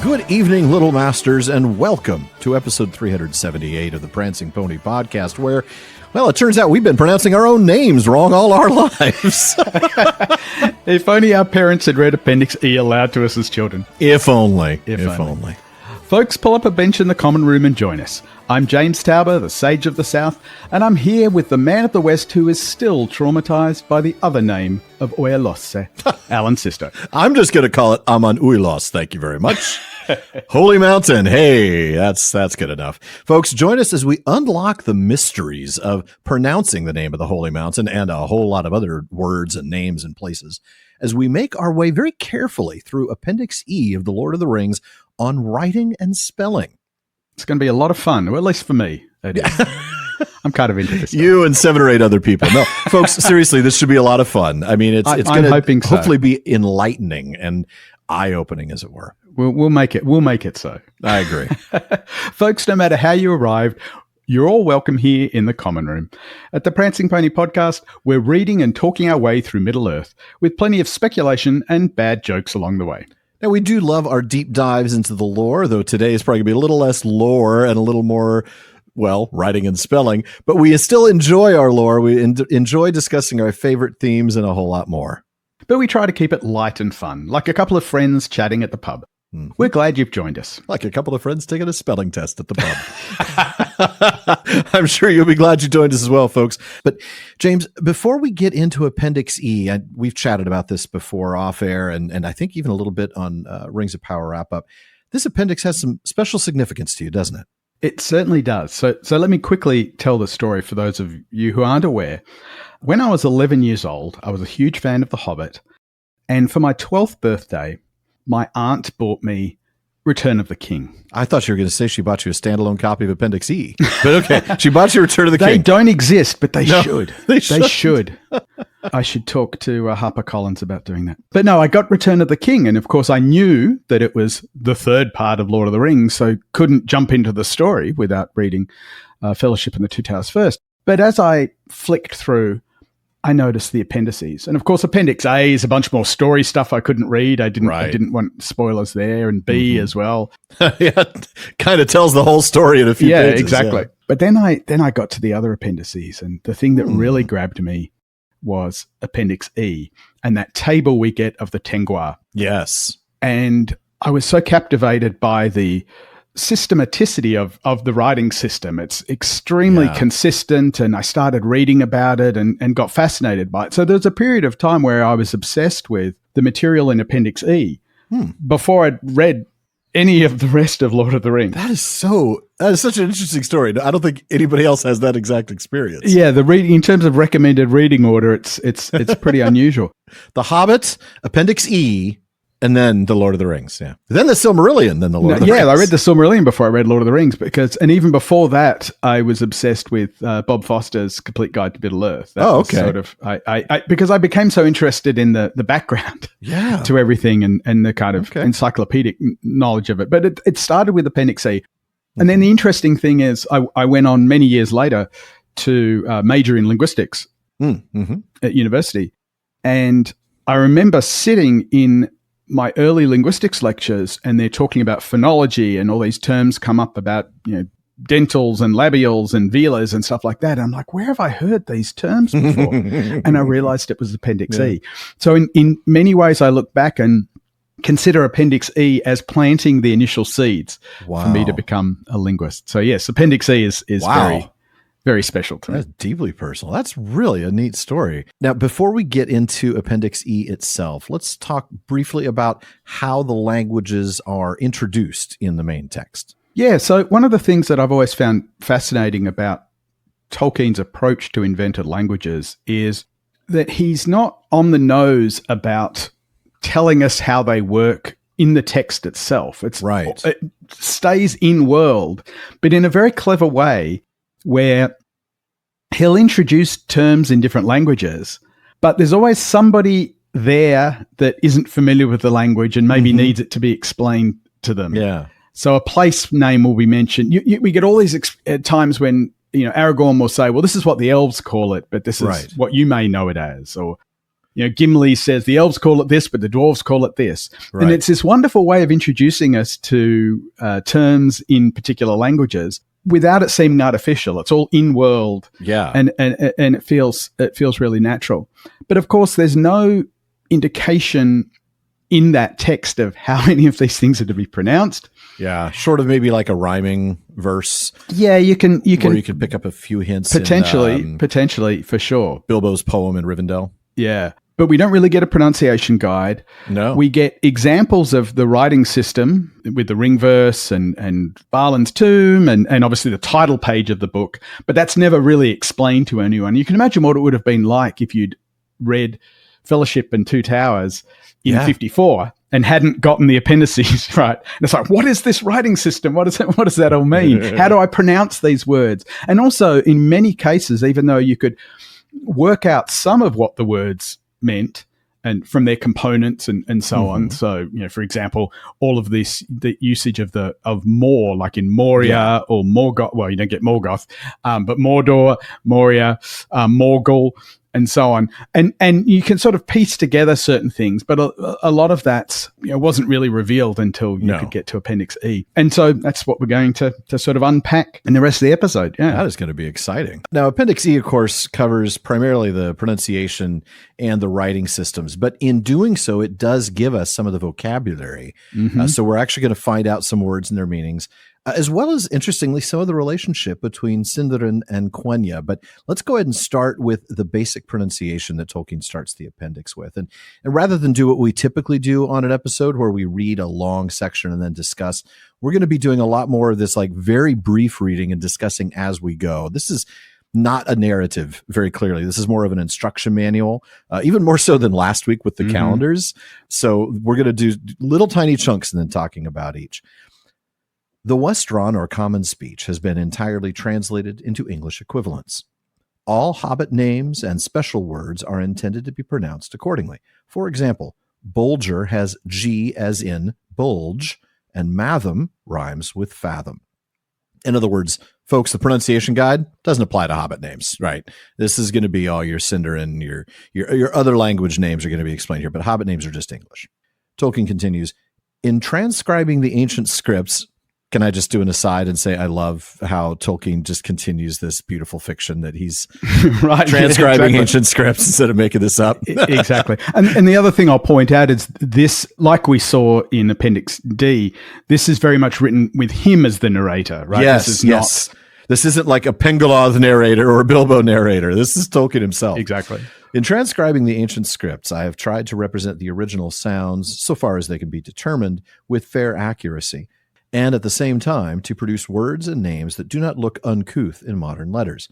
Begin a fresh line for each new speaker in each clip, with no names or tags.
Good evening, Little Masters, and welcome to episode 378 of the Prancing Pony podcast, where, well, it turns out we've been pronouncing our own names wrong all our lives.
If only our parents had read Appendix E aloud to us as children.
If only. If only.
Folks, pull up a bench in the common room and join us. I'm James Tauber, the Sage of the South, and I'm here with the man of the West who is still traumatized by the other name of Oyalosse, Alan Sisto.
I'm just going to call it Aman Uylos, thank you very much. Holy Mountain, hey, that's good enough. Folks, join us as we unlock the mysteries of pronouncing the name of the Holy Mountain and a whole lot of other words and names and places as we make our way very carefully through Appendix E of The Lord of the Rings on writing and spelling.
It's going to be a lot of fun, or at least for me. It is. I'm kind of into this stuff.
You and 7 or 8 other people. No, folks, seriously, this should be a lot of fun. I mean, it's going to hopefully be enlightening and eye-opening, as it were.
We'll make it. We'll make it so.
I agree.
Folks, no matter how you arrived, you're all welcome here in the common room. At the Prancing Pony podcast, we're reading and talking our way through Middle-earth with plenty of speculation and bad jokes along the way.
Now, we do love our deep dives into the lore, though today is probably going to be a little less lore and a little more, well, writing and spelling. But we still enjoy our lore. We enjoy discussing our favorite themes and a whole lot more.
But we try to keep it light and fun, like a couple of friends chatting at the pub. We're glad you've joined us.
Like a couple of friends taking a spelling test at the pub. I'm sure you'll be glad you joined us as well, folks. But James, before we get into Appendix E, we've chatted about this before off air, and I think even a little bit on Rings of Power wrap-up. This appendix has some special significance to you, doesn't it?
It certainly does. So let me quickly tell the story for those of you who aren't aware. When I was 11 years old, I was a huge fan of The Hobbit. And for my 12th birthday, my aunt bought me Return of the King.
I thought you were going to say she bought you a standalone copy of Appendix E. But okay, she bought you Return of the King.
They don't exist, but they should.
They
should. I should talk to HarperCollins about doing that. But no, I got Return of the King, and of course I knew that it was the third part of Lord of the Rings, so couldn't jump into the story without reading Fellowship and the Two Towers first. But as I flicked through, I noticed the appendices. And of course, Appendix A is a bunch more story stuff I couldn't read. I didn't want spoilers there, and B as well.
Yeah, kind of tells the whole story in a few pages.
Exactly.
Yeah.
But then I got to the other appendices, and the thing that really grabbed me was Appendix E and that table we get of the Tengwar.
Yes.
And I was so captivated by the systematicity of the writing system. It's extremely consistent, and I started reading about it and got fascinated by it. So there's a period of time where I was obsessed with the material in Appendix E before I'd read any of the rest of Lord of the Rings.
That is such an interesting story. I don't think anybody else has that exact experience.
Yeah, the reading in terms of recommended reading order, it's pretty unusual.
The Hobbit, Appendix E, and then The Lord of the Rings, yeah. Then the Silmarillion, then the Lord of the Rings.
Yeah, I read the Silmarillion before I read Lord of the Rings, and even before that, I was obsessed with Bob Foster's Complete Guide to Middle-earth.
Okay.
Sort of, because I became so interested in the background to everything and the kind of encyclopedic knowledge of it. But it started with Appendix E. And then the interesting thing is I went on many years later to major in linguistics at university. And I remember sitting in my early linguistics lectures, and they're talking about phonology, and all these terms come up about, dentals and labials and velars and stuff like that. And I'm like, where have I heard these terms before? And I realized it was Appendix E. So in many ways, I look back and consider Appendix E as planting the initial seeds for me to become a linguist. So yes, Appendix E is very, very special to me.
That's deeply personal. That's really a neat story. Now, before we get into Appendix E itself, let's talk briefly about how the languages are introduced in the main text.
Yeah, so one of the things that I've always found fascinating about Tolkien's approach to invented languages is that he's not on the nose about telling us how they work in the text itself. It stays in world, but in a very clever way, where he'll introduce terms in different languages, but there's always somebody there that isn't familiar with the language and maybe needs it to be explained to them.
Yeah.
So a place name will be mentioned. We get all these times when, Aragorn will say, well, this is what the elves call it, but this is what you may know it as. Or Gimli says the elves call it this, but the dwarves call it this. Right. And it's this wonderful way of introducing us to terms in particular languages without it seeming artificial. It's all in-world.
Yeah.
And it feels really natural. But of course, there's no indication in that text of how many of these things are to be pronounced.
Yeah, short of maybe like a rhyming verse.
Yeah, you can
or you could pick up a few hints.
Potentially, for sure.
Bilbo's poem in Rivendell.
Yeah, but we don't really get a pronunciation guide.
No,
we get examples of the writing system with the ring verse and Balin's tomb and obviously the title page of the book. But that's never really explained to anyone. You can imagine what it would have been like if you'd read Fellowship and Two Towers in 54 and hadn't gotten the appendices right. And it's like, what is this writing system? What does that all mean? How do I pronounce these words? And also, in many cases, even though you could work out some of what the words meant and from their components and so on. So, for example, all of this, the usage of Mor, like in Moria or Morgoth. Well, you don't get Morgoth, but Mordor, Moria, Morgul, and so on. And you can sort of piece together certain things, but a lot of that wasn't really revealed until you could get to Appendix E. And so that's what we're going to sort of unpack in the rest of the episode. Yeah,
that is going to be exciting. Now, Appendix E, of course, covers primarily the pronunciation and the writing systems, but in doing so, it does give us some of the vocabulary. So we're actually going to find out some words and their meanings, as well as, interestingly, some of the relationship between Sindarin and Quenya. But let's go ahead and start with the basic pronunciation that Tolkien starts the appendix with. And rather than do what we typically do on an episode where we read a long section and then discuss, we're going to be doing a lot more of this like very brief reading and discussing as we go. This is not a narrative, very clearly. This is more of an instruction manual, even more so than last week with the calendars. So we're going to do little tiny chunks and then talking about each. The Westron, or common speech, has been entirely translated into English equivalents. All Hobbit names and special words are intended to be pronounced accordingly. For example, Bolger has G as in bulge, and Matham rhymes with fathom. In other words, folks, the pronunciation guide doesn't apply to Hobbit names, right? This is going to be all your Sindarin, your other language names are going to be explained here, but Hobbit names are just English. Tolkien continues, in transcribing the ancient scripts, can I just do an aside and say I love how Tolkien just continues this beautiful fiction that he's transcribing ancient scripts instead of making this up?
Exactly. And the other thing I'll point out is this, like we saw in Appendix D, this is very much written with him as the narrator, right?
Yes. This isn't like a Pengaloth narrator or a Bilbo narrator. This is Tolkien himself.
Exactly.
In transcribing the ancient scripts, I have tried to represent the original sounds, so far as they can be determined, with fair accuracy, and at the same time to produce words and names that do not look uncouth in modern letters.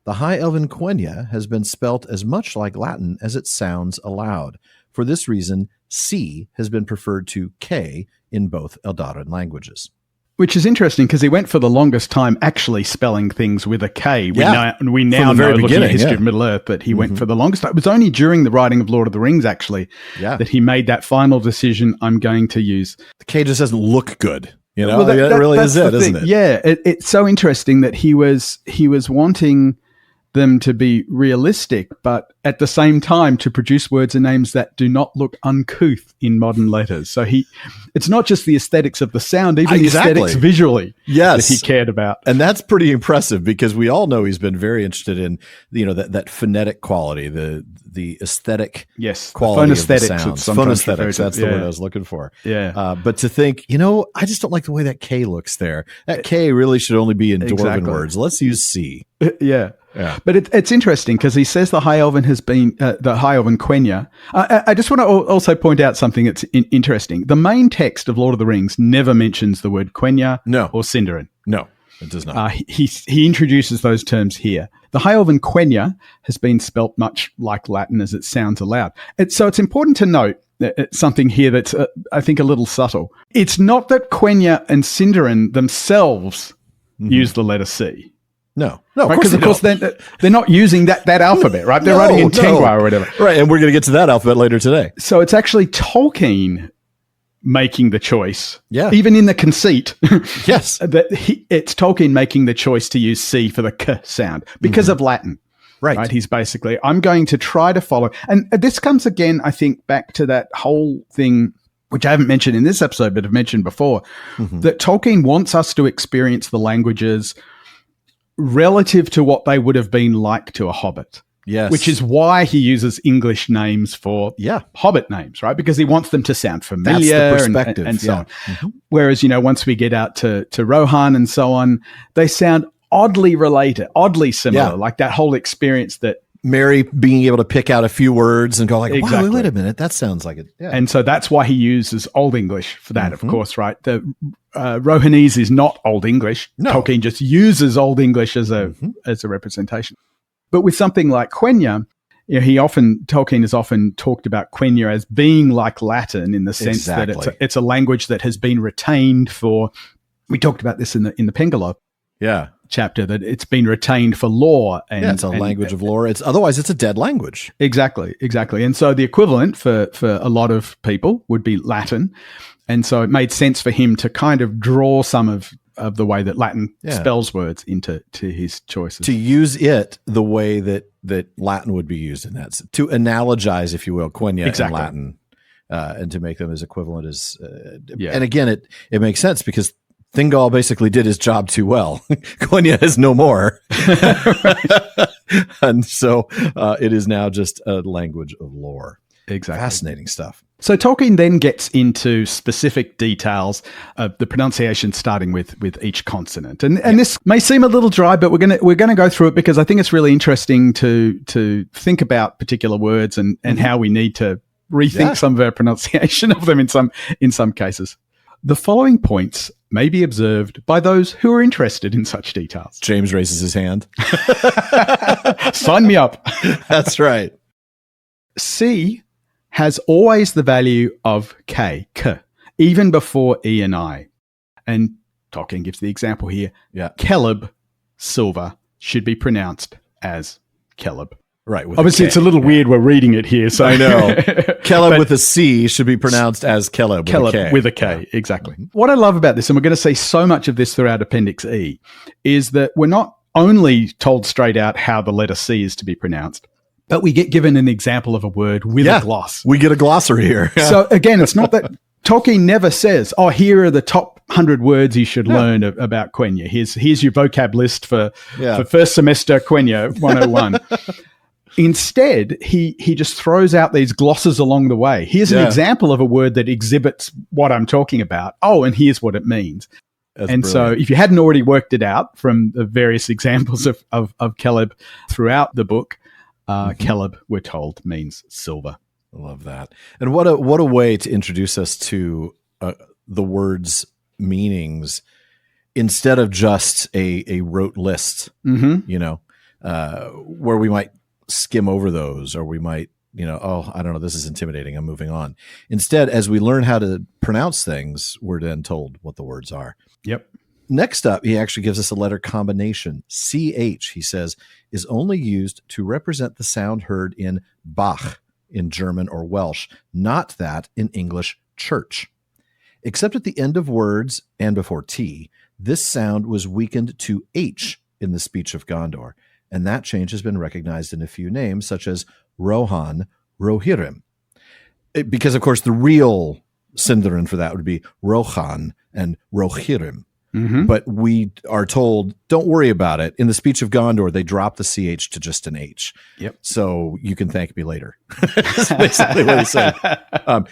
The High Elven Quenya has been spelt as much like Latin as it sounds aloud. For this reason, C has been preferred to K in both Eldarin languages.
Which is interesting because he went for the longest time actually spelling things with a K. We now know, looking at History of Middle-earth, that he went for the longest time. It was only during the writing of Lord of the Rings, actually, that he made that final decision, I'm going to use.
The K just doesn't look good. That really is it, isn't it?
Yeah, it's so interesting that he was wanting them to be realistic, but at the same time to produce words and names that do not look uncouth in modern letters. So it's not just the aesthetics of the sound, even the aesthetics visually that he cared about.
And that's pretty impressive because we all know he's been very interested in, that phonetic quality, the aesthetic quality of the sounds. Phonesthetics, that's the word I was looking for.
Yeah.
But to think, I just don't like the way that K looks there. That K really should only be in Dwarven words. Let's use C.
Yeah. But it's interesting because he says the High Elven has been the High Elven Quenya. I just want to also point out something that's interesting. The main text of Lord of the Rings never mentions the word Quenya or Sindarin.
No, it does not.
He introduces those terms here. The High Elven Quenya has been spelt much like Latin as it sounds aloud. So it's important to note something here that's, I think, a little subtle. It's not that Quenya and Sindarin themselves use the letter C.
No,
because of course they're not using that alphabet, right? They're writing in Tengwa or whatever,
right? And we're going to get to that alphabet later today.
So it's actually Tolkien making the choice, even in the conceit.
Yes,
it's Tolkien making the choice to use C for the K sound because of Latin.
Right.
He's basically, I'm going to try to follow. And this comes again, I think, back to that whole thing, which I haven't mentioned in this episode, but I've mentioned before, that Tolkien wants us to experience the languages relative to what they would have been like to a Hobbit.
Yes.
Which is why he uses English names for Hobbit names, right? Because he wants them to sound familiar.
That's the perspective.
And so on. Whereas, once we get out to Rohan and so on, they sound oddly related, oddly similar, like that whole experience that
Mary being able to pick out a few words and go like,
exactly.
wow, wait a minute, that sounds like it. Yeah.
And so that's why he uses Old English for that, of course, right? The Rohanese is not Old English. No. Tolkien just uses Old English as a representation. But with something like Quenya, Tolkien has often talked about Quenya as being like Latin in the sense that it's a language that has been retained for. We talked about this in the Pengala chapter, that it's been retained for lore. And
it's a language of lore. Otherwise it's a dead language.
Exactly. And so the equivalent for a lot of people would be Latin. And so it made sense for him to kind of draw some of the way that Latin spells words into his choices. To
use it the way that Latin would be used in that. To analogize, if you will, Quenya and Latin, and to make them as equivalent as... And again, it makes sense because Thingol basically did his job too well. Quenya is no more. And so it is now just a language of lore.
Exactly.
Fascinating stuff.
So Tolkien then gets into specific details of the pronunciation, starting with each consonant, and this may seem a little dry, but we're gonna go through it because I think it's really interesting to think about particular words and how we need to rethink some of our pronunciation of them in some cases. The following points may be observed by those who are interested in such details.
James raises his hand.
Sign me up.
That's right.
C has always the value of k, even before E and I. And Tolkien gives the example here. Celeb, silver, should be pronounced as Celeb.
Right.
Obviously, it's a little weird we're reading it here. So
I know. Celeb with a C should be pronounced as Celeb
with a K. Exactly. What I love about this, and we're going to see so much of this throughout Appendix E, is that we're not only told straight out how the letter C is to be pronounced, but we get given an example of a word with a gloss.
We get a glossary here.
So again, it's not that Tolkien never says, here are the top 100 words you should learn about Quenya. Here's your vocab list for first semester Quenya 101. Instead, he just throws out these glosses along the way. Here's an example of a word that exhibits what I'm talking about. And here's what it means. That's brilliant. So if you hadn't already worked it out from the various examples of Celeb throughout the book, Celeb, we're told, means silver.
I love that. And what a way to introduce us to the word's meanings instead of just a rote list, where we might skim over those, or we might, I don't know, this is intimidating, I'm moving on. Instead, as we learn how to pronounce things, we're then told what the words are.
Yep.
Next up, he actually gives us a letter combination. CH, he says, is only used to represent the sound heard in Bach in German or Welsh, not that in English church. Except at the end of words and before T, this sound was weakened to H in the speech of Gondor, and that change has been recognized in a few names, such as Rohan, Rohirrim. Because, of course, the real Sindarin for that would be Rohan and Rohirrim. But we are told, don't worry about it. In the speech of Gondor, they drop the CH to just an H.
Yep.
So you can thank me later. That's basically what he said.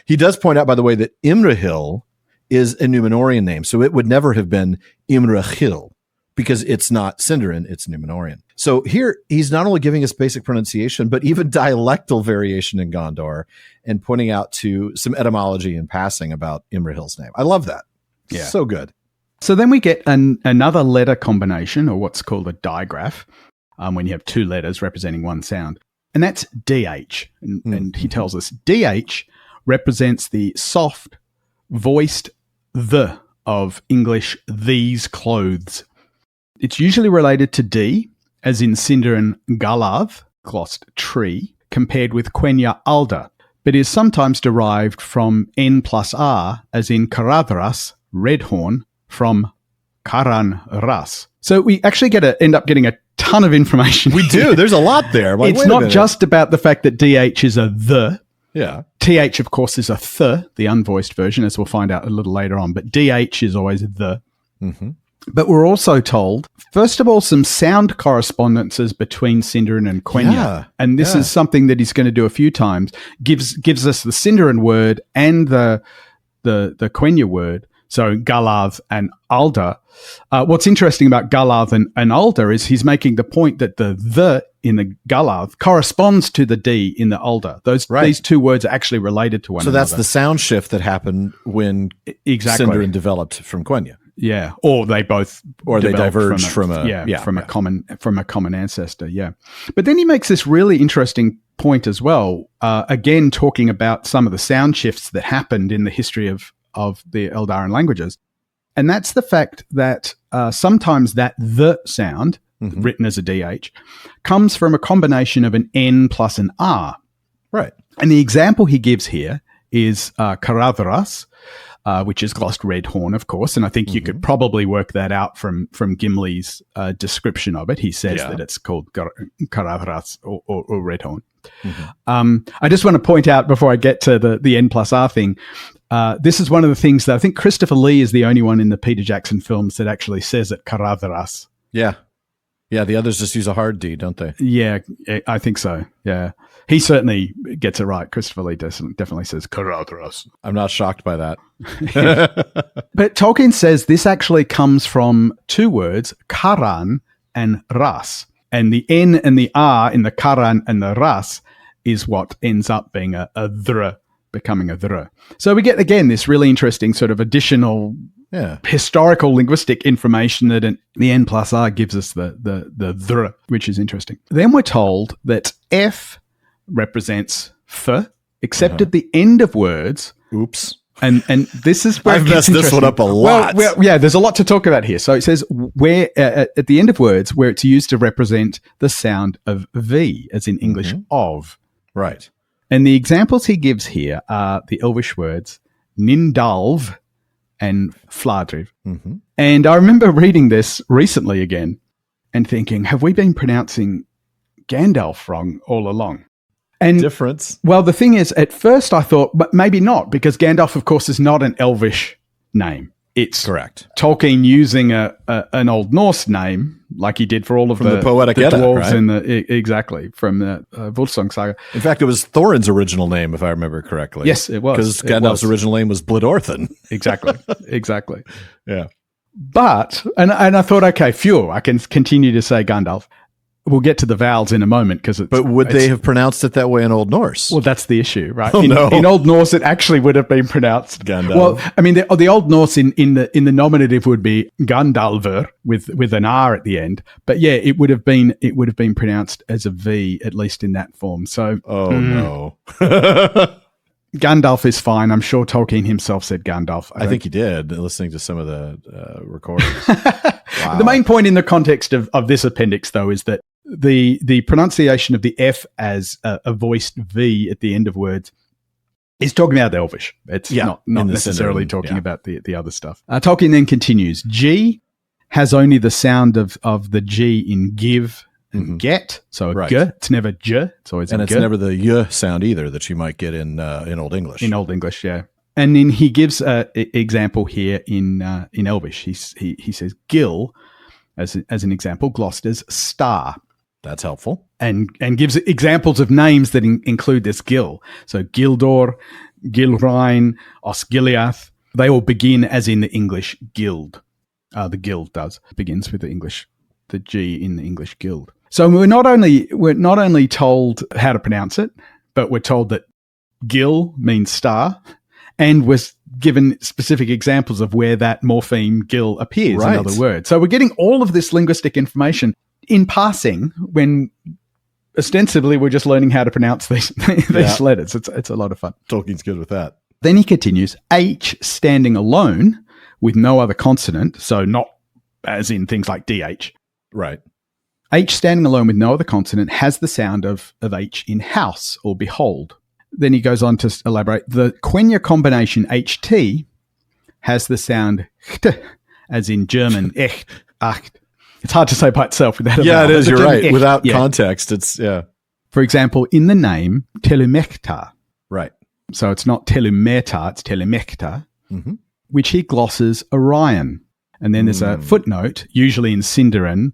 He does point out, by the way, that Imrahil is a Númenorian name. So it would never have been Imrahil because it's not Sindarin, it's Númenorian. So here he's not only giving us basic pronunciation, but even dialectal variation in Gondor and pointing out to some etymology in passing about Imrahil's name. I love that.
Yeah.
So good.
So then we get another letter combination, or what's called a digraph, when you have two letters representing one sound. And that's DH. And he tells us DH represents the soft, voiced the of English these clothes. It's usually related to D, as in Sindarin Galav, glossed tree, compared with Quenya alda, but is sometimes derived from N plus R, as in Caradhras, redhorn, from karan ras. So we actually end up getting a ton of information.
We do. There's a lot there. Like,
it's not just about the fact that DH is a the.
Yeah.
TH, of course, is a th, the unvoiced version, as we'll find out a little later on. But DH is always the. Mm-hmm. But we're also told, first of all, some sound correspondences between Sindarin and Quenya. Yeah. And this is something that he's going to do a few times. Gives us the Sindarin word and the Quenya word. So Galav and Alda. What's interesting about Galav and Alda is he's making the point that the in the Galav corresponds to the D in the Alda. These two words are actually related to one another.
So that's the sound shift that happened when Sindarin developed from Quenya.
Yeah, or they both
diverged from
a common ancestor. Yeah, but then he makes this really interesting point as well. Again, talking about some of the sound shifts that happened in the history of the Eldarin languages. And that's the fact that sometimes that the sound, written as a DH, comes from a combination of an N plus an R.
Right.
And the example he gives here is Caradhras, which is glossed red horn, of course. And I think you could probably work that out from Gimli's description of it. He says that it's called Caradhras or red horn. I just want to point out before I get to the N plus R thing, this is one of the things that I think Christopher Lee is the only one in the Peter Jackson films that actually says it, Caradhras.
Yeah. Yeah, the others just use a hard D, don't they?
Yeah, I think so. Yeah. He certainly gets it right. Christopher Lee definitely says Caradhras.
I'm not shocked by that.
But Tolkien says this actually comes from two words, Karan and Ras. And the N and the R in the Karan and the Ras is what ends up being a dhr, becoming a dhr. So we get, again, this really interesting sort of additional historical linguistic information that the N plus R gives us the dhr, which is interesting. Then we're told that F represents F, except at the end of words.
Oops.
And this is where
I've messed this one up a lot.
Well, yeah, there's a lot to talk about here. So it says where at the end of words where it's used to represent the sound of V, as in English of.
Right.
And the examples he gives here are the Elvish words Nindalv and Fladriv. And I remember reading this recently again and thinking, have we been pronouncing Gandalf wrong all along? And
difference.
Well, the thing is, at first I thought, but maybe not, because Gandalf, of course, is not an Elvish name. It's
correct.
Tolkien using an Old Norse name, like he did for all of the
Poetic Edda,
dwarves
right?
in exactly from the Volsung saga.
In fact, it was Thorin's original name, if I remember correctly.
Yes, it was.
Because Gandalf's original name was Blodorthan.
Exactly.
Yeah.
But and I thought, okay, phew, I can continue to say Gandalf. We'll get to the vowels in a moment
but would they have pronounced it that way in Old Norse?
Well, that's the issue, right?
Oh,
in Old Norse, it actually would have been pronounced
Gandalf.
Well, I mean, the Old Norse in the nominative would be Gandalfur with an R at the end. But yeah, it would have been pronounced as a V, at least in that form. So,
no.
Gandalf is fine. I'm sure Tolkien himself said Gandalf.
I think he did, listening to some of the recordings. Wow.
The main point in the context of this appendix, though, is that the pronunciation of the F as a voiced V at the end of words is talking about the Elvish. It's not necessarily talking about the other stuff. Tolkien then continues. G has only the sound of the G in give and get. So G, it's never J. It's always
and
a
it's
G.
never the Y sound either that you might get in Old English.
In Old English, yeah. And then he gives an example here in Elvish. He says Gil, as an example, Gloucester's star.
That's helpful.
And gives examples of names that include this Gil. So Gildor, Gilrain, Osgiliath, they all begin as in the English guild. The guild begins with the G in the English guild. So we're not only told how to pronounce it, but we're told that Gil means star, and was given specific examples of where that morpheme Gil appears in other words. So we're getting all of this linguistic information in passing when ostensibly we're just learning how to pronounce these letters. It's a lot of fun.
Tolkien's good with that.
Then he continues, H standing alone with no other consonant, so not as in things like DH.
Right.
H standing alone with no other consonant has the sound of H in house or behold. Then he goes on to elaborate. The Quenya combination HT has the sound ht as in German, echt, acht. It's hard to say by itself without a vowel.
Yeah, it is. You're right.
Echt,
Without context, it's,
For example, in the name, telumecta.
Right.
So it's not telumeta, it's telemecta, which he glosses Orion. And then there's a footnote, usually in Sindarin,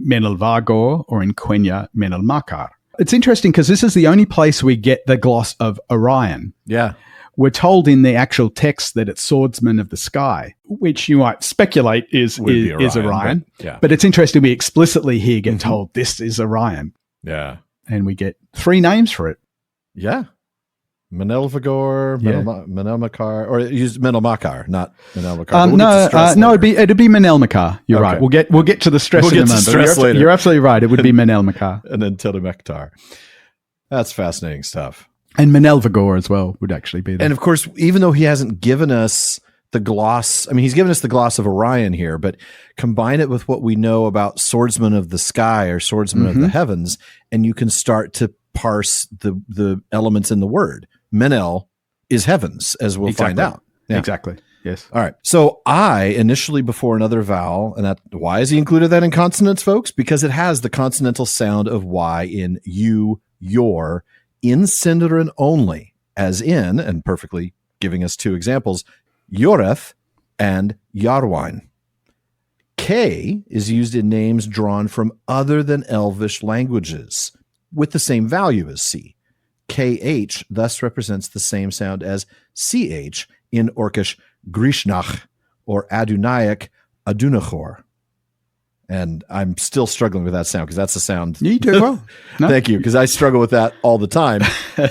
Menelvagor, or in Quenya, Menelmakar. It's interesting because this is the only place we get the gloss of Orion.
Yeah.
We're told in the actual text that it's swordsman of the sky, which you might speculate is Orion. But it's interesting we explicitly here get told this is Orion.
Yeah.
And we get 3 names for it.
Yeah. Menelvagor, Menelmakar, or use Menelmakar, not Menelmakar.
No, it'd be Menelmakar. You're right. We'll get to the stress in a moment. You're absolutely right. It would be Menelmakar.
And then Telemektar. That's fascinating stuff.
And Menelvagor as well would actually be there.
And of course, even though he hasn't given us the gloss, I mean, he's given us the gloss of Orion here, but combine it with what we know about swordsman of the sky or swordsman of the heavens, and you can start to parse the elements in the word. Menel is heavens, as we'll find out.
Yeah. Exactly. Yes.
All right. So I initially before another vowel, and why has he included that in consonants, folks? Because it has the consonantal sound of Y in you, your, in Sindarin only, as in, and perfectly giving us 2 examples, Yoreth and Yarwine. K is used in names drawn from other than Elvish languages with the same value as C. KH thus represents the same sound as CH in Orcish Grishnach or Adunaic Adunachor. And I'm still struggling with that sound because that's the sound.
You do well.
No. Thank you, because I struggle with that all the time.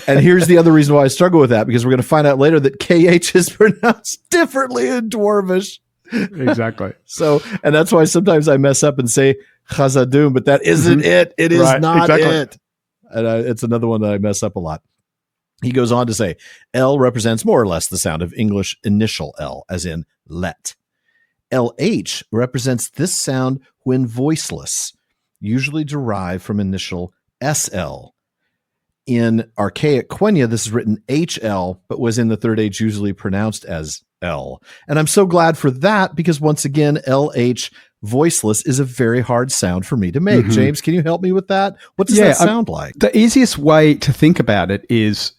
And here's the other reason why I struggle with that, because we're going to find out later that KH is pronounced differently in Dwarvish.
Exactly.
So, and that's why sometimes I mess up and say Chazadum, but that isn't it. It is not it. And it's another one that I mess up a lot. He goes on to say, L represents more or less the sound of English initial L, as in let. LH represents this sound when voiceless, usually derived from initial SL. In archaic Quenya, this is written HL, but was in the Third Age usually pronounced as L. And I'm so glad for that, because once again, LH voiceless is a very hard sound for me to make. James, can you help me with that? What does that sound like?
The easiest way to think about it is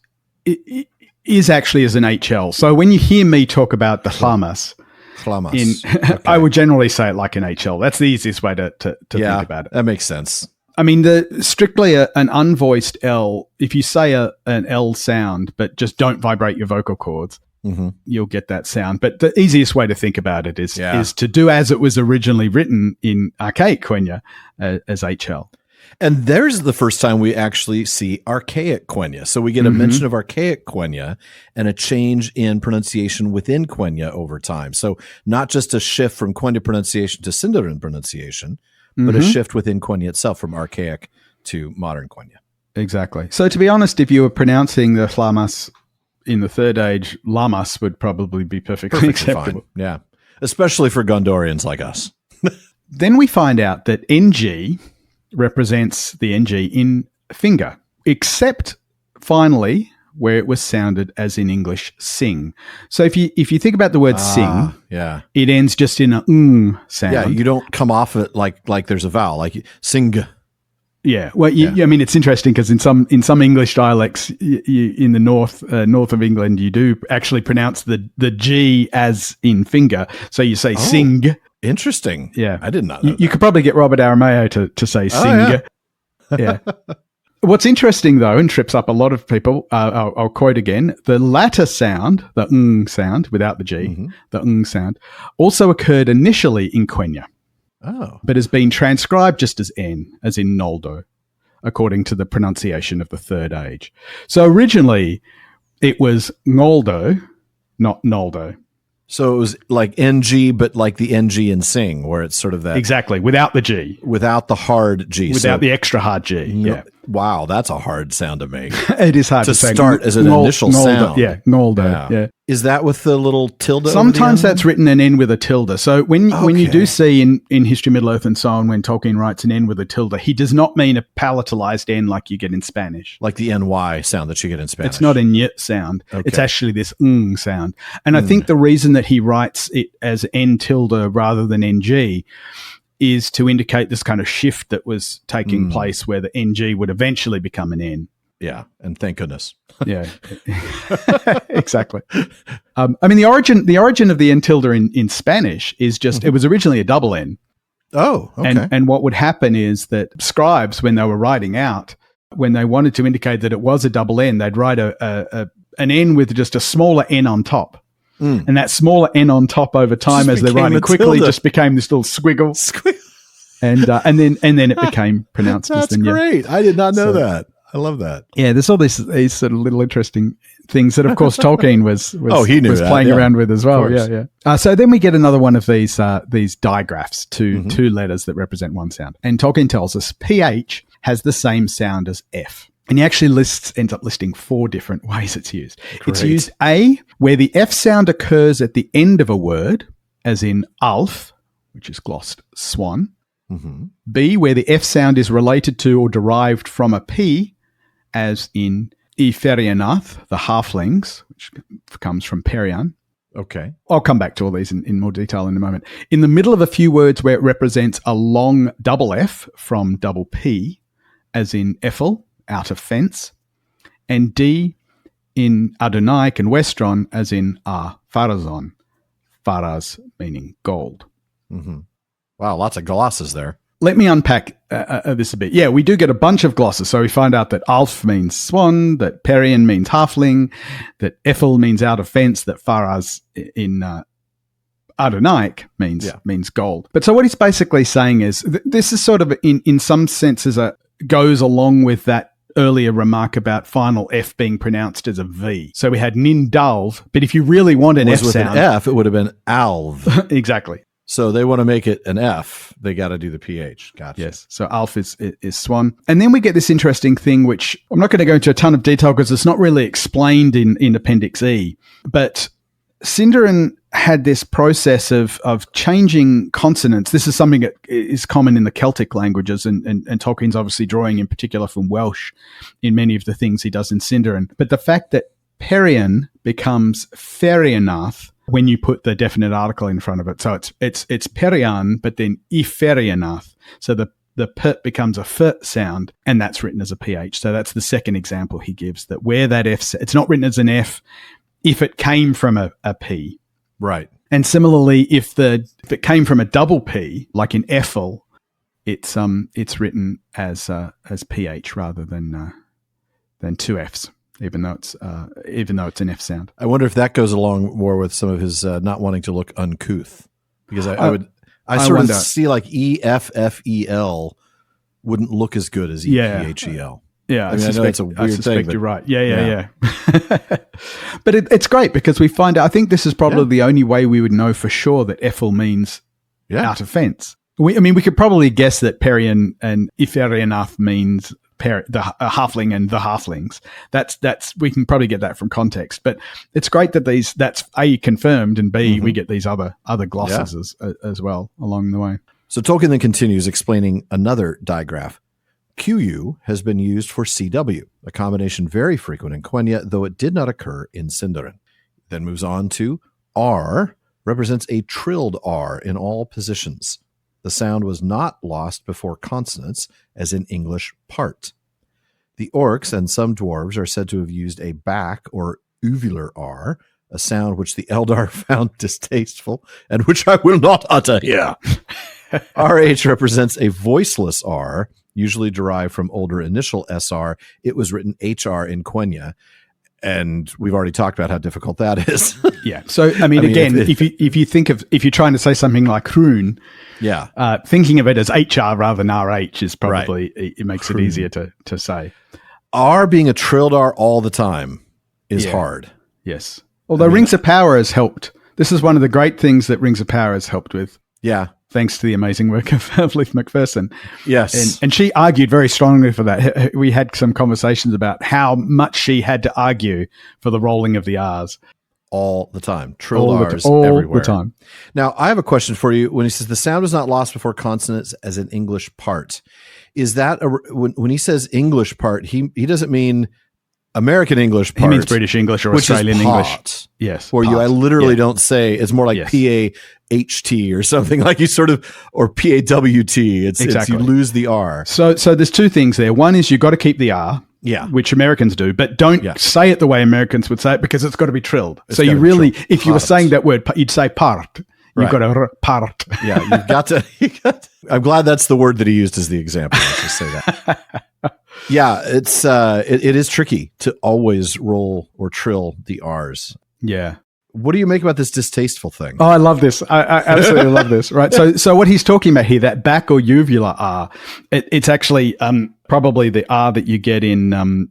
actually as an HL. So when you hear me talk about the hlamas, I would generally say it like an HL. That's the easiest way to think about it.
That makes sense.
I mean, strictly an unvoiced L, if you say an L sound, but just don't vibrate your vocal cords, you'll get that sound. But the easiest way to think about it is to do as it was originally written in archaic Quenya as HL.
And there's the first time we actually see archaic Quenya. So we get a mention of archaic Quenya and a change in pronunciation within Quenya over time. So not just a shift from Quenya pronunciation to Sindarin pronunciation, but a shift within Quenya itself from archaic to modern Quenya.
Exactly. So to be honest, if you were pronouncing the hlamas in the Third Age, lamas would probably be perfectly acceptable.
Fine. Yeah. Especially for Gondorians like us.
Then we find out that NG represents the NG in finger, except finally where it was sounded as in English sing. So if you think about the word sing, it ends just in a sound.
Yeah, you don't come off it like there's a vowel, like sing.
Yeah, well, I mean, it's interesting because in some English dialects, in the north of England, you do actually pronounce the G as in finger. So you say sing.
Interesting.
Yeah.
I did not know
you could probably get Robert Arameo to say sing. Yeah. What's interesting, though, and trips up a lot of people, I'll quote again, the latter sound, the sound without the G, the sound, also occurred initially in Quenya, but has been transcribed just as N, as in Noldo, according to the pronunciation of the Third Age. So originally, it was Ngoldo, not Noldo.
So it was like NG, but like the NG in sing, where it's sort of that.
Exactly, without the G.
Without the hard G.
Without the extra hard G,
Wow, that's a hard sound to make.
It is hard to
start as an initial sound.
Yeah, ngolda. Yeah.
Is that with the little tilde?
Sometimes that's written an N with a tilde. So when you do see in History of Middle-earth and so on, when Tolkien writes an N with a tilde, he does not mean a palatalized N like you get in Spanish.
Like the NY sound that you get in Spanish.
It's not a ny sound. Okay. It's actually this ng sound. And I think the reason that he writes it as N tilde rather than NG is to indicate this kind of shift that was taking place where the NG would eventually become an N.
Yeah, and thank goodness.
Yeah, exactly. I mean, the origin of the N tilde in Spanish is just, it was originally a double N.
Oh, okay.
And what would happen is that scribes, when they were writing out, when they wanted to indicate that it was a double N, they'd write an N with just a smaller N on top. And that smaller N on top over time, as they're writing quickly, just became this little squiggle. And then it became pronounced as the
That's great. I did not know that. I love that.
Yeah, there's all these sort of little interesting things that, of course, Tolkien was playing around with as well. Yeah. So then we get another one of these digraphs, two letters that represent one sound. And Tolkien tells us PH has the same sound as F. And he actually ends up listing 4 different ways it's used. Great. It's used A, where the F sound occurs at the end of a word, as in Alf, which is glossed swan. Mm-hmm. B, where the F sound is related to or derived from a P, as in Iferianath, the halflings, which comes from Perian.
Okay.
I'll come back to all these in more detail in a moment. In the middle of a few words where it represents a long double F from double P, as in Ethel, out of fence, and D in Adonaic and Westron, as in Pharazon, Pharaz meaning gold.
Mm-hmm. Wow, lots of glosses there.
Let me unpack this a bit. Yeah, we do get a bunch of glosses. So we find out that Alf means swan, that Perian means halfling, that Ethel means out of fence, that Pharaz in Adonaic means gold. But so what he's basically saying is this is sort of in some senses goes along with that earlier remark about final F being pronounced as a V. So we had Nindalv, but if you really want an F
with
sound,
an F, it would have been Alv.
Exactly.
So they want to make it an F. They got to do the PH. Gotcha.
Yes. So Alf is swan. And then we get this interesting thing, which I'm not going to go into a ton of detail because it's not really explained in Appendix E, but Sindarin had this process of changing consonants. This is something that is common in the Celtic languages, and Tolkien's obviously drawing in particular from Welsh in many of the things he does in Sindarin. But the fact that Perian becomes Ferianath when you put the definite article in front of it. So it's Perian, but then Iferianath. So the P becomes a F sound, and that's written as a PH. So that's the second example he gives, that where that F, it's not written as an F if it came from a P.
Right. And
similarly, if it came from a double P, like in Ethel, it's written as PH rather than 2 Fs, even though it's an F sound.
I wonder if that goes along more with some of his not wanting to look uncouth, because I sort of see like EFFEL wouldn't look as good as EPHEL.
Yeah,
I know it's a weird thing.
You're right. Yeah. But it's great because we find out, I think this is probably the only way we would know for sure that Ethel means out of fence. We could probably guess that Perian and Iferianath means the halfling and the halflings. That's we can probably get that from context. But it's great that that's A, confirmed, and B, we get these other glosses as well along the way.
So Tolkien then continues explaining another digraph. QU has been used for CW, a combination very frequent in Quenya, though it did not occur in Sindarin. Then moves on to R, represents a trilled R in all positions. The sound was not lost before consonants, as in English part. The orcs and some dwarves are said to have used a back or uvular R, a sound which the Eldar found distasteful and which I will not utter here. RH represents a voiceless R, usually derived from older initial SR. It was written HR in Quenya, and we've already talked about how difficult that is.
Yeah. So, again, if you're trying to say something like Hrun, thinking of it as HR rather than RH is probably, it makes it easier to say.
R being a trilled R all the time is hard.
Yes. Although Rings of Power has helped. This is one of the great things that Rings of Power has helped with.
Yeah.
thanks to the amazing work of Leith McPherson.
Yes.
And she argued very strongly for that. We had some conversations about how much she had to argue for the rolling of the R's.
All the time. Trill R's everywhere.
All the time.
Now, I have a question for you. When he says the sound is not lost before consonants as an English part, is that when he says English part, he doesn't mean American English part.
He means British English or Australian English. Yes.
Where I literally don't say, it's more like P-A-H-T or something like you sort of, or P-A-W-T. It's you lose the R.
So there's two things there. One is you've got to keep the R.
Yeah.
Which Americans do, but don't say it the way Americans would say it because it's got to be trilled.
It's
so you really, if you were saying that word, you'd say part. You've got to part.
Yeah, you've got to. I'm glad that's the word that he used as the example. Let's just say that. Yeah, it's it is tricky to always roll or trill the R's.
Yeah.
What do you make about this distasteful thing?
Oh, I love this. I absolutely love this. Right. So what he's talking about here, that back or uvula R, it's actually probably the R that you get in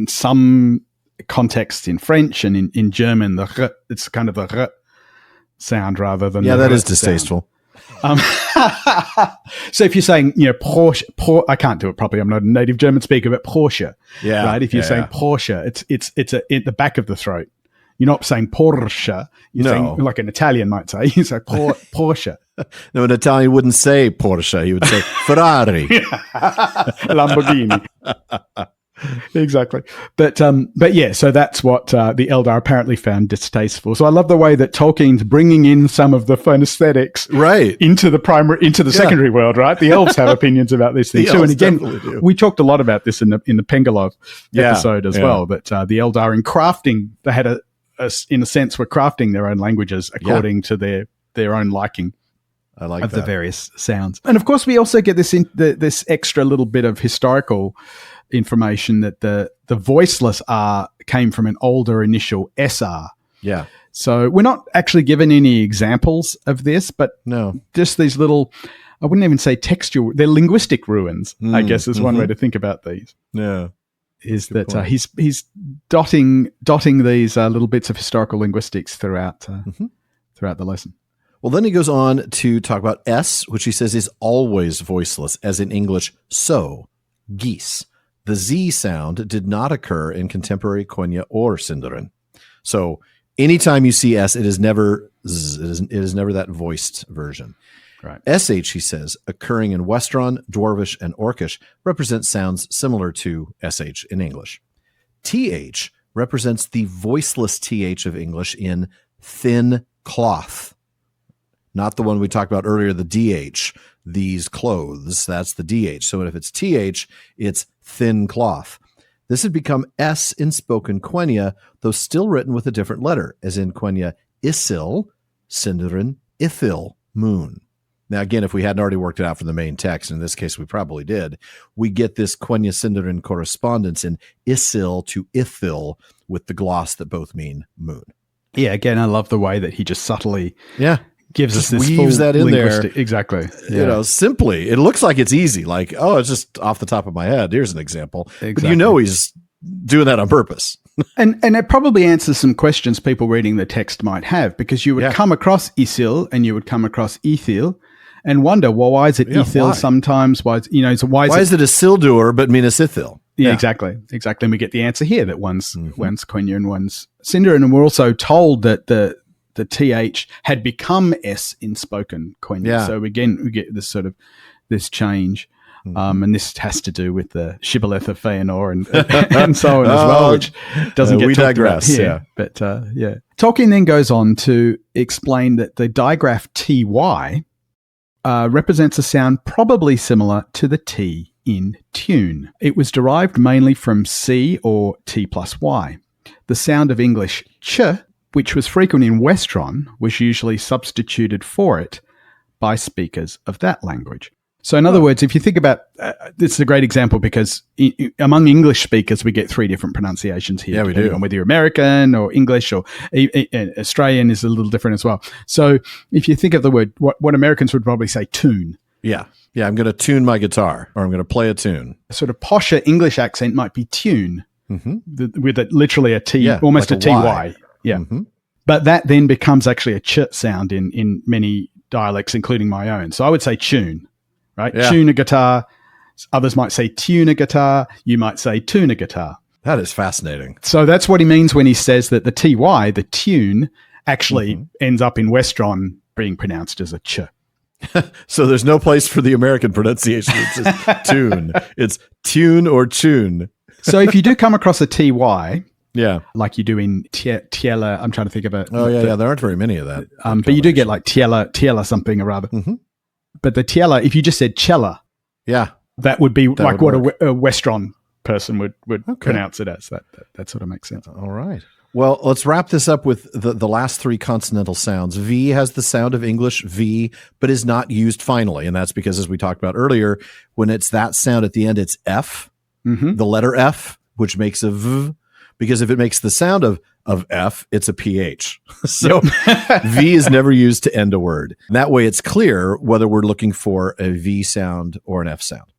some contexts in French and in German. It's kind of the R sound rather than
that is distasteful.
So if you're saying, Porsche, I can't do it properly. I'm not a native German speaker, but Porsche, right? If you're saying Porsche, it's at the back of the throat. You're not saying Porsche. You're saying, like an Italian might say. You say Porsche.
No, an Italian wouldn't say Porsche. He would say Ferrari,
Lamborghini. Exactly. But yeah, so that's what the Eldar apparently found distasteful. So I love the way that Tolkien's bringing in some of the phonesthetics into the secondary world, right? The elves have opinions about these things too. And again, we talked a lot about this in the Pengalov episode as well, that the Eldar in crafting, they had in a sense, were crafting their own languages according to their own liking.
I like
the various sounds. And of course, we also get this extra little bit of historical information that the voiceless R came from an older initial SR.
Yeah.
So we're not actually given any examples of this, but just these little, I wouldn't even say textual, they're linguistic ruins, I guess is one way to think about these.
Yeah.
Is good that he's dotting these little bits of historical linguistics throughout the lesson.
Well, then he goes on to talk about S, which he says is always voiceless, as in English, so, geese. The Z sound did not occur in contemporary Quenya or Sindarin. So anytime you see S, it is never Z, it is never that voiced version.
Right.
SH, he says, occurring in Westron, Dwarvish, and Orcish, represents sounds similar to SH in English. TH represents the voiceless TH of English in thin cloth. Not the one we talked about earlier, the DH, these clothes, that's the DH. So if it's TH, it's thin cloth. This had become S in spoken Quenya, though still written with a different letter, as in Quenya, Isil, Sindarin, Ithil, moon. Now, again, if we hadn't already worked it out for the main text, in this case we probably did, we get this Quenya Sindarin correspondence in Isil to Ithil with the gloss that both mean moon.
Yeah, again, I love the way that he just subtly gives us this
weaves that in there.
Exactly.
Simply. It looks like it's easy. Like, it's just off the top of my head. Here's an example. Exactly. But he's doing that on purpose.
and it probably answers some questions people reading the text might have, because you would come across Isil and you would come across Ithil and wonder, well, why is it Ithil sometimes? Why is it
Isildur but mean Ithil?
Yeah, exactly. And we get the answer here that one's Quenya and one's Sindarin. And we're also told that the TH had become S in spoken Quenya. Yeah. So again, we get this sort of this change. And this has to do with the shibboleth of Fëanor and so on as well, which doesn't get talked about here. But Tolkien then goes on to explain that the digraph TY represents a sound probably similar to the T in tune. It was derived mainly from C or T plus Y. The sound of English ch, which was frequent in Westron, was usually substituted for it by speakers of that language. So in other words, if you think about, this is a great example because among English speakers, we get three different pronunciations here.
Yeah, we do.
On whether you're American or English or Australian is a little different as well. So if you think of the word, what Americans would probably say tune.
Yeah. Yeah, I'm going to tune my guitar or I'm going to play a tune.
A sort of posher English accent might be tune with literally a T, almost like a TY. Yeah. But that then becomes actually a ch sound in many dialects, including my own. So I would say tune, right?
Yeah.
Tune a guitar. Others might say tune a guitar. You might say tune a guitar.
That is fascinating.
So that's what he means when he says that the TY, the tune, actually ends up in Westron being pronounced as a ch.
So there's no place for the American pronunciation. It's just tune. It's tune or tune.
So if you do come across a TY,
yeah,
like you do in Tiela, I'm trying to think of it.
Oh, yeah. There aren't very many of that.
But you do get like Tiela something or other.
Mm-hmm.
But the Tiela, if you just said Cella,
yeah,
that would be like what a Westron person would pronounce it as. That sort of makes sense.
All right. Well, let's wrap this up with the last three consonantal sounds. V has the sound of English V, but is not used finally. And that's because, as we talked about earlier, when it's that sound at the end, it's F, the letter F, which makes a V. Because if it makes the sound of F, it's a PH. So V is never used to end a word. That way it's clear whether we're looking for a V sound or an F sound.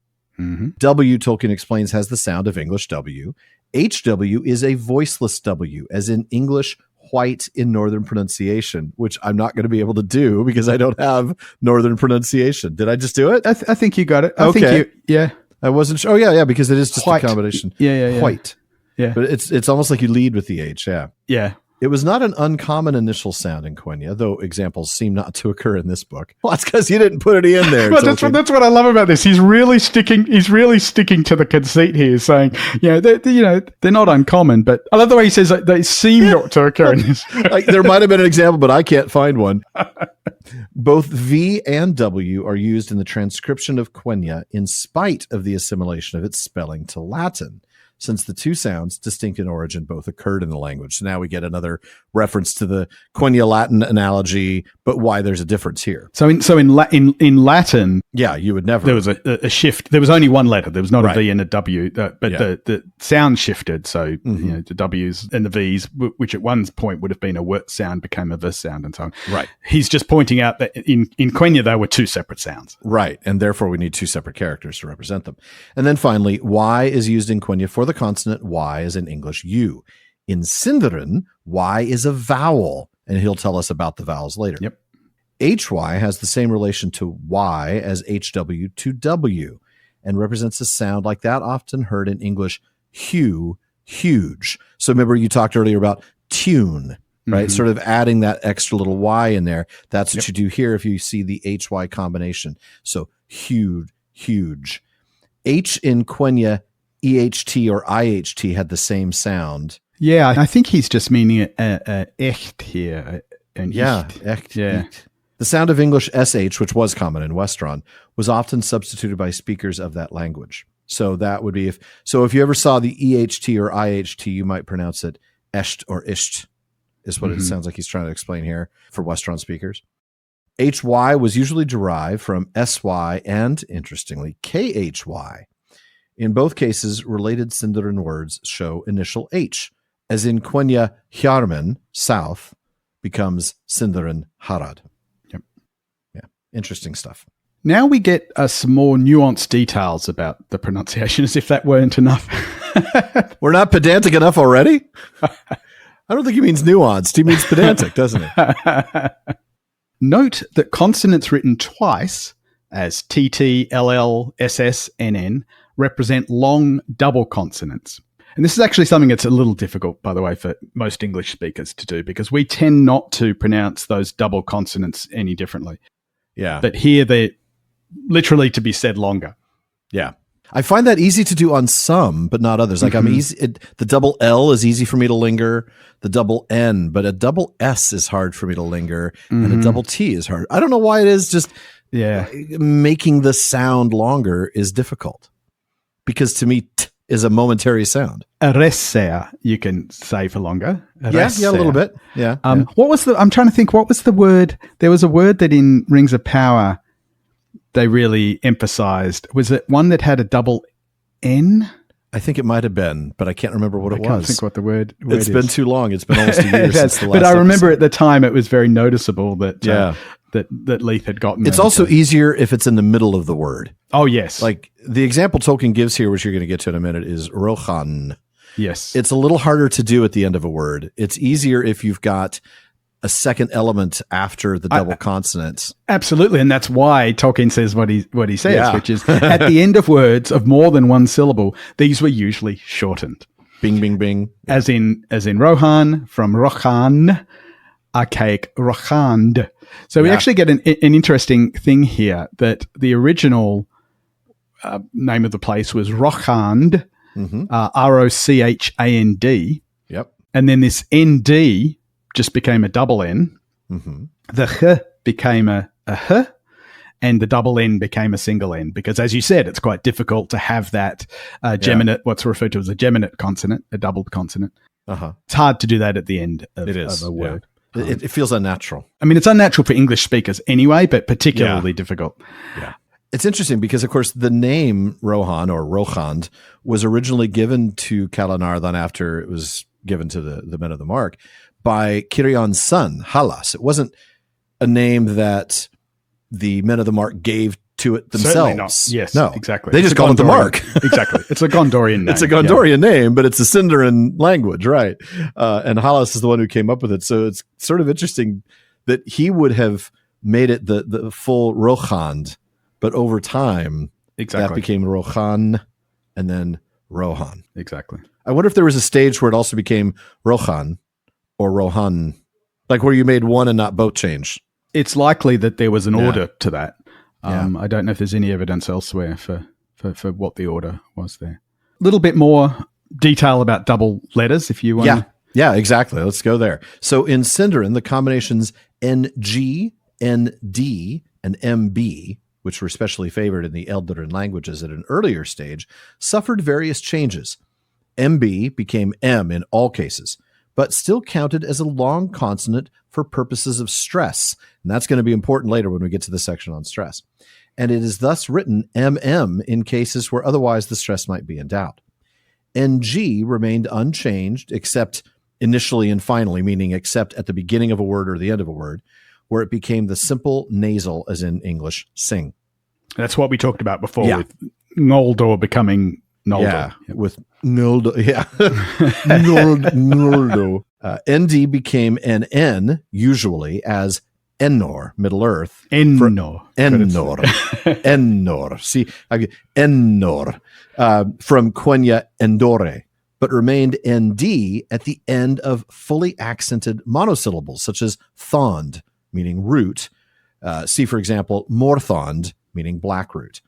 W, Tolkien explains, has the sound of English W. HW is a voiceless W, as in English white in Northern pronunciation, which I'm not going to be able to do because I don't have Northern pronunciation. Did I just do it?
I think you got it.
Okay.
Yeah.
I wasn't sure. Oh, yeah, because it is just
White.
a combination.
Yeah.
White.
Yeah.
But it's almost like you lead with the H, yeah.
Yeah.
It was not an uncommon initial sound in Quenya, though examples seem not to occur in this book. Well, that's because you didn't put it in there.
Well, that's what I love about this. He's really sticking to the conceit here, saying, they're not uncommon, but I love the way he says that they seem not to occur in this.
Like, there might have been an example, but I can't find one. Both V and W are used in the transcription of Quenya in spite of the assimilation of its spelling to Latin, since the two sounds, distinct in origin, both occurred in the language. So now we get another reference to the Quenya Latin analogy, but why there's a difference here.
So in Latin,
yeah, you would never.
There was a shift. There was only one letter. There was not a V and a W, but the sound shifted. So the W's and the V's, which at one point would have been a W sound, became a V sound, and so on.
Right.
He's just pointing out that in Quenya they were two separate sounds.
Right, and therefore we need two separate characters to represent them. And then finally, Y is used in Quenya for the consonant Y, as in English U. In Sindarin, Y is a vowel, and he'll tell us about the vowels later.
Yep.
HY has the same relation to Y as HW to W, and represents a sound like that often heard in English, hue, huge. So remember you talked earlier about tune, right? Sort of adding that extra little Y in there. That's what you do here if you see the HY combination. So huge, huge. H in Quenya, EHT or IHT had the same sound.
Yeah, I think he's just meaning echt here.
Echt. Yeah. The sound of English SH, which was common in Westron, was often substituted by speakers of that language. So that would be if you ever saw the EHT or IHT, you might pronounce it esht or isht, is what it sounds like he's trying to explain here for Westron speakers. HY was usually derived from SY and, interestingly, KHY. In both cases, related Sindarin words show initial H, as in Quenya Hjarmen, south, becomes Sindarin Harad.
Yep.
Yeah, interesting stuff.
Now we get some more nuanced details about the pronunciation, as if that weren't enough.
We're not pedantic enough already? I don't think he means nuanced. He means pedantic, doesn't he?
Note that consonants written twice as TT, LL, SS, NN represent long double consonants. And this is actually something that's a little difficult, by the way, for most English speakers to do, because we tend not to pronounce those double consonants any differently.
Yeah.
But here they're literally to be said longer.
Yeah. I find that easy to do on some, but not others. Like the double L is easy for me to linger, the double N, but a double S is hard for me to linger, and a double T is hard. I don't know why it is, just making the sound longer is difficult. Because to me, t is a momentary sound.
Aressea, you can say for longer.
Aressea. Yeah, a little bit. Yeah.
What was I'm trying to think, what was the word? There was a word that in Rings of Power they really emphasized. Was it one that had a double N?
I think it might have been, but I can't remember what it was.
I can't think what the word
It's
is.
been too long. It's been almost a year since the last
But I remember
episode.
at the time it was very noticeable that that Leith had gotten.
It's also easier if it's in the middle of the word.
Oh, yes.
Like the example Tolkien gives here, which you're going to get to in a minute, is Rohan.
Yes.
It's a little harder to do at the end of a word. It's easier if you've got a second element after the double consonants.
Absolutely, and that's why Tolkien says what he says, which is at the end of words of more than one syllable, these were usually shortened.
Bing, bing, bing.
As in Rohan, from Rochan, archaic Rochand. So we actually get an interesting thing here, that the original name of the place was Rochand, Rochand.
Yep.
And then this ND just became a double N.
Mm-hmm.
The H became a H, and the double N became a single N, because, as you said, it's quite difficult to have that geminate, what's referred to as a geminate consonant, a doubled consonant. It's hard to do that at the end of a word.
Yeah. It feels unnatural.
I mean, it's unnatural for English speakers anyway, but particularly difficult.
Yeah. It's interesting because, of course, the name Rohan or Rochand was originally given to Calanarthon after it was given to the men of the Mark by Kirion's son, Halas. It wasn't a name that the men of the Mark gave to it themselves.
Certainly not. Yes,
no,
exactly.
They just called it the Mark.
Exactly. It's a Gondorian name.
It's a Gondorian name, but it's a Sindarin language, right? And Halas is the one who came up with it. So it's sort of interesting that he would have made it the full Rochand, but over time, that became Rohan and then Rohan.
Exactly.
I wonder if there was a stage where it also became Rohan or Rohan, like where you made one and not both change.
It's likely that there was an order to that. I don't know if there's any evidence elsewhere for what the order was there. A little bit more detail about double letters, if you want.
Yeah, exactly. Let's go there. So in Sindarin, the combinations NG, ND, and MB, which were especially favored in the Eldarin languages at an earlier stage, suffered various changes. MB became M in all cases, but still counted as a long consonant for purposes of stress. And that's going to be important later when we get to the section on stress. And it is thus written MM in cases where otherwise the stress might be in doubt. NG remained unchanged except initially and finally, meaning except at the beginning of a word or the end of a word, where it became the simple nasal, as in English, sing. That's
what we talked about before with Noldor becoming Noldor.
Yeah, with Noldor. Yeah. Noldor. ND became an N, usually, as Ennor, Middle Earth.
Ennor.
Ennor. See, Ennor. From Quenya Endore, but remained ND at the end of fully accented monosyllables, such as thond, meaning root. See, for example, morthond, meaning black root.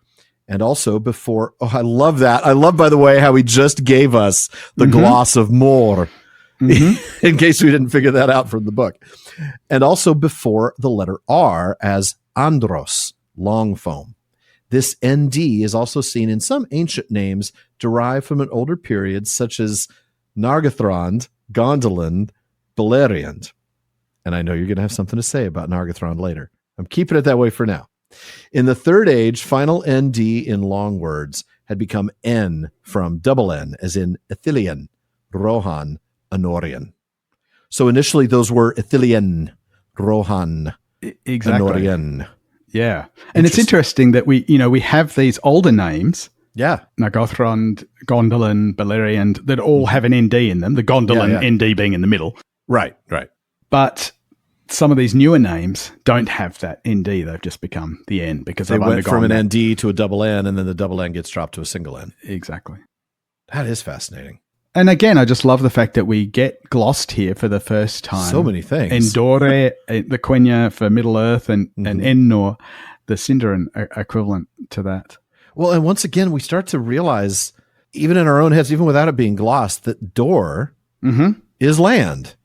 And also before, I love that. I love, by the way, how he just gave us the gloss of more, in case we didn't figure that out from the book. And also before the letter R as andros, long foam. This ND is also seen in some ancient names derived from an older period, such as Nargothrond, Gondolin, Beleriand. And I know you're going to have something to say about Nargothrond later. I'm keeping it that way for now. In the Third Age, final ND in long words had become N from double N, as in Ithilien, Rohan, Anorian. So initially those were Ithilien, Rohan, Anorian.
Yeah. And it's interesting that we have these older names.
Yeah.
Nargothrond, Gondolin, Beleriand, that all have an ND in them, the Gondolin ND being in the middle.
Right.
But some of these newer names don't have that ND. They've just become the N because
they went from an ND to a double N, and then the double N gets dropped to a single N.
Exactly.
That is fascinating.
And again, I just love the fact that we get glossed here for the first time.
So many things.
Endore, the Quenya for Middle Earth, and Ennor, the Sindarin equivalent to that.
Well, and once again, we start to realize, even in our own heads, even without it being glossed, that Dor is land.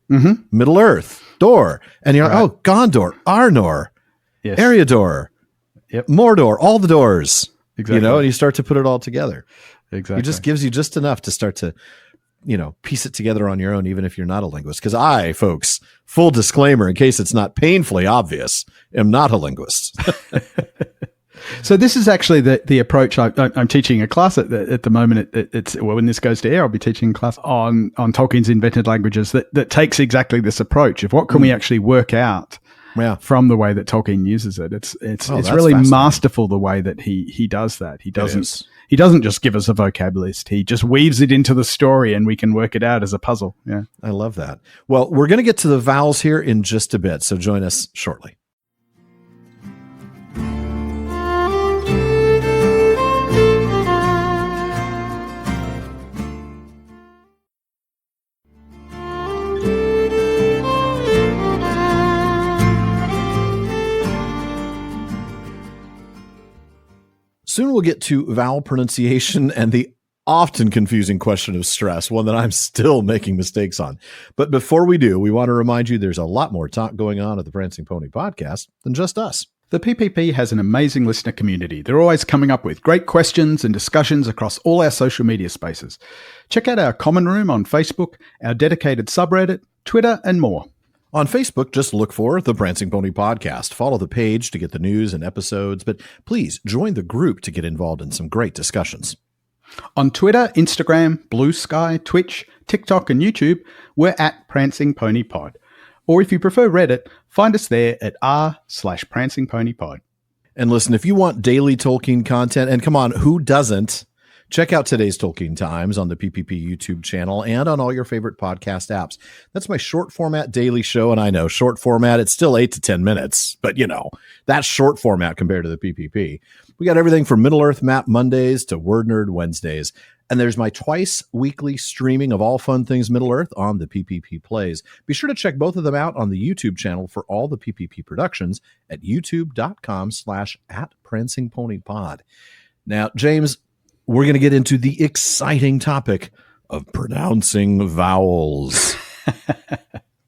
Middle Earth, Dor. And you're like, oh, Gondor, Arnor, Eriador, Mordor, all the doors.
Exactly.
And you start to put it all together.
Exactly.
It just gives you just enough to start to, piece it together on your own, even if you're not a linguist. Because I, folks, full disclaimer, in case it's not painfully obvious, am not a linguist.
So this is actually the approach I'm teaching a class at the moment. When this goes to air, I'll be teaching a class on Tolkien's invented languages that takes exactly this approach of what can we actually work out from the way that Tolkien uses it. It's really masterful the way that he does that. He doesn't just give us a vocab list. He just weaves it into the story and we can work it out as a puzzle. Yeah.
I love that. Well, we're going to get to the vowels here in just a bit, so join us shortly. Soon we'll get to vowel pronunciation and the often confusing question of stress, one that I'm still making mistakes on. But before we do, we want to remind you there's a lot more talk going on at the Prancing Pony podcast than just us.
The PPP has an amazing listener community. They're always coming up with great questions and discussions across all our social media spaces. Check out our common room on Facebook, our dedicated subreddit, Twitter, and more.
On Facebook, just look for the Prancing Pony Podcast. Follow the page to get the news and episodes, but please join the group to get involved in some great discussions.
On Twitter, Instagram, Blue Sky, Twitch, TikTok, and YouTube, we're at Prancing Pony Pod. Or if you prefer Reddit, find us there at r/Prancing Pony Pod.
And listen, if you want daily Tolkien content, and come on, who doesn't? Check out today's Tolkien Times on the PPP YouTube channel and on all your favorite podcast apps. That's my short format daily show. And I know short format, it's still 8 to 10 minutes, but that's short format compared to the PPP. We got everything from Middle-earth Map Mondays to Word Nerd Wednesdays. And there's my twice weekly streaming of all fun things Middle-earth on the PPP Plays. Be sure to check both of them out on the YouTube channel for all the PPP productions at youtube.com/@prancingponypod. Now, James, we're going to get into the exciting topic of pronouncing vowels.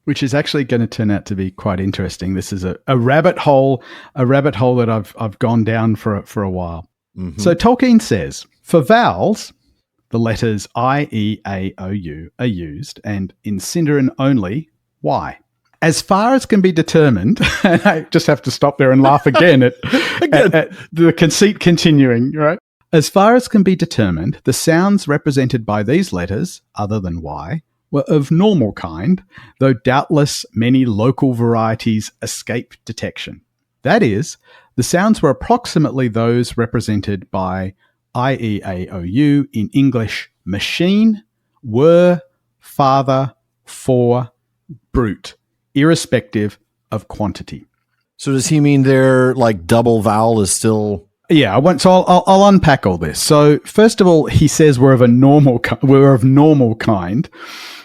Which is actually going to turn out to be quite interesting. This is a rabbit hole that I've gone down for a while. Mm-hmm. So Tolkien says, for vowels, the letters I, E, A, O, U are used, and in Sindarin only, Y. As far as can be determined, and I just have to stop there and laugh again at the conceit continuing, right? As far as can be determined, the sounds represented by these letters, other than Y, were of normal kind, though doubtless many local varieties escape detection. That is, the sounds were approximately those represented by IEAOU in English machine, were, father, for, brute, irrespective of quantity.
So does he mean their double vowel is still...
Yeah, I'll unpack all this. So first of all, he says we're of normal kind.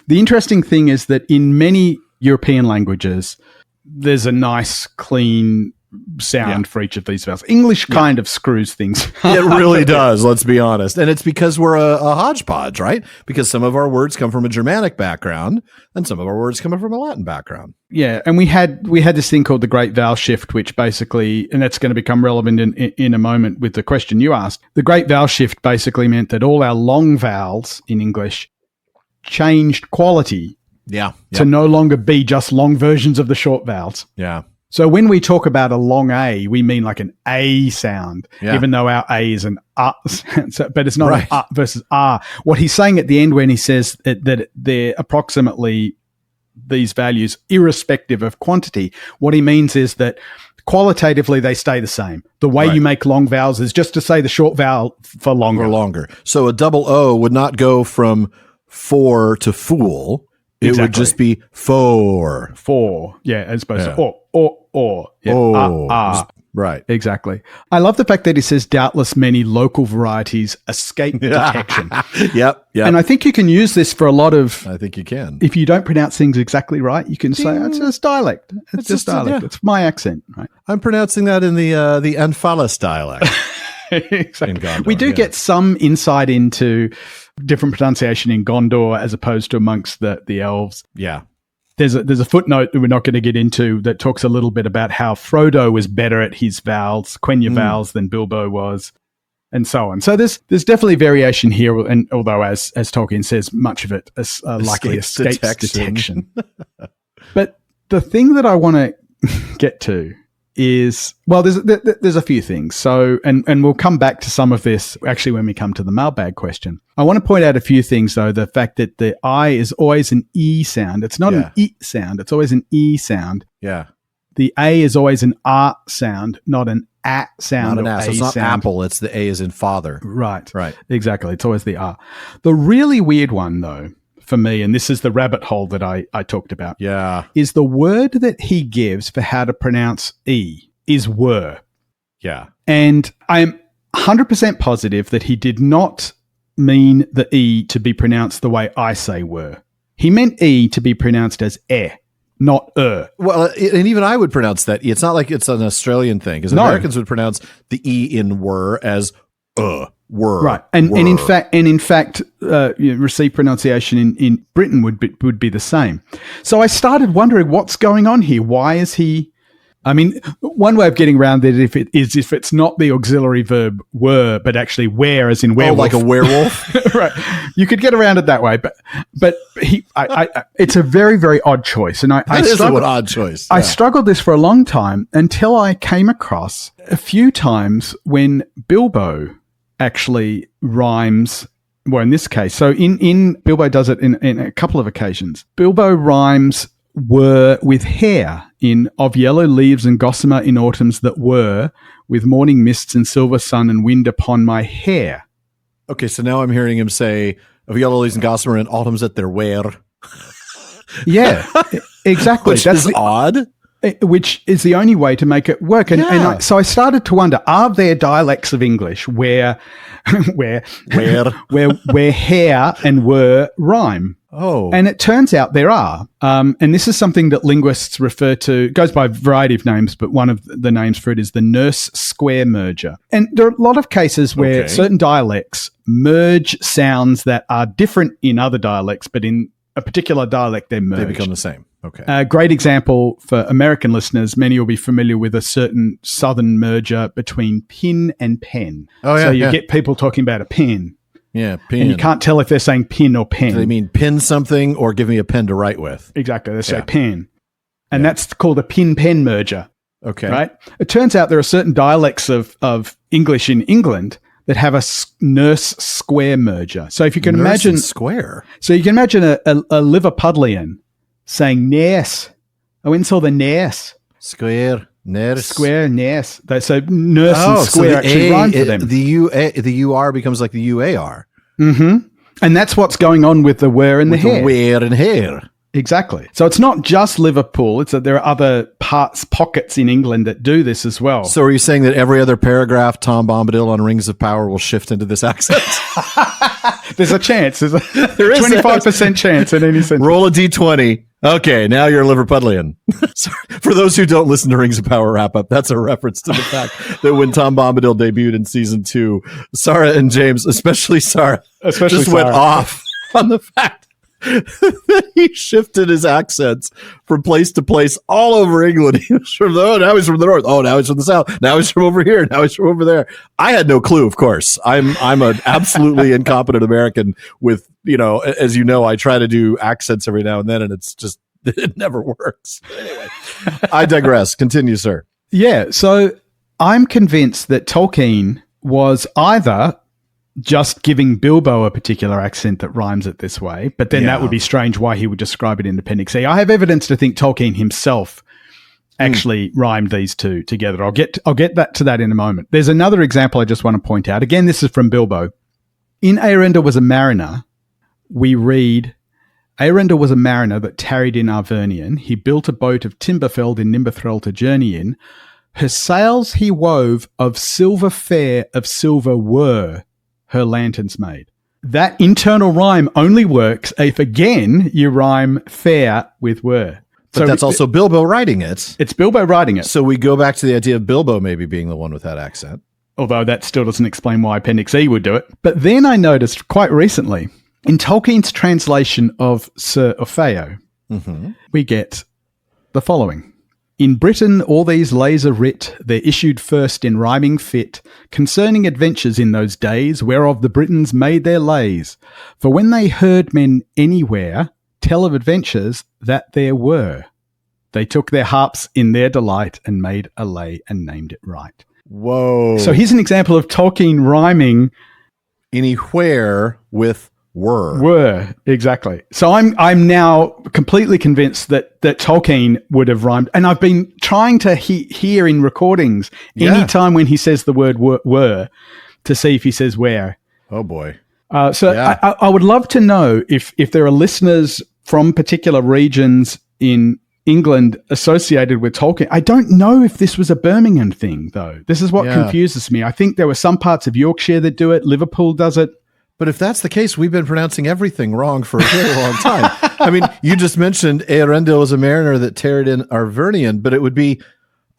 The interesting thing is that in many European languages, there's a nice, clean sound for each of these vowels. English kind of screws things up.
It really does, let's be honest. And it's because we're a hodgepodge, right? Because some of our words come from a Germanic background and some of our words come from a Latin background.
Yeah, and we had this thing called the Great Vowel Shift, which basically, and that's going to become relevant in a moment with the question you asked. The Great Vowel Shift basically meant that all our long vowels in English changed quality to no longer be just long versions of the short vowels.
Yeah.
So when we talk about a long A, we mean like an A sound, even though our A is an sound, but it's not an versus R. What he's saying at the end when he says that they're approximately these values irrespective of quantity, what he means is that qualitatively they stay the same. The way you make long vowels is just to say the short vowel for longer.
So a double O would not go from for to fool. It would just be for.
Yeah, as opposed to or.
Yeah. Right.
Exactly. I love the fact that he says doubtless many local varieties escape detection.
Yep.
And I think you can use this for a lot of...
I think you can.
If you don't pronounce things exactly right, you can say, it's just dialect. It's just dialect. It's my accent, right?
I'm pronouncing that in the Anfalis dialect.
Exactly.
In Gondor,
we do get some insight into different pronunciation in Gondor as opposed to amongst the elves.
Yeah.
There's a footnote that we're not going to get into that talks a little bit about how Frodo was better at his vowels, Quenya vowels, than Bilbo was, and so on. So there's definitely variation here, and although as Tolkien says, much of it likely escapes detection. But the thing that I want to get to is, well, there's a few things. So, and we'll come back to some of this actually when we come to the mailbag question. I want to point out a few things, though. The fact that the I is always an E sound. It's not an E sound. It's always an E sound.
Yeah.
the A is always an R sound, not an A sound.
Not an A. So it's not
sound.
apple, it's the A as in father.
Right.
Right.
Exactly. It's always the R. The really weird one, though, for me, and this is the rabbit hole that I talked about, is the word that he gives for how to pronounce E is were.
Yeah.
And I'm 100% positive that he did not mean the E to be pronounced the way I say were. He meant E to be pronounced as not
Well, and even I would pronounce that. It's not like it's an Australian thing, because Americans would pronounce the E in were as were.
Right. And in fact, received pronunciation in Britain would be the same. So I started wondering what's going on here. Why is he? I mean, one way of getting around it if it's not the auxiliary verb were, but actually were, as in werewolf.
Oh, like a werewolf?
Right. You could get around it that way, but it's a very, very odd choice. And
That is an odd choice.
I struggled this for a long time until I came across a few times when Bilbo actually rhymes. Well, in this case, so in Bilbo does it in a couple of occasions. Bilbo rhymes were with hair in of yellow leaves and gossamer in autumns that were, with morning mists and silver sun and wind upon my hair.
Okay, so now I'm hearing him say of yellow leaves and gossamer in autumns that there were.
Yeah, exactly.
Which is odd.
Which is the only way to make it work. So I started to wonder, are there dialects of English where hair and were rhyme?
Oh.
And it turns out there are. And this is something that linguists refer to, it goes by a variety of names, but one of the names for it is the nurse square merger. And there are a lot of cases where certain dialects merge sounds that are different in other dialects, but in a particular dialect they merge.
They become the same. Okay.
A great example for American listeners, many will be familiar with a certain southern merger between pin and pen.
Oh, yeah.
So you get people talking about a pen.
Yeah, pin.
And you can't tell if they're saying pin or pen.
Do they mean pin something or give me a pen to write with?
Exactly. They say pen. And that's called a pin-pen merger.
Okay.
Right? It turns out there are certain dialects of English in England that have a nurse square merger. So if you can imagine...
square?
So you can imagine a Liverpudlian saying nurse. I went and saw the nurse.
Square. Nurse.
Square, nurse. So nurse and square
so
actually rhyme for them.
The UR becomes like the UAR.
Mm-hmm. And that's what's going on with the were and the hair.
Where and hair.
Exactly. So it's not just Liverpool. It's that there are other pockets in England that do this as well.
So are you saying that every other paragraph Tom Bombadil on Rings of Power will shift into this accent?
There's a chance. There is 25% chance in any sentence.
Roll a D20. Okay, now you're a Liverpudlian. For those who don't listen to Rings of Power wrap-up, that's a reference to the fact that when Tom Bombadil debuted in season 2, Sarah and James, especially Sarah, went off on the fact that he shifted his accents from place to place all over England. He was from now he's from the north. Oh, now he's from the south. Now he's from over here. Now he's from over there. I had no clue, of course. I'm an absolutely incompetent American with, as you know, I try to do accents every now and then, and it's just, it never works. Anyway, I digress. Continue, sir.
Yeah. So I'm convinced that Tolkien was either just giving Bilbo a particular accent that rhymes it this way, but then that would be strange why he would describe it in Appendix E. I have evidence to think Tolkien himself actually rhymed these two together. I'll get to that in a moment. There's another example I just want to point out. Again, this is from Bilbo. In Eärendil was a mariner, we read, Eärendil was a mariner that tarried in Arvernian. He built a boat of timber felled in Nimberthrall to journey in. Her sails he wove of silver fair, of silver were her lanterns made. That internal rhyme only works if, again, you rhyme fair with were.
But that's also Bilbo writing it.
It's Bilbo writing it.
So we go back to the idea of Bilbo maybe being the one with that accent.
Although that still doesn't explain why Appendix E would do it. But then I noticed quite recently, in Tolkien's translation of Sir Orfeo, we get the following. In Britain all these lays are writ, there issued first in rhyming fit, concerning adventures in those days, whereof the Britons made their lays. For when they heard men anywhere tell of adventures that there were, they took their harps in their delight and made a lay and named it right.
Whoa.
So here's an example of Tolkien rhyming
anywhere with
Were, exactly. So I'm now completely convinced that Tolkien would have rhymed. And I've been trying to hear in recordings any time when he says the word were to see if he says where.
Oh, boy.
I would love to know if there are listeners from particular regions in England associated with Tolkien. I don't know if this was a Birmingham thing, though. This is what confuses me. I think there were some parts of Yorkshire that do it. Liverpool does it.
But if that's the case, we've been pronouncing everything wrong for a very long time. I mean, you just mentioned Earendil was a mariner that tarried in Arvernian, but it would be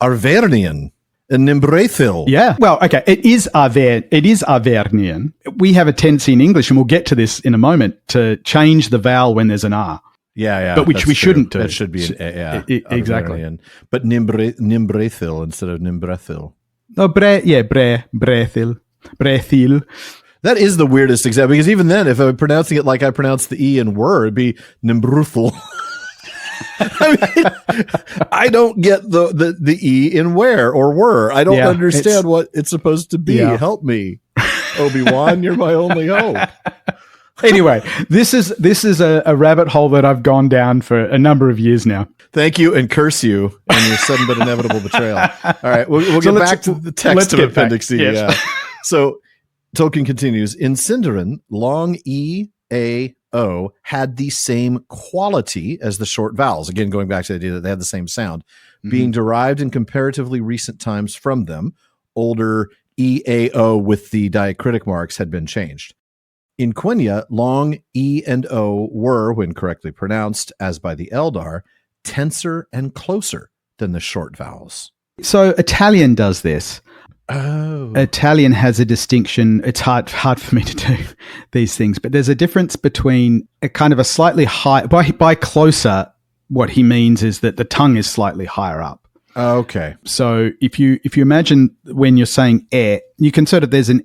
Arvernian and Nimbrathil.
Yeah. Well, okay. It is Arvernian. We have a tendency in English, and we'll get to this in a moment, to change the vowel when there's an R.
Yeah.
But which we shouldn't do.
That should be an
exactly.
Arvernian. But Nimbrathil instead of Nimbrathil.
Oh, Brethil.
That is the weirdest example, because even then, if I'm pronouncing it like I pronounce the E in were, it'd be Nimbruthal. I mean, I don't get the E in where or were. I don't understand what it's supposed to be.
Yeah.
Help me, Obi-Wan. You're my only hope.
Anyway, this is a rabbit hole that I've gone down for a number of years now.
Thank you, and curse you on your sudden but inevitable betrayal. All right, we'll get back to the text of Appendix E.
Yes.
Yeah. So Tolkien continues, in Sindarin, long E-A-O had the same quality as the short vowels. Again, going back to the idea that they had the same sound, being derived in comparatively recent times from them. Older E-A-O with the diacritic marks had been changed. In Quenya, long E and O were, when correctly pronounced, as by the Eldar, tenser and closer than the short vowels.
So Italian does this.
Oh.
Italian has a distinction. It's hard for me to do these things, but there's a difference between a kind of a slightly high, by closer, what he means is that the tongue is slightly higher up.
Okay.
So if you imagine when you're saying you can sort of, there's an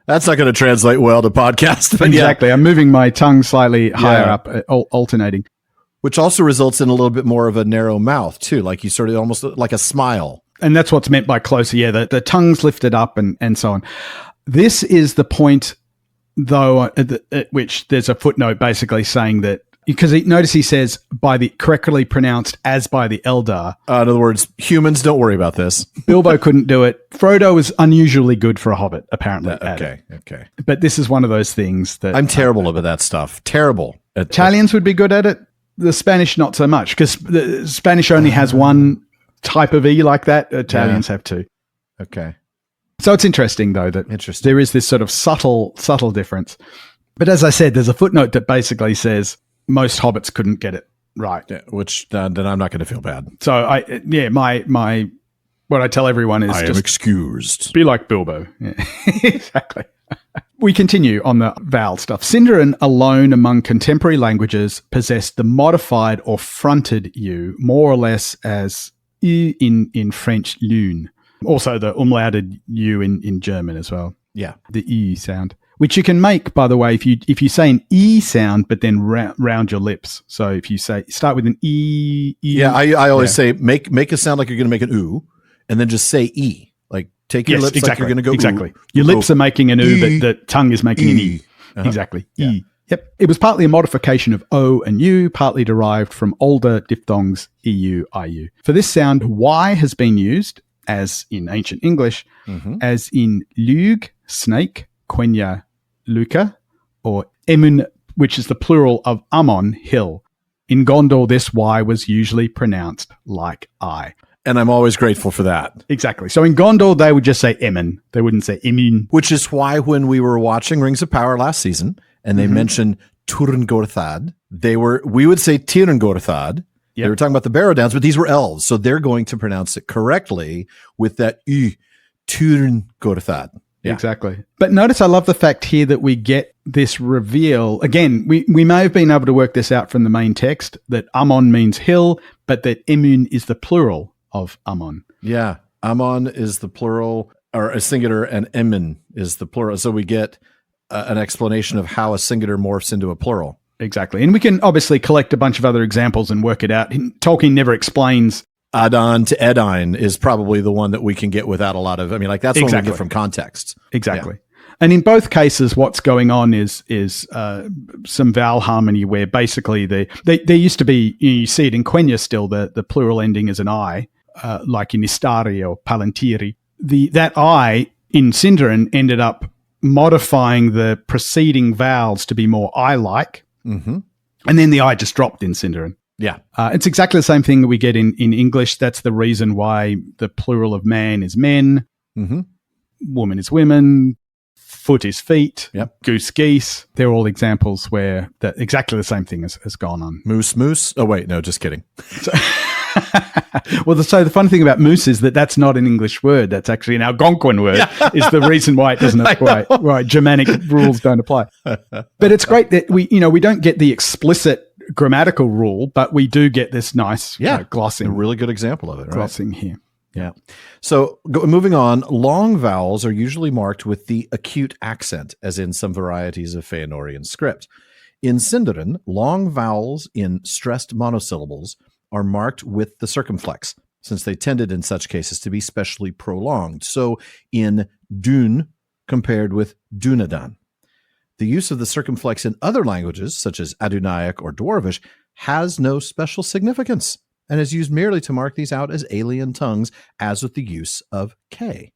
That's not going to translate well to podcast. But
exactly. I'm moving my tongue slightly higher up, alternating.
Which also results in a little bit more of a narrow mouth, too. Like you sort of almost like a smile.
And that's what's meant by closer. Yeah, the tongue's lifted up and so on. This is the point, though, at which there's a footnote basically saying that, because notice he says correctly pronounced as by the Eldar.
In other words, humans, don't worry about this.
Bilbo couldn't do it. Frodo was unusually good for a hobbit, apparently.
Okay.
But this is one of those things that...
I'm terrible about that stuff. Terrible.
Italians would be good at it. The Spanish, not so much, because the Spanish only has one type of E like that. Italians have two.
Okay.
So it's interesting, though, that there is this sort of subtle difference. But as I said, there's a footnote that basically says most hobbits couldn't get it right.
Yeah, which then I'm not going to feel bad.
So my what I tell everyone is
I am excused.
Be like Bilbo. Yeah. Exactly. We continue on the vowel stuff. Sindarin alone among contemporary languages possessed the modified or fronted U, more or less as U in French lune. Also the umlauted U in German as well.
Yeah.
The E sound, which you can make, by the way, if you say an E sound, but then round your lips. So if you start with an E.
Yeah, I always say make a sound like you're going to make an oo, and then just say E. Like take your lips like you're going to go
exactly. Your lips are making an oo, but the tongue is making an E. Exactly.
Yeah.
E. Yep. It was partly a modification of O and U, partly derived from older diphthongs EU, IU. For this sound, Y has been used, as in ancient English, as in lug, snake, Quenya, Luca, or Emun, which is the plural of Amon, hill. In Gondor, this Y was usually pronounced like I.
And I'm always grateful for that.
Exactly. So in Gondor, they would just say Emun. They wouldn't say Emun.
Which is why when we were watching Rings of Power last season, and they mentioned Turin-Gorthad, we would say Tirn-Gorthad. Yep. They were talking about the Barrow Downs, but these were elves, so they're going to pronounce it correctly with that U, Tirn-Gorthad. Yeah.
Exactly. But notice I love the fact here that we get this reveal. Again, we may have been able to work this out from the main text, that Amon means hill, but that Emun is the plural of Amon.
Yeah. Amon is the plural, or a singular, and Emun is the plural. So we get an explanation of how a singular morphs into a plural.
Exactly. And we can obviously collect a bunch of other examples and work it out. Tolkien never explains.
Adon to Edine is probably the one that we can get without a lot of, that's the one we get from context.
Exactly. And in both cases, what's going on is some vowel harmony where basically there used to be, you see it in Quenya still, the plural ending is an I, like in Istari or Palantiri. That I in Sindarin ended up modifying the preceding vowels to be more I-like. Mm-hmm. And then the I just dropped in Sindarin.
Yeah.
It's exactly the same thing that we get in English. That's the reason why the plural of man is men, woman is women, foot is feet, goose, geese. They're all examples where exactly the same thing has gone on.
Moose. Oh, wait, no, just kidding.
So the funny thing about moose is that's not an English word. That's actually an Algonquin word, is the reason why it doesn't apply. Right, Germanic rules don't apply. But it's great that we don't get the explicit grammatical rule, but we do get this nice glossing.
A really good example of it, right?
Glossing here.
Yeah. So moving on, long vowels are usually marked with the acute accent, as in some varieties of Fëanorian script. In Sindarin, long vowels in stressed monosyllables are marked with the circumflex, since they tended in such cases to be specially prolonged. So in dun compared with dunadan. The use of the circumflex in other languages, such as Adunaic or Dwarvish, has no special significance and is used merely to mark these out as alien tongues, as with the use of K.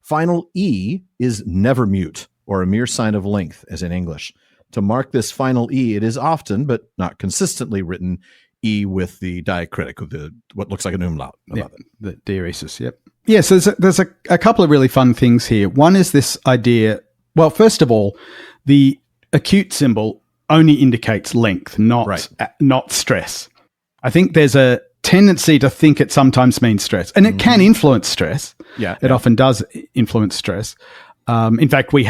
Final E is never mute, or a mere sign of length, as in English. To mark this final E, it is often, but not consistently, written E with the diacritic, with what looks like an umlaut above it.
The diaeresis, yep. Yeah, so there's a couple of really fun things here. One is this idea, well, first of all, the acute symbol only indicates length, not stress. I think there's a tendency to think it sometimes means stress, and it can influence stress. It often does influence stress. In fact, we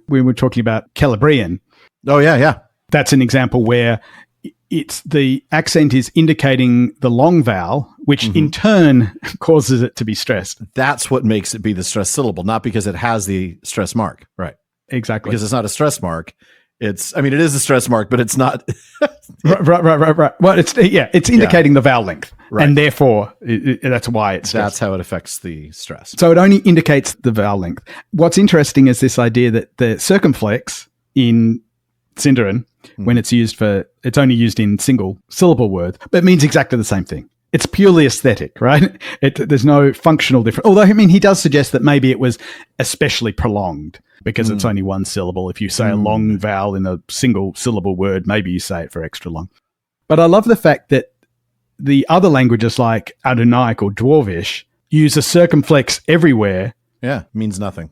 were talking about Celebrimbor.
Oh, yeah.
That's an example where the accent is indicating the long vowel, which in turn causes it to be stressed.
That's what makes it be the stress syllable, not because it has the stress mark. Right.
Exactly.
Because it's not a stress mark. It is a stress mark, but it's not.
Right. Well, it's indicating the vowel length, and therefore that's why it's stressed.
That's how it affects the stress.
So it only indicates the vowel length. What's interesting is this idea that the circumflex in Sindarin, when it's only used in single syllable words, but it means exactly the same thing. It's purely aesthetic, right? There's no functional difference. Although, he does suggest that maybe it was especially prolonged because it's only one syllable. If you say a long vowel in a single syllable word, maybe you say it for extra long. But I love the fact that the other languages like Adunaic or Dwarvish use a circumflex everywhere.
Yeah, means nothing.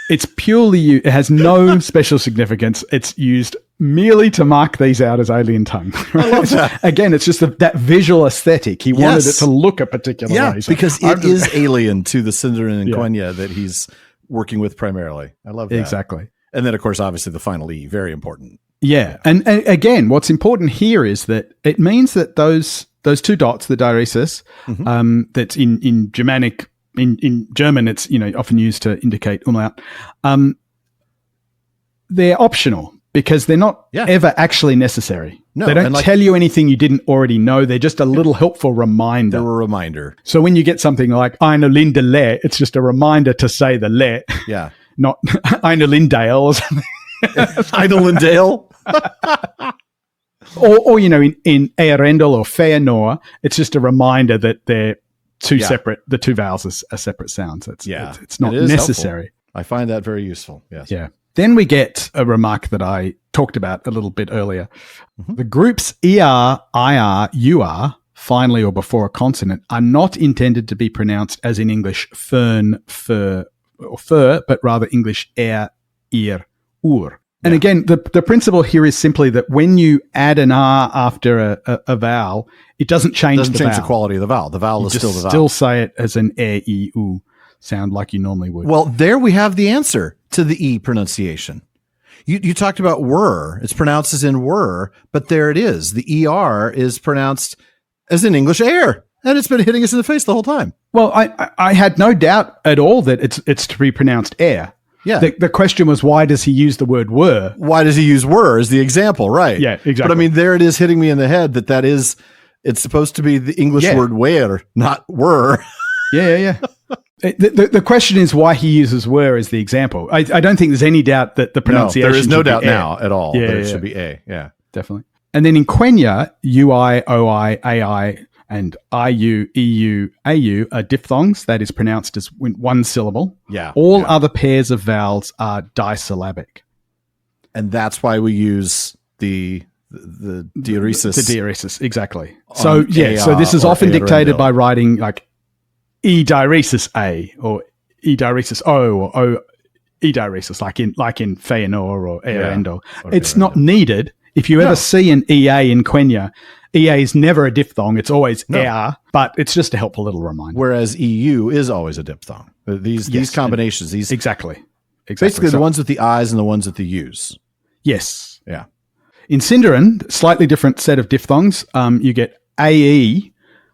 It's it has no special significance. It's used merely to mark these out as alien tongue. Right?
I love that.
Again, it's just that visual aesthetic. He wanted it to look a particular way.
So because it is alien to the Sindarin and Quenya that he's working with primarily. I love that.
Exactly.
And then, of course, obviously the final E, very important.
Yeah. And again, what's important here is that it means that those two dots, the diaeresis, that's in Germanic. In German, it's often used to indicate umlaut. They're optional because they're not ever actually necessary. No, they don't tell you anything you didn't already know. They're just a little helpful reminder.
They're a reminder.
So when you get something like Eine Linde le, it's just a reminder to say the le.
Yeah.
Not Eine Lindale or something.
Eine Lindale?
or in Earendel or Fëanor, it's just a reminder that they're separate. The two vowels are separate sounds. It's not necessary.
Helpful. I find that very useful. Yes.
Yeah. Then we get a remark that I talked about a little bit earlier. The groups ER, IR, UR, finally or before a consonant, are not intended to be pronounced as in English fern, fur, or fur, but rather English ear, ur. And again, the principle here is simply that when you add an R after a vowel, it doesn't change
the quality of the vowel. The vowel is still the vowel.
Still say it as an e, u sound like you normally would.
Well, there we have the answer to the E pronunciation. You talked about were. It's pronounced as in were, but there it is. The ER is pronounced as in English air, and it's been hitting us in the face the whole time.
Well, I had no doubt at all that it's to be pronounced air.
Yeah.
The question was, why does he use the word were?
Why does he use were as the example? Right.
Yeah, exactly.
But I mean, there it is hitting me in the head it's supposed to be the English word were, not were.
Yeah. The question is why he uses were as the example. I don't think there's any doubt that the pronunciation.
There is no doubt now at all that it should be A. Yeah,
definitely. And then in Quenya, UI, OI, AI, and IU, EU, AU are diphthongs. That is pronounced as one syllable.
Yeah.
All other pairs of vowels are disyllabic.
And that's why we use the diaeresis.
The diaeresis, exactly. So this is often dictated by writing like E diaeresis A or E diaeresis O or O E diaeresis, like in Fëanor or Earendor. It's not needed. If you ever see an EA in Quenya, EA is never a diphthong. It's always EA, but it's just a helpful little reminder.
Whereas EU is always a diphthong. These combinations,
Exactly.
Basically the ones with the I's and the ones with the U's.
Yes.
Yeah.
In Sindarin, slightly different set of diphthongs. You get AE,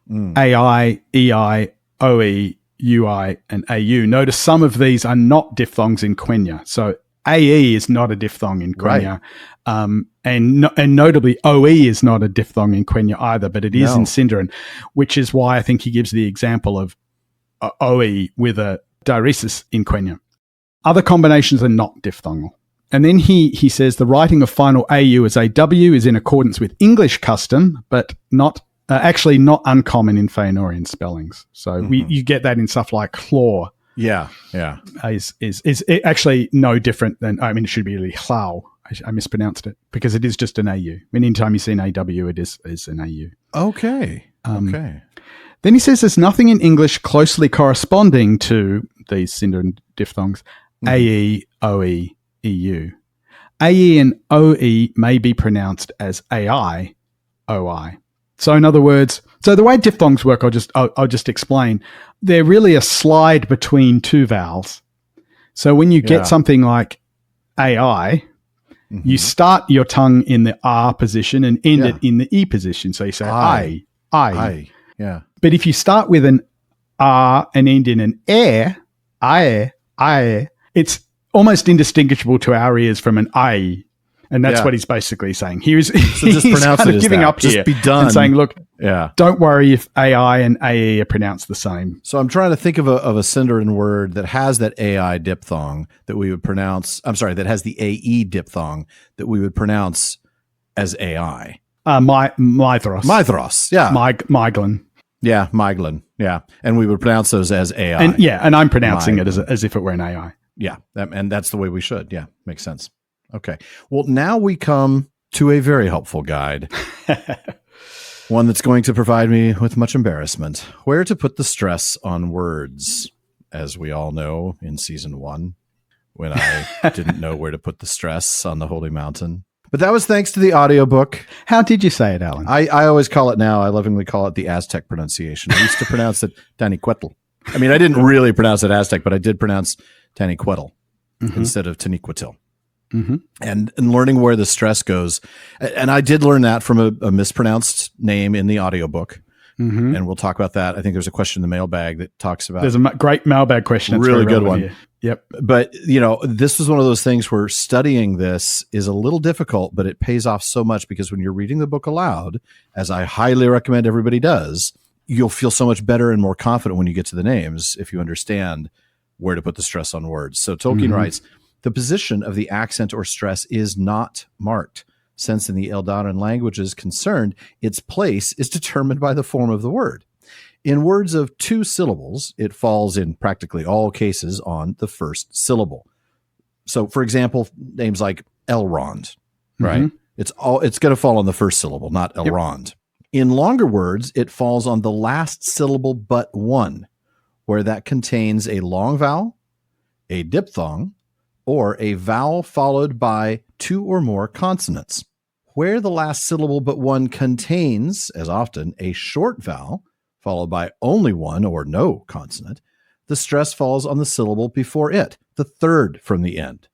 AI, EI, OE, UI, and AU. Notice some of these are not diphthongs in Quenya. So AE is not a diphthong in Quenya. Right. And notably, OE is not a diphthong in Quenya either, but it is in Sindarin, which is why I think he gives the example of OE with a diaeresis in Quenya. Other combinations are not diphthongal. And then he says the writing of final AU as AW is in accordance with English custom, but not uncommon in Fëanorian spellings. So you get that in stuff like claw.
Yeah.
Is actually no different than, it should be really hlau. I mispronounced it because it is just an AU. Anytime you see an AW, it is an AU.
Okay. Okay.
Then he says there's nothing in English closely corresponding to these Sindarin diphthongs, AE, OE, EU. AE and OE may be pronounced as AI, OI. So in other words, the way diphthongs work, I'll just explain. They're really a slide between two vowels. So when you get something like AI, you start your tongue in the R position and end it in the E position. So you say I.
Yeah.
But if you start with an R and end in an I, it's almost indistinguishable to our ears from an I. And that's what he's basically saying. He's
just pronounce
kind
it
of giving
that.
up
just
here
be done.
and saying, look, don't worry if AI and AE are pronounced the same.
So I'm trying to think of a Sindarin word that has that AI diphthong that we would pronounce. I'm sorry, that has the AE diphthong that we would pronounce as AI.
Mythros.
Mythros, yeah.
Miglin.
Yeah, Miglin, yeah. And we would pronounce those as AI.
And I'm pronouncing it as if it were an AI.
Yeah, and that's the way we should. Yeah, makes sense. Okay. Well, now we come to a very helpful guide. One that's going to provide me with much embarrassment. Where to put the stress on words. As we all know in season 1, when I didn't know where to put the stress on the Holy Mountain. But that was thanks to the audiobook.
How did you say it, Alan?
I always call it now, I lovingly call it the Aztec pronunciation. I used to pronounce it Taniquetl. I mean, I didn't really pronounce it Aztec, but I did pronounce Taniquetl instead of Taniquetil. And learning where the stress goes. And I did learn that from a mispronounced name in the audiobook. And we'll talk about that. I think there's a question in the mailbag that talks about.
There's a great mailbag question. That's
really good one.
Here. Yep.
But, this was one of those things where studying this is a little difficult, but it pays off so much because when you're reading the book aloud, as I highly recommend everybody does, you'll feel so much better and more confident when you get to the names if you understand where to put the stress on words. So Tolkien writes, the position of the accent or stress is not marked, since in the Eldarin languages concerned, its place is determined by the form of the word. In words of 2 syllables, it falls in practically all cases on the first syllable. So, for example, names like Elrond, right? It's going to fall on the first syllable, not Elrond. Yep. In longer words, it falls on the last syllable but one, where that contains a long vowel, a diphthong, or a vowel followed by 2 or more consonants. Where the last syllable but one contains, as often, a short vowel followed by only one or no consonant, the stress falls on the syllable before it, the third from the end.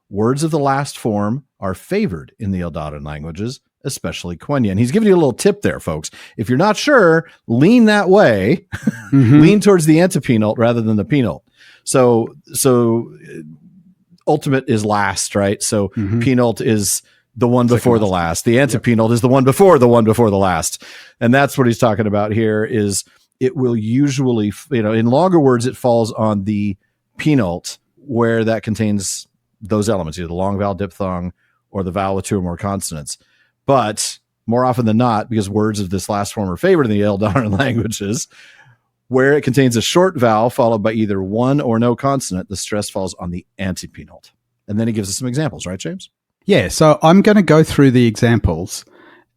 Words of the last form are favored in the Eldarin languages, especially Quenya. And he's giving you a little tip there, folks. If you're not sure, lean that way. Lean towards the antepenult rather than the penult. So ultimate is last, right? So penult is the one before the last. The antepenult is the one before the last. And that's what he's talking about here is it will usually, in longer words, it falls on the penult where that contains those elements, either the long vowel diphthong or the vowel with two or more consonants. But more often than not, because words of this last form are favored in the Eldar languages, where it contains a short vowel followed by either one or no consonant, the stress falls on the antepenult. And then he gives us some examples, right, James?
Yeah, so I'm going to go through the examples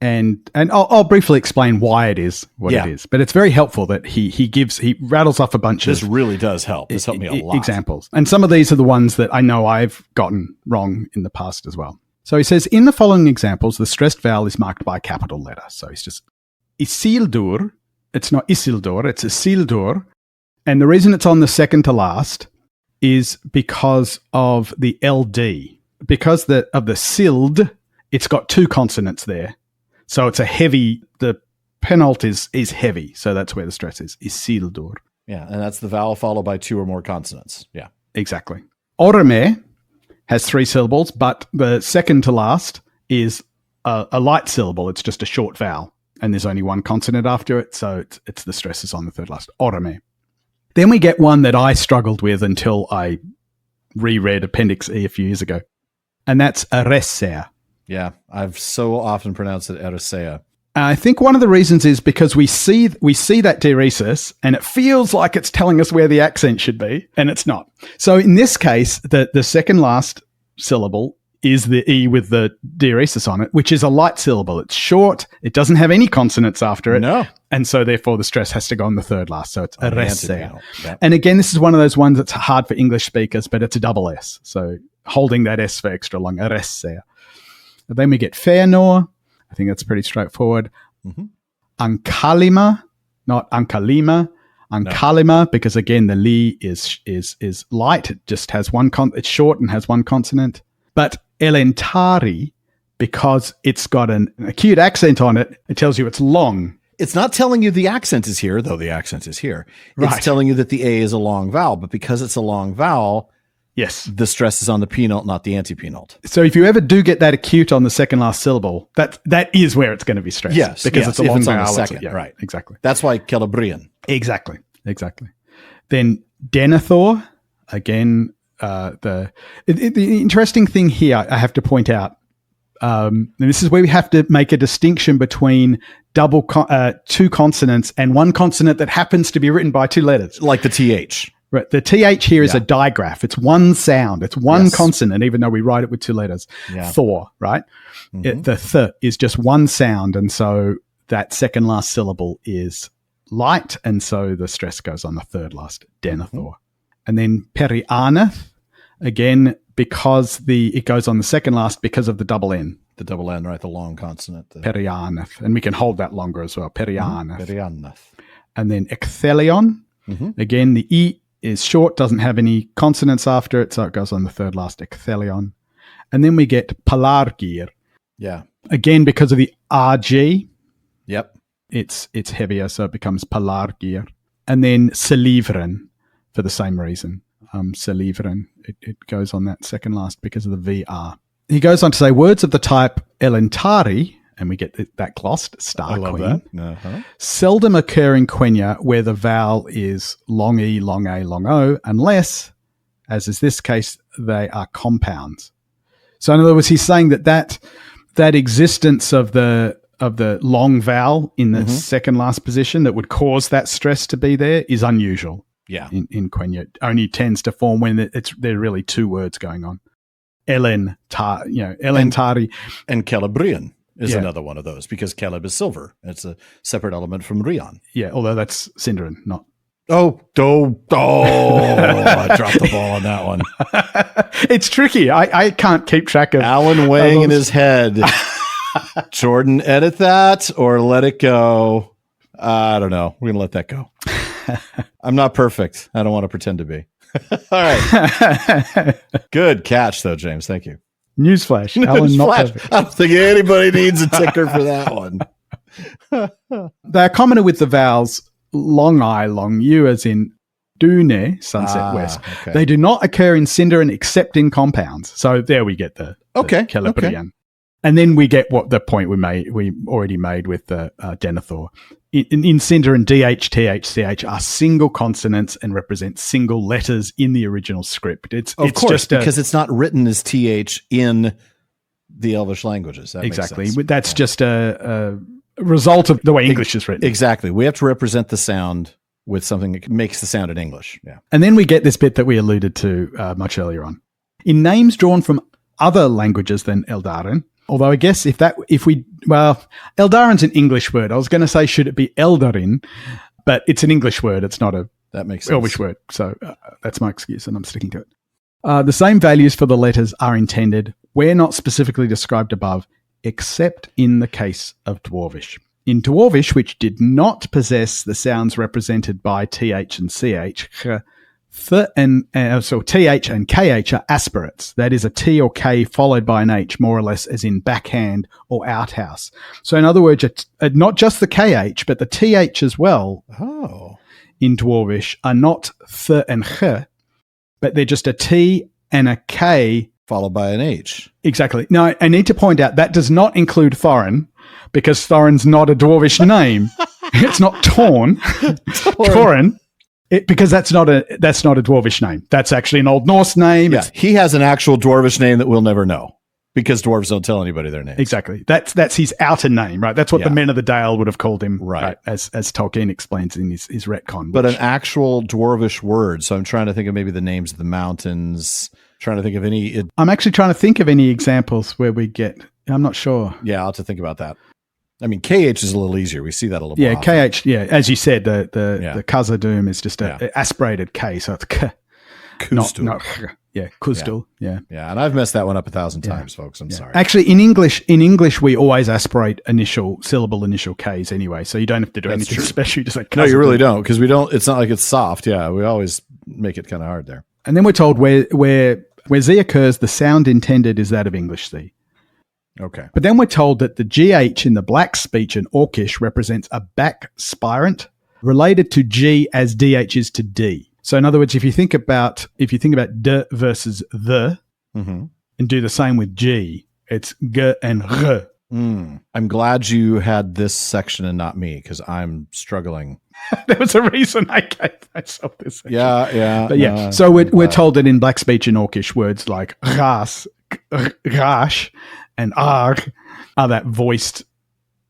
and I'll briefly explain why it is what it is. But it's very helpful that he rattles off a bunch
of... This really does help. This helped me a lot.
Examples. And some of these are the ones that I know I've gotten wrong in the past as well. So he says, in the following examples, the stressed vowel is marked by a capital letter. So he's just Isildur. It's not Isildur, it's Isildur. And the reason it's on the second to last is because of the LD. Because of the sild, it's got two consonants there. So it's a heavy, the penult is heavy. So that's where the stress is Isildur.
Yeah, and that's the vowel followed by two or more consonants. Yeah.
Exactly. Orome has 3 syllables, but the second to last is a light syllable. It's just a short vowel. And there's only one consonant after it, so it's the stress is on the third last. Orome. Then we get one that I struggled with until I reread Appendix E a few years ago, and that's Eresea.
Yeah, I've so often pronounced it Eresea.
I think one of the reasons is because we see that diaeresis, and it feels like it's telling us where the accent should be, and it's not. So in this case, the second last syllable is the E with the diaeresis on it, which is a light syllable. It's short. It doesn't have any consonants after it.
No.
And so therefore the stress has to go on the third last. So it's Eresea.
Yep.
And again, this is one of those ones that's hard for English speakers, but it's a double S. So holding that S for extra long, Eresea. And then we get Fëanor. I think that's pretty straightforward. Mm-hmm. Ankalima, not Ankalima. Ankalima, because again, the li is light. It just has it's short and has one consonant. But Elentari, because it's got an acute accent on it, it tells you it's long.
It's not telling you the accent is here, though the accent is here.
Right.
It's telling you that the A is a long vowel, but because it's a long vowel,
yes,
the stress is on the penult, not the antepenult.
So if you ever do get that acute on the second last syllable, that is where it's going to be stressed.
Yes,
because it's a long vowel.
On the second, right.
Exactly.
That's why Celebrimbor.
Exactly. Then Denethor, again, the interesting thing here, I have to point out, and this is where we have to make a distinction between two consonants and one consonant that happens to be written by two letters.
Like the TH.
Right. The TH here is a digraph. It's one sound. It's one consonant, even though we write it with two letters. Yeah. Thor, right? Mm-hmm. The th is just one sound, and so that second last syllable is light, and so the stress goes on the third last, Denethor. Mm-hmm. And then Perianath, again, because it goes on the second last because of the double N.
The double N, right? The long consonant.
Perianath. And we can hold that longer as well. Perianath.
Perianath.
And then Ecthelion. Mm-hmm. Again, the E is short, doesn't have any consonants after it, so it goes on the third last, Ecthelion. And then we get Palargir.
Yeah.
Again, because of the RG.
Yep.
It's heavier, so it becomes Palargir. And then Celivren for the same reason. Celivren, it goes on that second last because of the VR. He goes on to say words of the type Elentari, and we get that glossed, Star
I love
Queen,
that. Uh-huh.
seldom occur in Quenya where the vowel is long E, long A, long O, unless, as is this case, they are compounds. So in other words, he's saying that existence of the long vowel in the second last position that would cause that stress to be there is unusual.
Yeah.
In Quenya. It only tends to form when there are really two words going on. Elentari.
And Celebrian is another one of those, because Caleb is silver. It's a separate element from Rion.
Yeah, although that's Sindarin, not.
Oh, I dropped the ball on that one.
It's tricky. I can't keep track of
Alan weighing in his head. Jordan, edit that or let it go. I don't know. We're going to let that go. I'm not perfect. I don't want to pretend to be. All right. Good catch, though, James. Thank you.
Newsflash. Alan, not perfect.
I don't think anybody needs a ticker for that one.
They're commoner with the vowels long I, long U, as in Dune, sunset west. Okay. They do not occur in Sindarin except in compounds. So there we get the Celebrian. Okay. And then we get what the point we already made with the Denethor. in Sindarin, DH, TH, CH are single consonants and represent single letters in the original script. It's
course, because it's not written as TH in the Elvish languages. That
exactly.
Makes sense.
That's just a result of the way English is written.
Exactly. We have to represent the sound with something that makes the sound in English. Yeah.
And then we get this bit that we alluded to much earlier on. In names drawn from other languages than Eldarin, although I guess Eldarin's an English word. I was going to say, should it be Eldarin? But it's an English word. It's not
that makes sense.
Elvish word. So that's my excuse, and I'm sticking to it. The same values for the letters are intended where not specifically described above, except in the case of Dwarvish. In Dwarvish, which did not possess the sounds represented by TH and CH, so TH and KH are aspirates. That is a T or K followed by an H, more or less as in backhand or outhouse. So in other words, not just the KH, but the TH as well in Dwarvish are not th and ch, but they're just a T and a K.
Followed by an H.
Exactly. Now, I need to point out that does not include Thorin, because Thorin's not a Dwarvish name. It's not Torn. Thorin. Because that's not a Dwarvish name. That's actually an Old Norse name.
Yeah, he has an actual Dwarvish name that we'll never know because dwarves don't tell anybody their name.
Exactly. That's his outer name, right? That's what the Men of the Dale would have called him, right? As Tolkien explains in his retcon.
But an actual Dwarvish word. So I'm trying to think of maybe the names of the mountains. Trying to think of any.
I'm actually trying to think of any examples where we get. I'm not sure.
Yeah, I'll have to think about that. I mean, KH is a little easier. We see that a little more.
Yeah, KH, yeah. As you said, the Khazad-dûm is just a aspirated K, so it's K.
Kustul.
Not Kustul. Yeah.
Yeah, and I've messed that one up 1,000 times, folks. I'm sorry.
Actually, in English, we always aspirate initial Ks anyway, so you don't have to do anything special. You just like
no, you really don't, because we don't. It's not like it's soft. Yeah, we always make it kind of hard there.
And then we're told where Z occurs, the sound intended is that of English Z.
Okay.
But then we're told that the GH in the Black speech in Orcish represents a back spirant related to G as DH is to D. So in other words, if you think about D versus the and do the same with G, it's G and R.
I'm glad you had this section and not me, because I'm struggling.
There was a reason I gave myself this section.
Yeah.
But yeah, so we're told that in Black speech in Orcish, words like ras, rash, and arg are that voiced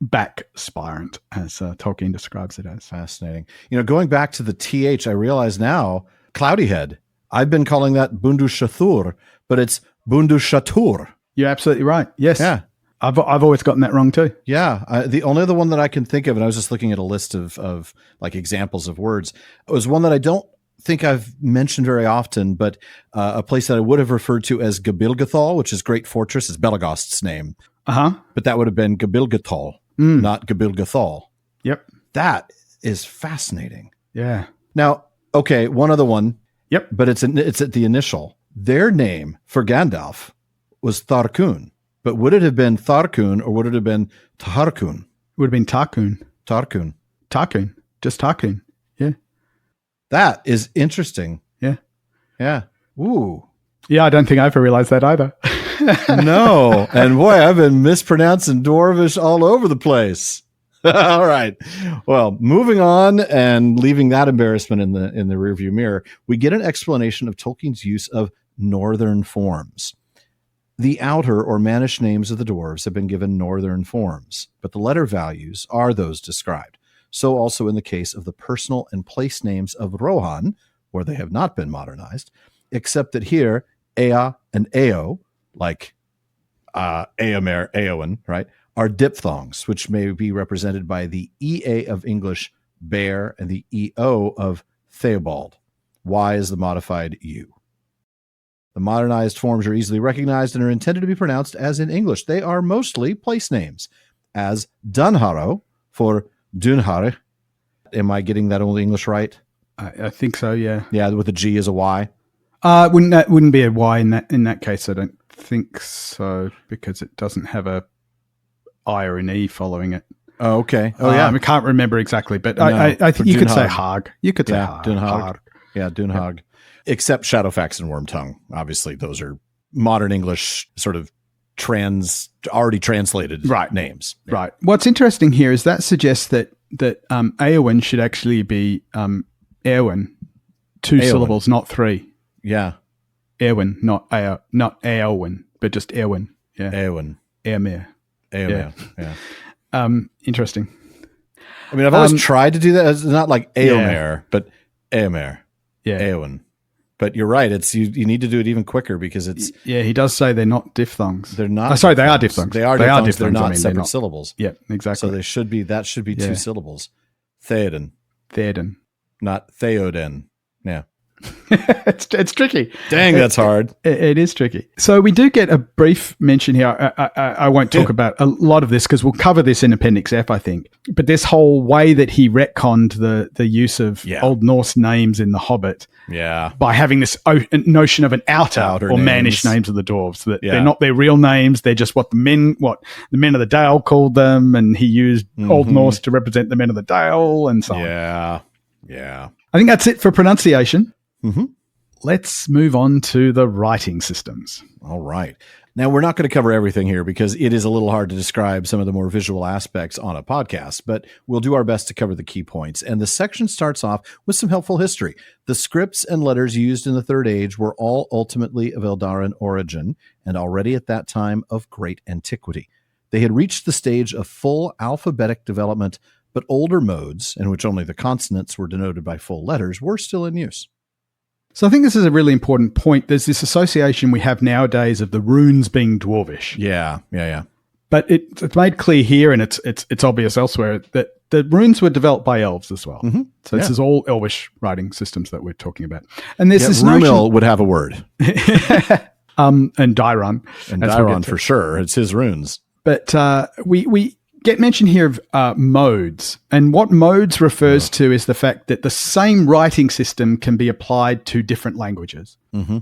back spirant, as Tolkien describes it as.
Fascinating. Going back to the TH, I realize now, cloudy head. I've been calling that Bundushathur, but it's Bundushatur.
You're absolutely right. Yes.
Yeah.
I've always gotten that wrong too.
Yeah. The only other one that I can think of, and I was just looking at a list of like examples of words, it was one that I don't think I've mentioned very often, but a place that I would have referred to as Gabilgathol, which is Great Fortress, is Belagost's name. But that would have been Gabilgathol, not Gabilgathol.
Yep.
That is fascinating.
Yeah.
Now, okay, one other one.
Yep.
But it's at the initial. Their name for Gandalf was Tharkun. But would it have been Tharkun or would it have been Taharkun?
It would have been Tarkun.
Tarkun.
Just Tarkun. Yeah.
That is interesting.
Yeah.
Yeah. Ooh.
Yeah, I don't think I ever realized that either.
No. And boy, I've been mispronouncing Dwarvish all over the place. All right. Well, moving on and leaving that embarrassment in the rearview mirror, we get an explanation of Tolkien's use of northern forms. The outer or mannish names of the dwarves have been given northern forms, but the letter values are those described. So also in the case of the personal and place names of Rohan, where they have not been modernized, except that here, Ea and Eo, like Eomer, Eowyn, right, are diphthongs, which may be represented by the EA of English bear and the EO of Theobald. Y is the modified U. The modernized forms are easily recognized and are intended to be pronounced as in English. They are mostly place names, as Dunharrow for Dunhare. Am I getting that old English right?
I think so, yeah.
Yeah, with a G as a Y.
Wouldn't be a Y in that case. I don't think so, because it doesn't have a I or an E following it.
Oh, okay. Oh, yeah.
I can't remember exactly, but no, I think you could say Hag. You could say Hag.
Dunhag. Yeah, Dunhag. Yeah. Except Shadowfax and Wormtongue. Obviously, those are modern English sort of already translated names.
Yeah. Right. What's interesting here is that suggests that that Eowyn should actually be Eowyn, 2 syllables, not 3.
Yeah.
Eowyn, not Eowyn, but just Eowyn. Yeah.
Eowyn.
Eowyn.
Yeah.
Interesting.
I mean, I've always tried to do that. It's not like Eomer, but Eomer.
Yeah.
Eowyn. But you're right. It's you need to do it even quicker because it's...
Yeah, he does say they're not diphthongs.
They're not.
Sorry, they are diphthongs.
They are diphthongs. They're not separate syllables.
Yeah, exactly.
So that should be 2 syllables. Theoden. Not Theoden. Yeah.
It's tricky.
Dang, that's hard.
It is tricky. So we do get a brief mention here. I won't talk about a lot of this because we'll cover this in Appendix F, I think. But this whole way that he retconned the use of Old Norse names in The Hobbit by having this notion of an outer or mannish names of the dwarves. That they're not their real names. They're just what the men of the Dale called them. And he used Old Norse to represent the men of the Dale and so on.
Yeah.
I think that's it for pronunciation.
Mm-hmm.
Let's move on to the writing systems.
All right. Now, we're not going to cover everything here because it is a little hard to describe some of the more visual aspects on a podcast, but we'll do our best to cover the key points. And the section starts off with some helpful history. The scripts and letters used in the Third Age were all ultimately of Eldarin origin and already at that time of great antiquity. They had reached the stage of full alphabetic development, but older modes, in which only the consonants were denoted by full letters, were still in use.
So I think this is a really important point. There's this association we have nowadays of the runes being Dwarvish.
Yeah.
But it's made clear here, and it's obvious elsewhere, that the runes were developed by elves as well. Mm-hmm. So this is all elvish writing systems that we're talking about. And there's this
Rumil
notion
would have a word.
And Dairon.
And Dairon for sure. It's his runes.
But we get mention here of modes. And what modes refers to is the fact that the same writing system can be applied to different languages.
Mm-hmm.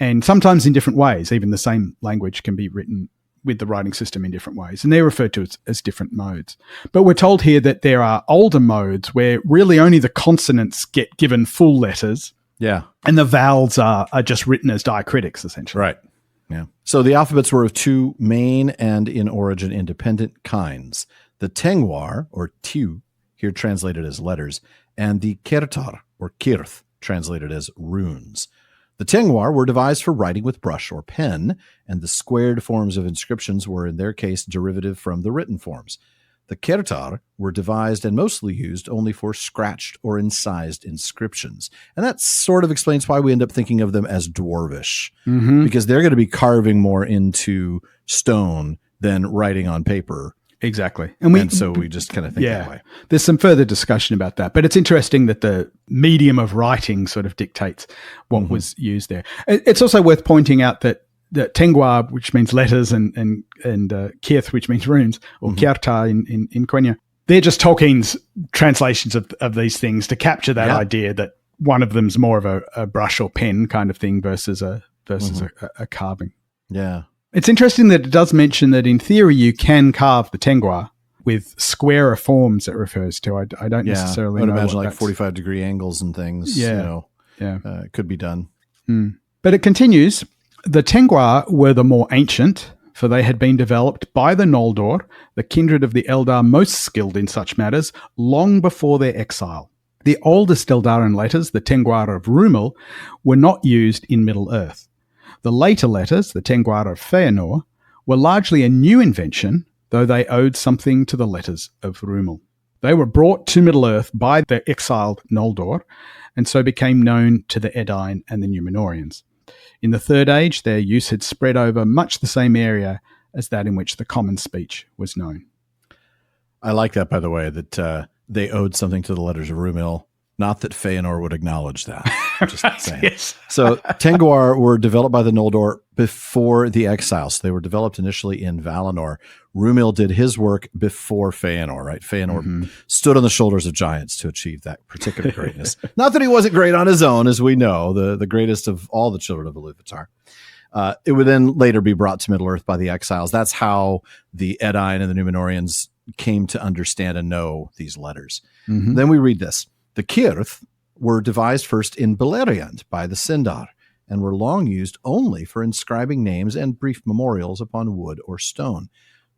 And sometimes in different ways. Even the same language can be written with the writing system in different ways. And they're referred to as different modes. But we're told here that there are older modes where really only the consonants get given full letters.
Yeah.
And the vowels are just written as diacritics, essentially.
Right. Yeah. So the alphabets were of 2 main and in origin independent kinds. The Tengwar, or Tiu, here translated as letters, and the Kertar, or Kirth, translated as runes. The Tengwar were devised for writing with brush or pen, and the squared forms of inscriptions were in their case derivative from the written forms. The Kertar were devised and mostly used only for scratched or incised inscriptions. And that sort of explains why we end up thinking of them as Dwarvish, because they're going to be carving more into stone than writing on paper.
Exactly.
And so we just kind of think that way.
There's some further discussion about that, but it's interesting that the medium of writing sort of dictates what was used there. It's also worth pointing out that the Tengwar, which means letters, and Kirth, which means runes, or Kjarta in Quenya, they're just Tolkien's translations of these things to capture that idea that one of them's more of a brush or pen kind of thing versus a carving.
Yeah.
It's interesting that it does mention that in theory you can carve the Tengwar with squarer forms it refers to. I don't necessarily know.
I would imagine like 45-degree angles and things. It could be done.
But it continues. The Tengwar were the more ancient, for they had been developed by the Noldor, the kindred of the Eldar most skilled in such matters, long before their exile. The oldest Eldarin letters, the Tengwar of Rumil, were not used in Middle-earth. The later letters, the Tengwar of Fëanor, were largely a new invention, though they owed something to the letters of Rumil. They were brought to Middle-earth by the exiled Noldor, and so became known to the Edain and the Númenóreans. In the Third Age, their use had spread over much the same area as that in which the common speech was known.
I like that, by the way, that they owed something to the letters of Rumil. Not that Fëanor would acknowledge that. I'm just saying.
Yes.
So Tengwar were developed by the Noldor before the exile. So they were developed initially in Valinor. Rumil did his work before Fëanor, right? Fëanor stood on the shoulders of giants to achieve that particular greatness. Not that he wasn't great on his own, as we know, the greatest of all the children of Ilúvatar. It would then later be brought to Middle-earth by the exiles. That's how the Edain and the Númenóreans came to understand and know these letters. Then we read this. The Kirth were devised first in Beleriand by the Sindar and were long used only for inscribing names and brief memorials upon wood or stone.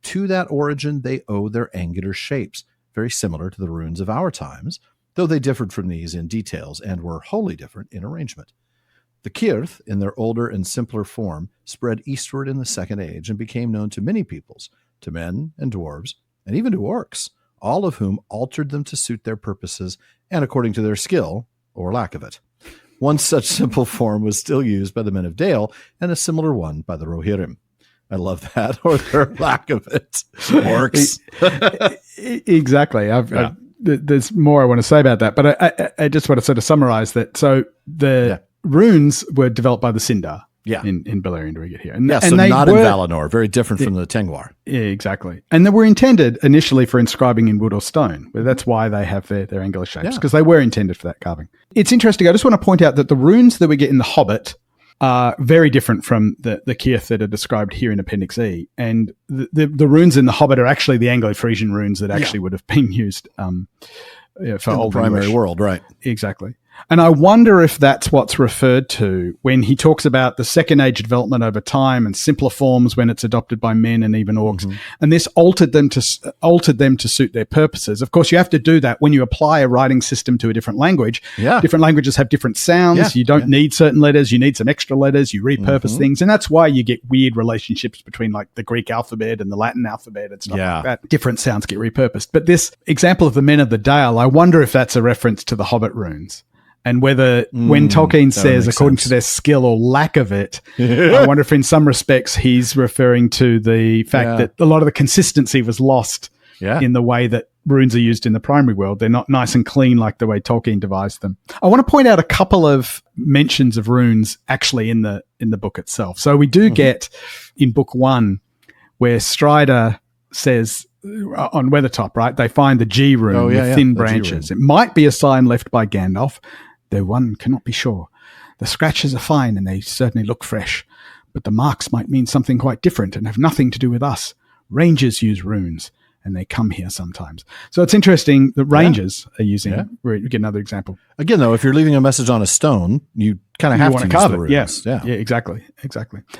To that origin, they owe their angular shapes, very similar to the runes of our times, though they differed from these in details and were wholly different in arrangement. The Cirth, in their older and simpler form, spread eastward in the Second Age and became known to many peoples, to men and dwarves, and even to orcs, all of whom altered them to suit their purposes and according to their skill, or lack of it. One such simple form was still used by the men of Dale, and a similar one by the Rohirrim. I love that, or their lack of it. Orcs.
Exactly. There's more I want to say about that, but I just want to sort of summarize that. So the runes were developed by the Sindar in Beleriand to get here. And,
so
they
not in Valinor, very different from the Tengwar.
Yeah, exactly. And they were intended initially for inscribing in wood or stone. But that's why they have their angular shapes, because they were intended for that carving. It's interesting. I just want to point out that the runes that we get in the Hobbit are very different from the Cirth that are described here in Appendix E. And the runes in the Hobbit are actually the Anglo-Frisian runes that actually would have been used for Old
the primary
English.
World, right.
Exactly. And I wonder if that's what's referred to when he talks about the Second Age development over time and simpler forms when it's adopted by men and even orcs. Mm-hmm. And this altered them to suit their purposes. Of course, you have to do that when you apply a writing system to a different language. Yeah. Different languages have different sounds. Yeah. You don't need certain letters. You need some extra letters. You repurpose things. And that's why you get weird relationships between like the Greek alphabet and the Latin alphabet and stuff like that. Different sounds get repurposed. But this example of the Men of the Dale, I wonder if that's a reference to the Hobbit runes. And whether when Tolkien says, according to their skill or lack of it, I wonder if in some respects he's referring to the fact that a lot of the consistency was lost in the way that runes are used in the primary world. They're not nice and clean like the way Tolkien devised them. I want to point out a couple of mentions of runes actually in the book itself. So we do get in book 1 where Strider says on Weathertop, right, they find the G rune with thin branches. It might be a sign left by Gandalf, though one cannot be sure. The scratches are fine and they certainly look fresh, but the marks might mean something quite different and have nothing to do with us. Rangers use runes and they come here sometimes. So it's interesting that rangers are using, we get another example. Again,
though, if you're leaving a message on a stone, you kind of have to use the runes.
Yeah, exactly.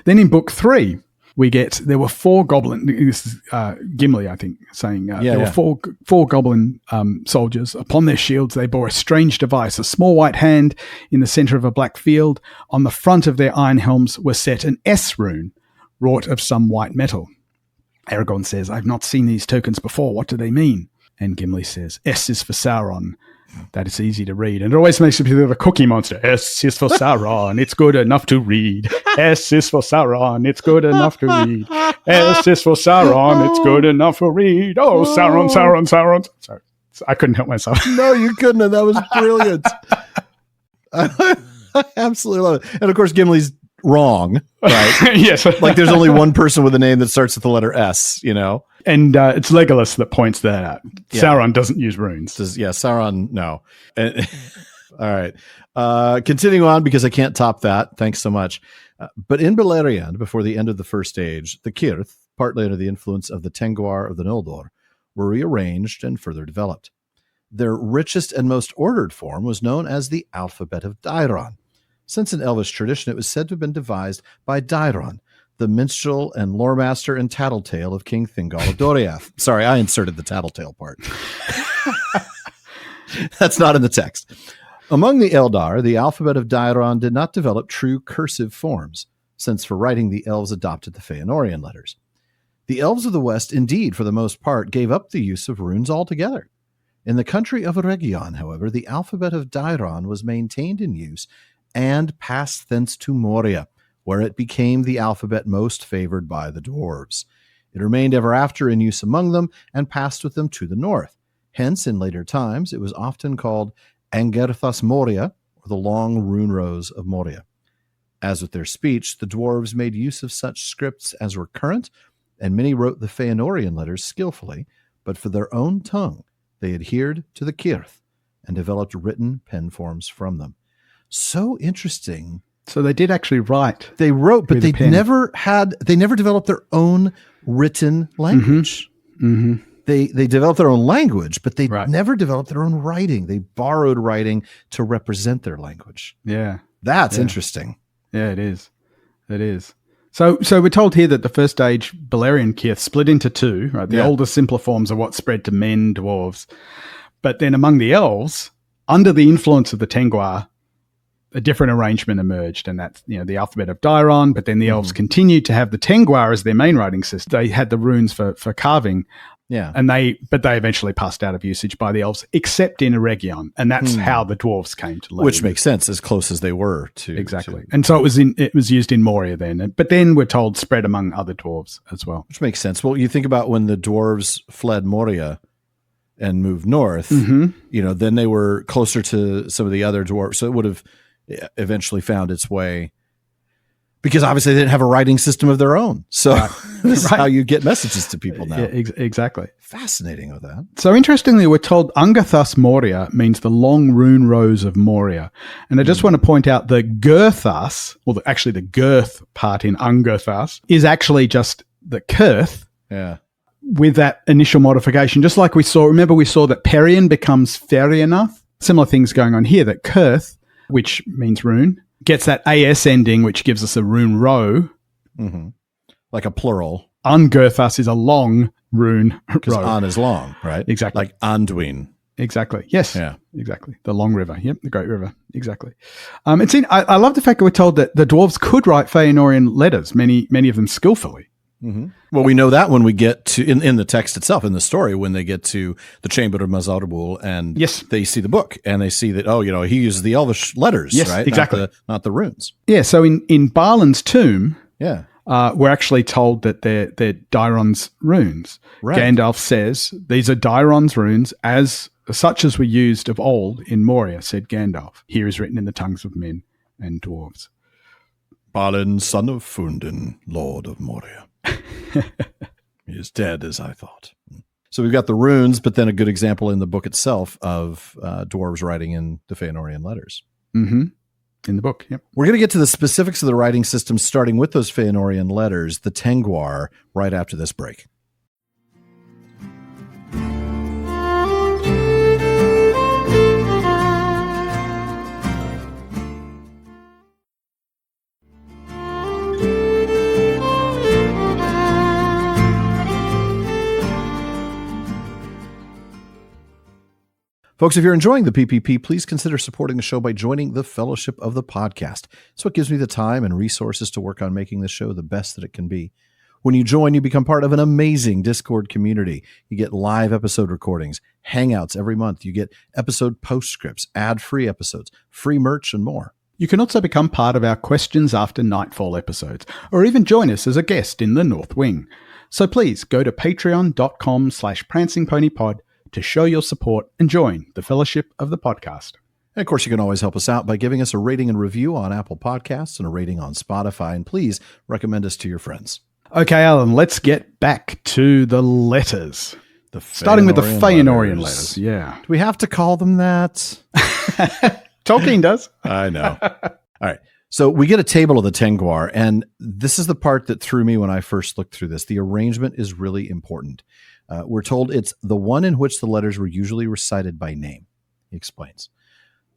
Then in book 3, there were 4 goblin, this is Gimli, I think, saying, there were four goblin soldiers. Upon their shields, they bore a strange device, a small white hand in the center of a black field. On the front of their iron helms were set an S rune, wrought of some white metal. Aragorn says, I've not seen these tokens before. What do they mean? And Gimli says, S is for Sauron. That is easy to read. And it always makes me feel like a cookie monster. S is for Sauron. It's good enough to read. S is for Sauron. It's good enough to read. S is for Sauron. It's good enough to read. Oh, Sauron. Sorry. I couldn't help myself.
No, you couldn't have. That was brilliant. I absolutely love it. And of course, Gimli's wrong, right?
Yes.
Like there's only one person with a name that starts with the letter S, you know?
And it's Legolas that points that out. Yeah. Sauron doesn't use runes.
Sauron, no. All right. Continuing on, because I can't top that. Thanks so much. But in Beleriand, before the end of the First Age, the Cirth, partly under the influence of the Tengwar of the Noldor, were rearranged and further developed. Their richest and most ordered form was known as the Alphabet of Daeron. Since in Elvish tradition, it was said to have been devised by Daeron, the minstrel and lore master and tattletale of King Thingol of Doriath. Sorry, I inserted the tattletale part. That's not in the text. Among the Eldar, the alphabet of Daeron did not develop true cursive forms, since for writing the elves adopted the Fëanorian letters. The elves of the West, indeed, for the most part, gave up the use of runes altogether. In the country of Eregion, however, the alphabet of Daeron was maintained in use and passed thence to Moria, where it became the alphabet most favored by the dwarves. It remained ever after in use among them and passed with them to the north. Hence, in later times, it was often called Angerthas Moria, or the long rune rows of Moria. As with their speech, the dwarves made use of such scripts as were current, and many wrote the Fëanorian letters skillfully, but for their own tongue they adhered to the Cirth and developed written pen forms from them. So interesting.
So they did actually write.
They wrote, but they never developed their own written language. Mm-hmm. They developed their own language, but they never developed their own writing. They borrowed writing to represent their language.
Yeah.
That's interesting.
Yeah, it is. It is. So we're told here that the first stage Balerian kith split into two, right? The older, simpler forms are what spread to men, dwarves. But then among the elves, under the influence of the Tengwar, a different arrangement emerged, and that's the alphabet of Dairon. But then the elves continued to have the Tengwar as their main writing system. They had the runes for carving, and they eventually passed out of usage by the elves, except in Eregion, and that's how the dwarves came to learn.
Which makes sense, as close as they were to
exactly. And so it was used in Moria then, but then we're told spread among other dwarves as well,
which makes sense. Well, you think about when the dwarves fled Moria and moved north, then they were closer to some of the other dwarves, so it would have eventually found its way, because obviously they didn't have a writing system of their own. So this is how you get messages to people now.
Yeah, exactly.
Fascinating with that.
So interestingly, we're told Ungathas Moria means the long rune rows of Moria. And I just want to point out the Girthas, or actually the girth part in Ungathas, is actually just the Kurth.
Yeah.
With that initial modification, just like we saw that Perian becomes Fëanor. Similar things going on here, that Kurth, which means rune, gets that AS ending, which gives us a rune row.
Mm-hmm. Like a plural.
Ungirthas is a long rune row.
Because An is long, right?
Exactly.
Like Anduin.
Exactly. Yes.
Yeah.
Exactly. The long river. Yep. The great river. Exactly. I love the fact that we're told that the dwarves could write Fëanorian letters, many of them skillfully.
Mm-hmm. Well, we know that when we get to in the text itself, in the story, when they get to the chamber of Mazarbul and they see the book and they see that, he uses the Elvish letters, right?
Exactly.
Not the runes.
Yeah. So in Balin's tomb, we're actually told that they're Dairon's runes. Right. Gandalf says these are Dairon's runes, such as were used of old in Moria, said Gandalf. Here is written in the tongues of men and dwarves.
Balin, son of Fundin, lord of Moria. He is dead, as I thought. So we've got the runes, but then a good example in the book itself of dwarves writing in the Fëanorian letters.
Mm-hmm. In the book, yep.
We're going to get to the specifics of the writing system, starting with those Fëanorian letters, the Tengwar, right after this break. Folks, if you're enjoying the PPP, please consider supporting the show by joining the Fellowship of the Podcast. It's what gives me the time and resources to work on making this show the best that it can be. When you join, you become part of an amazing Discord community. You get live episode recordings, hangouts every month. You get episode postscripts, ad-free episodes, free merch, and more.
You can also become part of our Questions After Nightfall episodes, or even join us as a guest in the North Wing. So please go to patreon.com/prancingponypod to show your support and join the Fellowship of the Podcast.
And of course, you can always help us out by giving us a rating and review on Apple Podcasts and a rating on Spotify. And please recommend us to your friends.
Okay, Alan, let's get back to the letters. Starting with the Fëanorian letters. Yeah.
Do we have to call them that?
Tolkien does.
I know. All right. So we get a table of the Tengwar, and this is the part that threw me when I first looked through this. The arrangement is really important. We're told it's the one in which the letters were usually recited by name. He explains.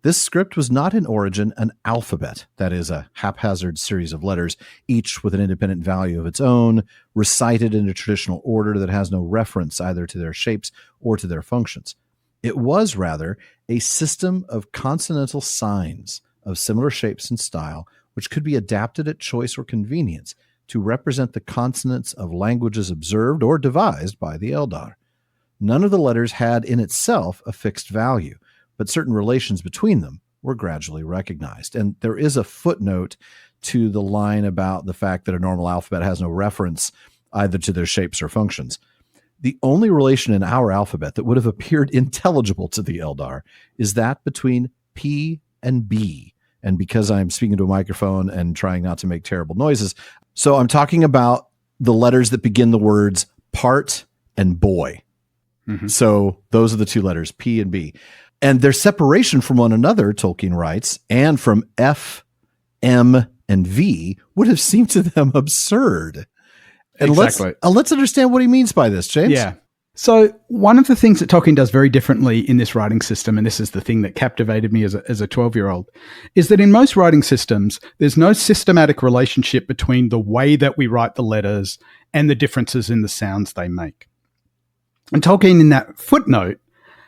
This script was not in origin an alphabet, that is, a haphazard series of letters, each with an independent value of its own, recited in a traditional order that has no reference either to their shapes or to their functions. It was, rather, a system of consonantal signs of similar shapes and style, which could be adapted at choice or convenience to represent the consonants of languages observed or devised by the Eldar. None of the letters had in itself a fixed value, but certain relations between them were gradually recognized. And there is a footnote to the line about the fact that a normal alphabet has no reference either to their shapes or functions. The only relation in our alphabet that would have appeared intelligible to the Eldar is that between P and B. And because I'm speaking to a microphone and trying not to make terrible noises, so I'm talking about the letters that begin the words part and boy. Mm-hmm. So those are the two letters, P and B. And their separation from one another, Tolkien writes, and from F, M, and V would have seemed to them absurd. And
exactly.
Let's understand what he means by this, James.
Yeah. So one of the things that Tolkien does very differently in this writing system, and this is the thing that captivated me as a 12-year-old, is that in most writing systems, there's no systematic relationship between the way that we write the letters and the differences in the sounds they make. And Tolkien, in that footnote,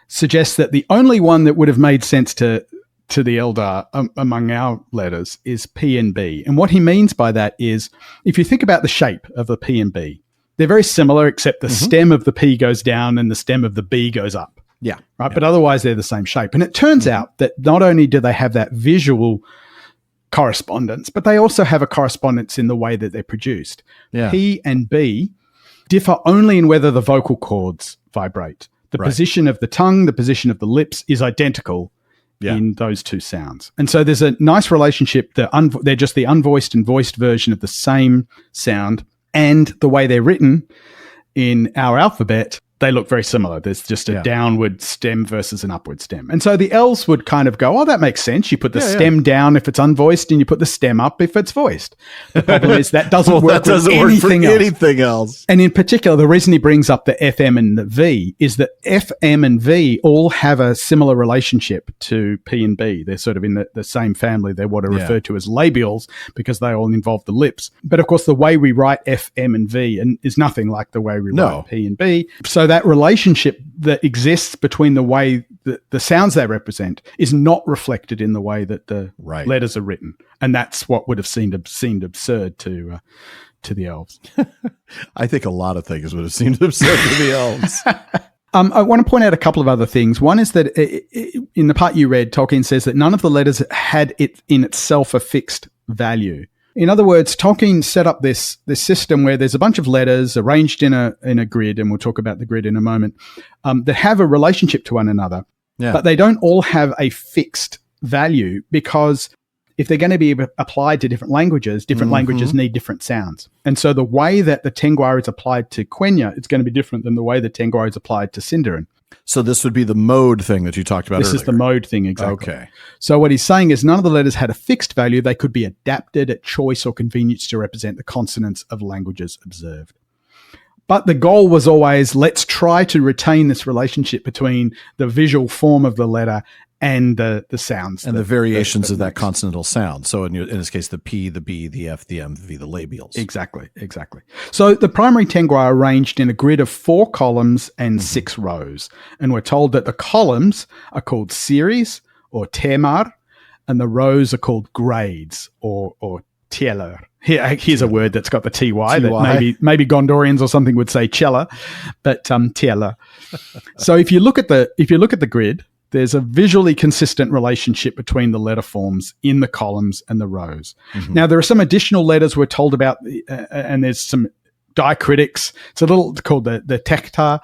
suggests that the only one that would have made sense to the Eldar among our letters is P and B. And what he means by that is, if you think about the shape of the P and B, they're very similar, except the stem of the P goes down and the stem of the B goes up.
Yeah.
Right. Yeah. But otherwise, they're the same shape. And it turns out that not only do they have that visual correspondence, but they also have a correspondence in the way that they're produced. Yeah. P and B differ only in whether the vocal cords vibrate. The position of the tongue, the position of the lips is identical in those two sounds. And so there's a nice relationship. They're just the unvoiced and voiced version of the same sound. And the way they're written in our alphabet, they look very similar. There's just a downward stem versus an upward stem. And so the elves would kind of go, oh, that makes sense. You put the stem down if it's unvoiced and you put the stem up if it's voiced. The problem is that doesn't work for anything else. And in particular, the reason he brings up the FM and the V is that FM and V all have a similar relationship to P and B. They're sort of in the same family. They're what are referred to as labials because they all involve the lips. But of course, the way we write FM and V is nothing like the way we write P and B. So that relationship that exists between the way that the sounds they represent is not reflected in the way that the letters are written. And that's what would have seemed absurd to the elves.
I think a lot of things would have seemed absurd to the elves.
I want to point out a couple of other things. One is that in the part you read, Tolkien says that none of the letters had it in itself a fixed value. In other words, Tolkien set up this system where there's a bunch of letters arranged in a grid, and we'll talk about the grid in a moment, that have a relationship to one another, but they don't all have a fixed value because if they're going to be applied to different languages need different sounds. And so the way that the Tengwar is applied to Quenya is going to be different than the way the Tengwar is applied to Sindarin.
So this would be the mode thing that you talked about earlier.
This is the mode thing, exactly.
Okay.
So what he's saying is none of the letters had a fixed value. They could be adapted at choice or convenience to represent the consonants of languages observed. But the goal was always, let's try to retain this relationship between the visual form of the letter and the sounds.
And the variations of that consonantal sound. So in this case, the P, the B, the F, the M, the V, the labials.
Exactly. So the primary Tengwar are arranged in a grid of 4 columns and 6 rows. And we're told that the columns are called series or temar, and the rows are called grades or tieler. Here's a word that's got the TY that maybe Gondorians or something would say chella, but tieler. So if you look at the grid, there's a visually consistent relationship between the letter forms in the columns and the rows. Now, there are some additional letters we're told about, and there's some diacritics. It's a little called the tektar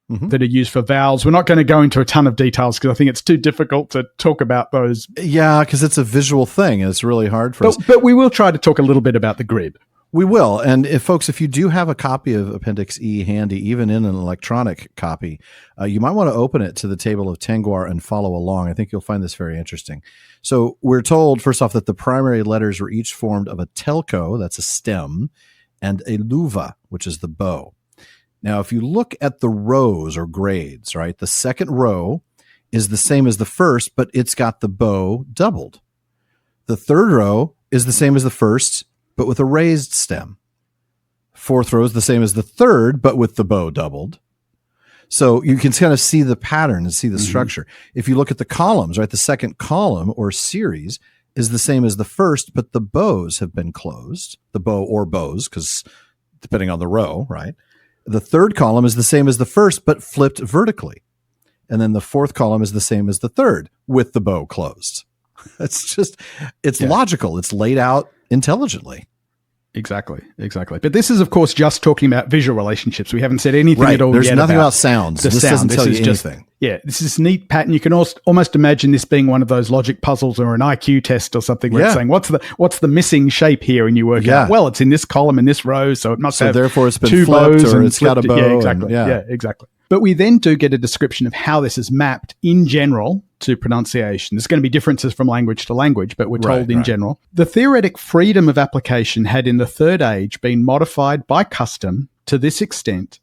that are used for vowels. We're not going to go into a ton of details because I think it's too difficult to talk about those.
Yeah, because it's a visual thing, and it's really hard for us.
But we will try to talk a little bit about the grid.
We will. And if you do have a copy of Appendix E handy, even in an electronic copy, you might want to open it to the table of Tengwar and follow along. I think you'll find this very interesting. So we're told, first off, that the primary letters were each formed of a telko, that's a stem, and a luva, which is the bow. Now, if you look at the rows or grades, right, the second row is the same as the first, but it's got the bow doubled. The third row is the same as the first, but with a raised stem. Fourth row is the same as the third, but with the bow doubled. So you can kind of see the pattern and see the structure. If you look at the columns, right, the second column or series is the same as the first, but the bows have been closed. The bow or bows, because depending on the row, right? The third column is the same as the first, but flipped vertically. And then the fourth column is the same as the third with the bow closed. It's logical. It's laid out intelligently.
Exactly. But this is, of course, just talking about visual relationships. We haven't said anything at all.
There's nothing about sounds. This doesn't tell you anything.
This is a neat pattern. You can almost imagine this being one of those logic puzzles or an IQ test or something where it's saying, what's the missing shape here? And you work out, well, it's in this column in this row, so it must have
therefore it's been
2
flipped
bows
or it's got a bow.
Yeah, exactly. Exactly. But we then do get a description of how this is mapped in general to pronunciation. There's going to be differences from language to language, but we're told in general. The theoretic freedom of application had in the Third Age been modified by custom to this extent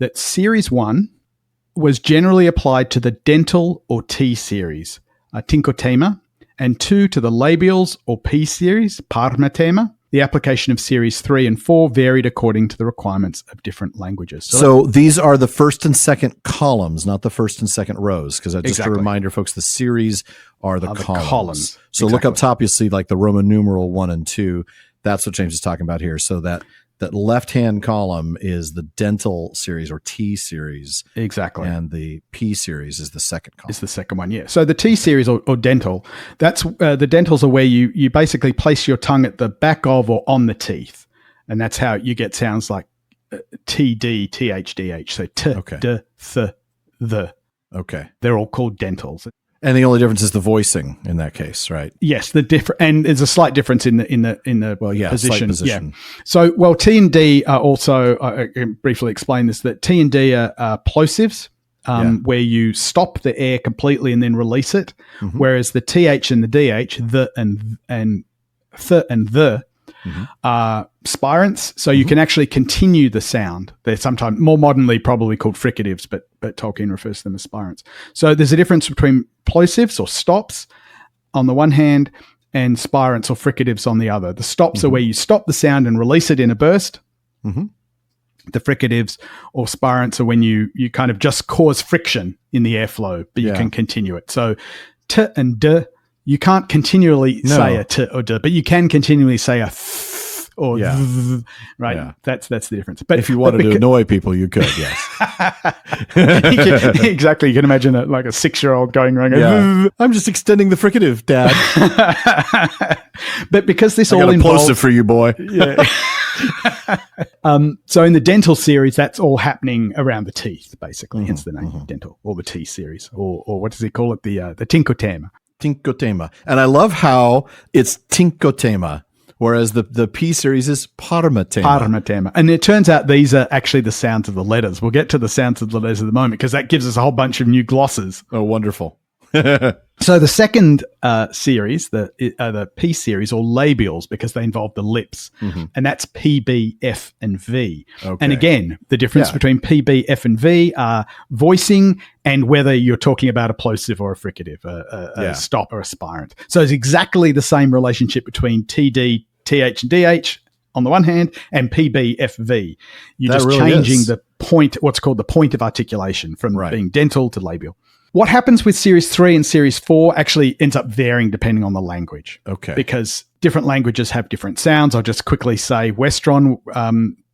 that Series 1 was generally applied to the dental or T series, tincotema, and 2 to the labials or P series, parmatema. The application of Series 3 and 4 varied according to the requirements of different languages.
So these are the first and second columns, not the first and second rows, because just a reminder, folks, the series are the columns. So look up top, you'll see like the Roman numeral 1 and 2. That's what James is talking about here. So that left-hand column is the dental series or T series.
Exactly.
And the P series is the second column.
Is the second one, yeah. So the T series or dental, that's the dentals are where you basically place your tongue at the back of or on the teeth. And that's how you get sounds like TD, THDH. So T, D, Th, the.
Okay.
They're all called dentals.
And the only difference is the voicing in that case, right?
Yes, and there's a slight difference in the position.
Position.
Yeah. So, T and D are also. I can briefly explain this. That T and D are plosives, where you stop the air completely and then release it, whereas the TH and the DH, the and th and the, are spirants. So you can actually continue the sound. They're sometimes more modernly probably called fricatives, but Tolkien refers to them as spirants. So there's a difference between plosives or stops on the one hand and spirants or fricatives on the other. The stops are where you stop the sound and release it in a burst. The fricatives or spirants are when you kind of just cause friction in the airflow, but you can continue it. So T and D, you can't continually say a T or D, but you can continually say a th or th, right? Yeah. That's the difference. But
if you wanted to annoy people, you could, yes.
Exactly. You can imagine like a 6-year-old going around.
Yeah. I'm just extending the fricative, Dad.
But because this
I
all
got a
involves
plosive for you, boy.
Yeah. So in the dental series, that's all happening around the teeth, basically. Hence the name dental, or the T series, or what does he call it? The tincotema.
Tincotema. And I love how it's tincotema, whereas the P series is parmatema.
Parmatema. And it turns out these are actually the sounds of the letters. We'll get to the sounds of the letters in a moment because that gives us a whole bunch of new glosses.
Oh, wonderful.
So the second series, the P series, or labials, because they involve the lips, and that's P, B, F, and V. Okay. And again, the difference between P, B, F, and V are voicing and whether you're talking about a plosive or a fricative, a stop or a spirant. So it's exactly the same relationship between TD, TH, and DH on the one hand, and PB, FV. You're just changing the point, what's called the point of articulation from being dental to labial. What happens with Series 3 and Series 4 actually ends up varying depending on the language.
Okay.
Because different languages have different sounds. I'll just quickly say Westron,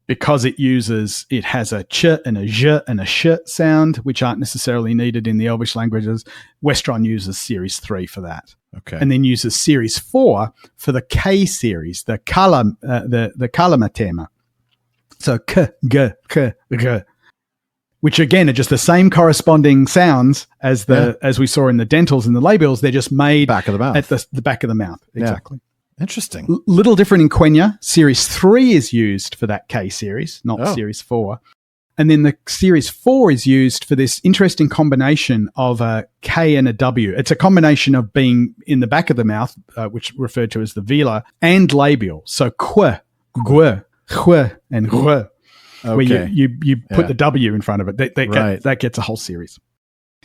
because it has a ch and a j and a sh sound, which aren't necessarily needed in the Elvish languages. Westron uses Series 3 for that.
Okay.
And then uses Series 4 for the K series, the kalamatema. So k, g, k, g. Which again are just the same corresponding sounds as as we saw in the dentals and the labials. They're just made
back of the mouth.
At the back of the mouth. Exactly.
Yeah. Interesting.
Little different in Quenya. Series 3 is used for that K series, not Series 4. And then the Series 4 is used for this interesting combination of a K and a W. It's a combination of being in the back of the mouth, which referred to as the velar, and labial. So qu, gu, hu, and ru. Where you put the W in front of it. That gets a whole series.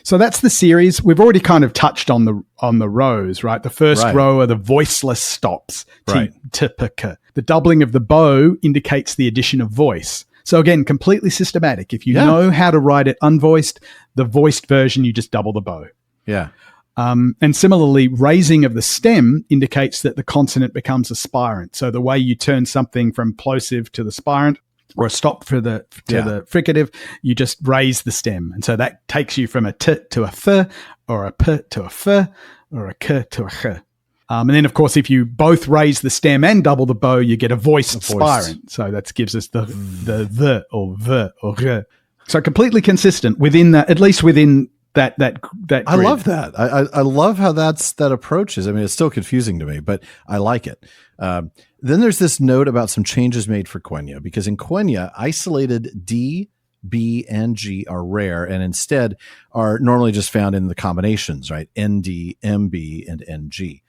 So that's the series. We've already kind of touched on the rows, right? The first row are the voiceless stops.
Right.
T-p-k. The doubling of the bow indicates the addition of voice. So again, completely systematic. If you know how to write it unvoiced, the voiced version, you just double the bow.
Yeah.
And similarly, raising of the stem indicates that the consonant becomes a spirant. So the way you turn something from plosive to the spirant, or a stop to the fricative, you just raise the stem. And so that takes you from a T to a F, or a P to a F, or a K to a H. And then, of course, if you both raise the stem and double the bow, you get a voiced spirant. So that gives us the or V or G. So completely consistent at least within that grid.
I love that. I love how that approach is. I mean, it's still confusing to me, but I like it. Then there's this note about some changes made for Quenya, because in Quenya, isolated D, B, and G are rare and instead are normally just found in the combinations, right? ND, MB, and NG.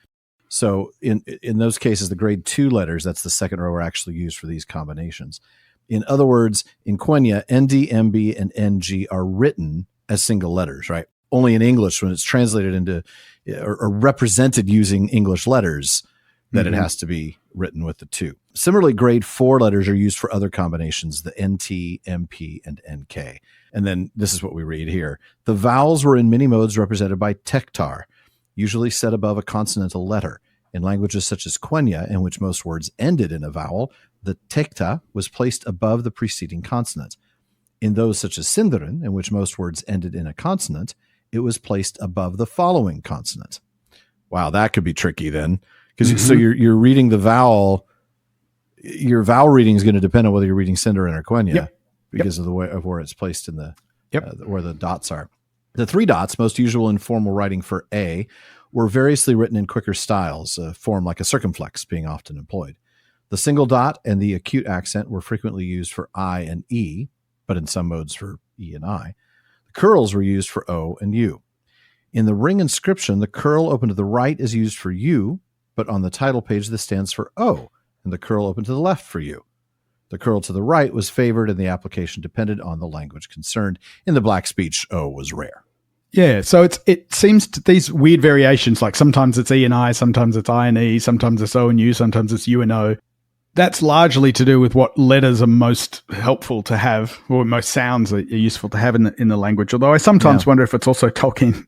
So in those cases, the grade 2 letters, that's the second row, are actually used for these combinations. In other words, in Quenya, ND, MB, and NG are written as single letters, right? Only in English, when it's translated into or represented using English letters, that it has to be written with the two. Similarly, grade 4 letters are used for other combinations, the NT, MP, and NK. And then this is what we read here. The vowels were in many modes represented by tektar, usually set above a consonantal letter. In languages such as Quenya, in which most words ended in a vowel, the tekta was placed above the preceding consonant. In those such as Sindarin, in which most words ended in a consonant, it was placed above the following consonant. Wow, that could be tricky then. Because so you're reading the vowel, your vowel reading is going to depend on whether you're reading Sindarin or Quenya because of the way of where it's placed in the where the dots are. The 3 dots, most usual in formal writing for A, were variously written in quicker styles, a form like a circumflex being often employed. The single dot and the acute accent were frequently used for I and E, but in some modes for E and I. The curls were used for O and U. In the ring inscription, the curl open to the right is used for U, but on the title page, this stands for O, and the curl open to the left for U. The curl to the right was favored, and the application depended on the language concerned. In the Black speech, O was rare.
Yeah, so it seems these weird variations, like sometimes it's E and I, sometimes it's I and E, sometimes it's O and U, sometimes it's U and O. That's largely to do with what letters are most helpful to have, or most sounds are useful to have in the language. Although I sometimes wonder if it's also Tolkien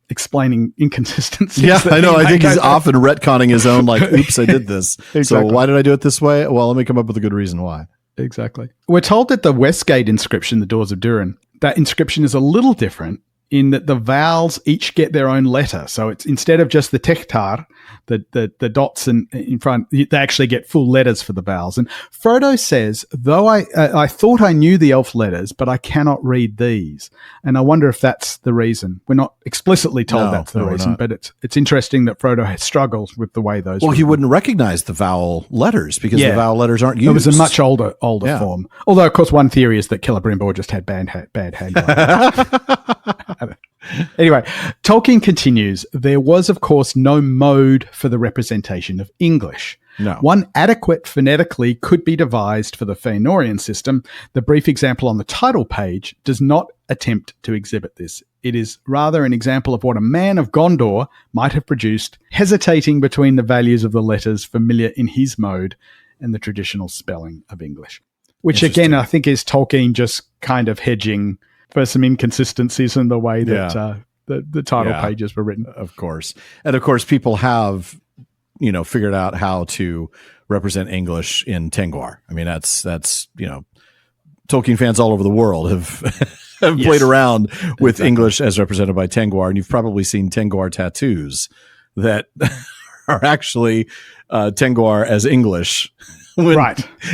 explaining inconsistencies.
Yeah, I know. I think he's often retconning his own, like, oops, I did this. Exactly. So why did I do it this way? Well, let me come up with a good reason why.
Exactly. We're told that the Westgate inscription, the Doors of Durin, that inscription is a little different in that the vowels each get their own letter. So it's instead of just the tektar, the dots in front, they actually get full letters for the vowels. And Frodo says, though I thought I knew the elf letters, but I cannot read these. And I wonder if that's the reason. We're not explicitly told that's the reason, but it's interesting that Frodo has struggled with the way those.
Well, he wouldn't recognize the vowel letters because the vowel letters aren't used.
It was a much older form. Although, of course, one theory is that Celebrimbor just had bad handwriting. Anyway, Tolkien continues, there was, of course, no mode for the representation of English.
No.
One adequate phonetically could be devised for the Fëanorian system. The brief example on the title page does not attempt to exhibit this. It is rather an example of what a man of Gondor might have produced, hesitating between the values of the letters familiar in his mode and the traditional spelling of English. Which, again, I think is Tolkien just kind of hedging for some inconsistencies in the way that the title pages were written.
Of course. And of course, people have, figured out how to represent English in Tengwar. I mean, that's Tolkien fans all over the world have played around with English as represented by Tengwar. And you've probably seen Tengwar tattoos that are actually Tengwar as English.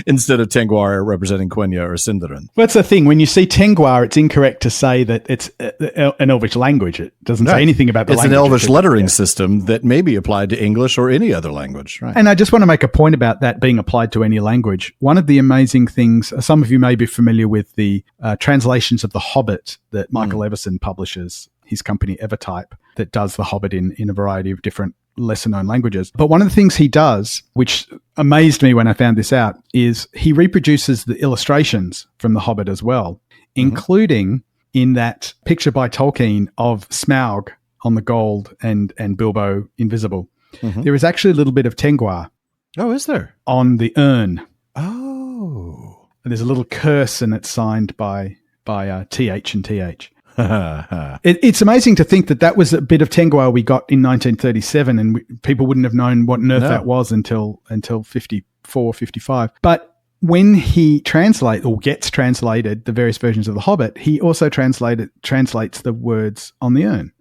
Instead of Tengwar representing Quenya or Sindarin.
Well, that's the thing. When you see Tengwar, it's incorrect to say that it's an Elvish language. It doesn't say anything about the language. It's an
Elvish lettering system that may be applied to English or any other language. Right.
And I just want to make a point about that being applied to any language. One of the amazing things, some of you may be familiar with the translations of The Hobbit that Michael Everson publishes, his company Evertype, that does The Hobbit in a variety of different lesser-known languages. But one of the things he does, which amazed me when I found this out, is he reproduces the illustrations from The Hobbit as well, including in that picture by Tolkien of Smaug on the gold and Bilbo invisible. There is actually a little bit of Tengwar.
Oh, is there?
On the urn.
Oh.
And there's a little curse, and it's signed by TH and TH. It's amazing to think that was a bit of Tengwar we got in 1937, and people wouldn't have known what on earth that was until 54, 55. But when he gets translated the various versions of The Hobbit, he also translates the words on the urn.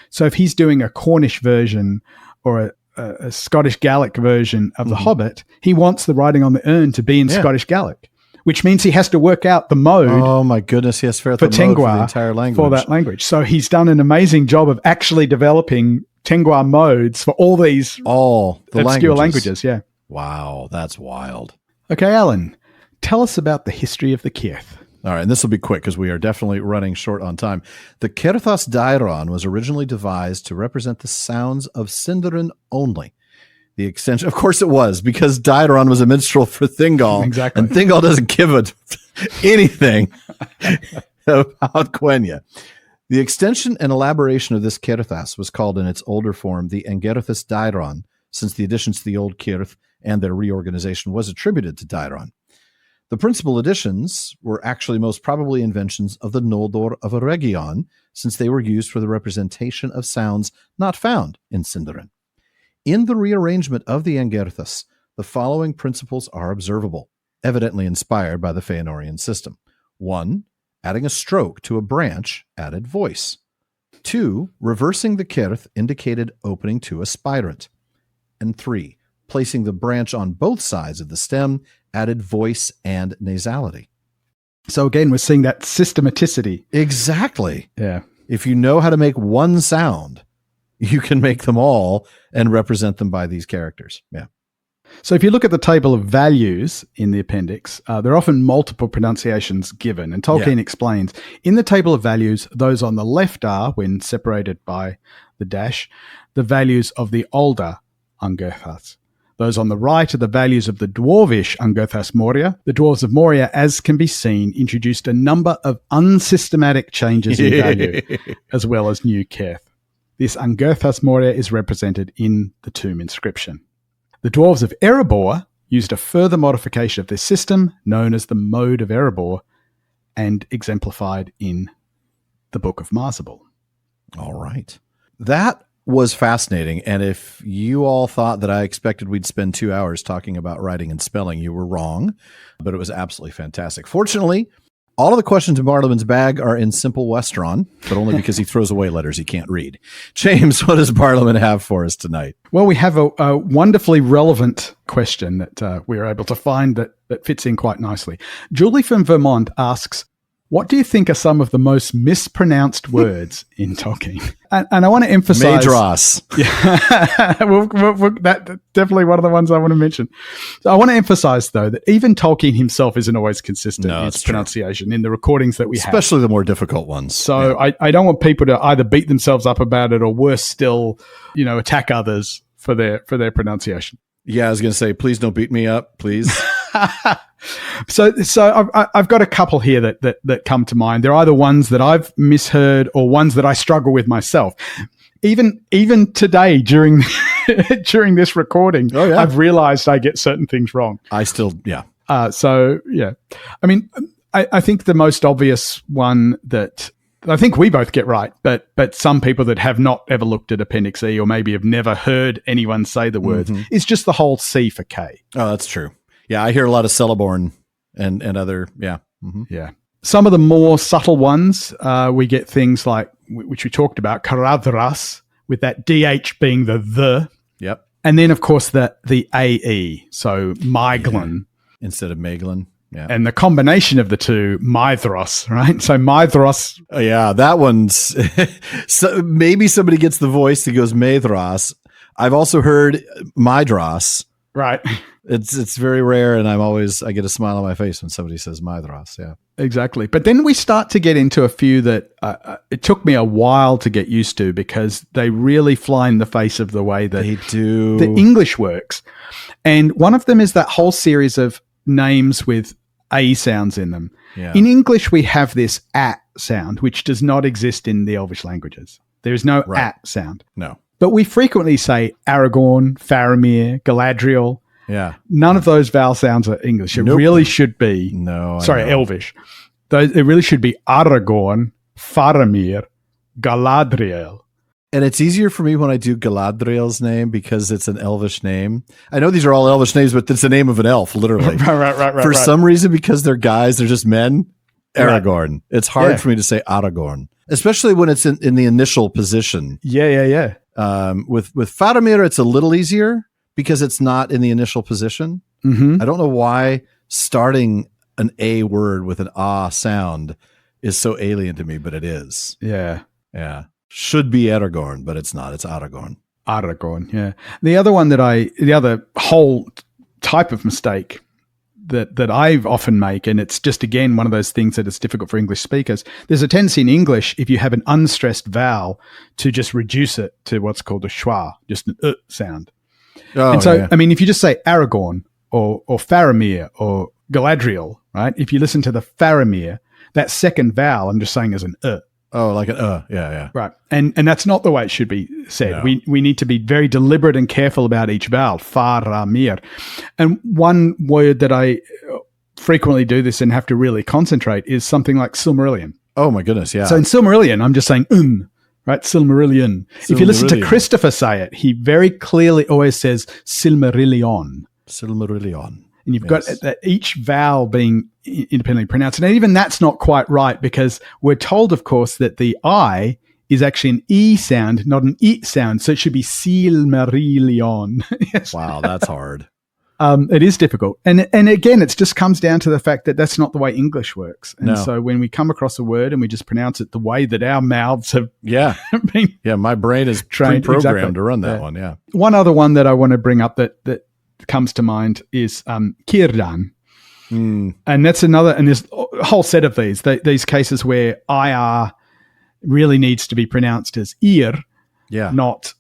So if he's doing a Cornish version or a Scottish Gaelic version of The Hobbit, he wants the writing on the urn to be in Scottish Gaelic, which means he has to work out the mode.
Oh my goodness, yes, for
Tengwar
for the entire language.
For that language. So he's done an amazing job of actually developing Tengwar modes for all these obscure languages. Yeah.
Wow, that's wild.
Okay, Alan, tell us about the history of the Cirth.
All right, and this will be quick because we are definitely running short on time. The Cirthos Dairon was originally devised to represent the sounds of Sindarin only. The extension, of course it was, because Daeron was a minstrel for Thingol.
Exactly.
And Thingol doesn't give a anything about Quenya. The extension and elaboration of this Cirithas was called in its older form the Angerithus Daeron, since the additions to the old Cirith and their reorganization was attributed to Daeron. The principal additions were actually most probably inventions of the Noldor of Eregion, since they were used for the representation of sounds not found in Sindarin. In the rearrangement of the Angerithus, the following principles are observable, evidently inspired by the Fëanorian system. 1. Adding a stroke to a branch added voice. 2. Reversing the Cirith indicated opening to a spirant. And 3. Placing the branch on both sides of the stem added voice and nasality.
So again, we're seeing that systematicity.
Exactly.
Yeah.
If you know how to make one sound, you can make them all and represent them by these characters. Yeah.
So if you look at the table of values in the appendix, there are often multiple pronunciations given. And Tolkien explains, in the table of values, those on the left are, when separated by the dash, the values of the older Angerthas. Those on the right are the values of the Dwarvish Angerthas Moria. The Dwarves of Moria, as can be seen, introduced a number of unsystematic changes in value, as well as new Cirith. This Angerthas Moria is represented in the tomb inscription. The Dwarves of Erebor used a further modification of this system, known as the Mode of Erebor, and exemplified in the Book of Marzabul.
All right. That was fascinating. And if you all thought that I expected we'd spend 2 hours talking about writing and spelling, you were wrong, but it was absolutely fantastic. Fortunately, all of the questions in Bartleman's bag are in simple Westron, but only because he throws away letters he can't read. James, what does Bartleman have for us tonight?
Well, we have a wonderfully relevant question that we were able to find that fits in quite nicely. Julie from Vermont asks, what do you think are some of the most mispronounced words in Tolkien? And I want to emphasize...
Maedhros.
Yeah, that's definitely one of the ones I want to mention. So I want to emphasize, though, that even Tolkien himself isn't always consistent in his pronunciation in the recordings that we have.
Especially the more difficult ones.
So yeah. I don't want people to either beat themselves up about it or, worse still, attack others for their pronunciation.
Yeah, I was going to say, please don't beat me up, please.
So I've got a couple here that come to mind. They're either ones that I've misheard or ones that I struggle with myself. Even today during this recording, I've realized I get certain things wrong.
I still, yeah.
I mean, I think the most obvious one that I think we both get right, but some people that have not ever looked at Appendix E or maybe have never heard anyone say the words is just the whole C for K.
Oh, that's true. Yeah, I hear a lot of Celebrimbor and other, yeah. Mm-hmm.
Yeah. Some of the more subtle ones, we get things like, which we talked about, Caradhras, with that DH being the.
Yep.
And then, of course, the AE, so Maiglin.
Yeah. Instead of Maeglin. Yeah.
And the combination of the two, Maedhros, right? So Maedhros.
Oh, yeah, that one's... so maybe somebody gets the voice that goes Maedhros. I've also heard Maedhros.
Right.
It's very rare, and I get a smile on my face when somebody says Maedhros. Yeah,
exactly. But then we start to get into a few that it took me a while to get used to because they really fly in the face of the way that
they do
the English works. And one of them is that whole series of names with A sounds in them.
Yeah.
In English, we have this at sound, which does not exist in the Elvish languages. There is no at sound.
No.
But we frequently say Aragorn, Faramir, Galadriel.
Yeah.
None of those vowel sounds are English. It really should be.
No.
Elvish. It really should be Aragorn, Faramir, Galadriel.
And it's easier for me when I do Galadriel's name because it's an Elvish name. I know these are all Elvish names, but it's the name of an elf, literally.
Right.
For some reason, because they're guys, they're just men. Aragorn. Right. It's hard for me to say Aragorn, especially when it's in the initial position.
Yeah.
With Faramir, it's a little easier because it's not in the initial position.
Mm-hmm.
I don't know why starting an A word with an ah sound is so alien to me, but it is.
Yeah.
Should be Aragorn, but it's not. It's Aragorn.
Aragorn, yeah. The other whole type of mistake that I often make, and it's just, again, one of those things that is difficult for English speakers. There's a tendency in English, if you have an unstressed vowel, to just reduce it to what's called a schwa, just an sound. And so, I mean, if you just say Aragorn or Faramir or Galadriel, right? If you listen to the Faramir, that second vowel, I'm just saying as an
Oh, like an yeah.
Right. And that's not the way it should be said.
No.
We need to be very deliberate and careful about each vowel. Faramir. And one word that I frequently do this and have to really concentrate is something like Silmarillion.
Oh my goodness, yeah.
So in Silmarillion, I'm just saying right? Silmarillion. If you listen to Christopher say it, he very clearly always says Silmarillion.
Silmarillion.
And you've got each vowel being independently pronounced. And even that's not quite right, because we're told, of course, that the I is actually an E sound, not an I sound. So it should be Silmarillion. Yes.
Wow, that's hard.
It is difficult. And again, it just comes down to the fact that that's not the way English works. And so when we come across a word and we just pronounce it the way that our mouths have been
my brain is pre-programmed to run that one,
One other one that I want to bring up that comes to mind is Círdan. And that's another, and there's a whole set of these cases where IR really needs to be pronounced as Ir, not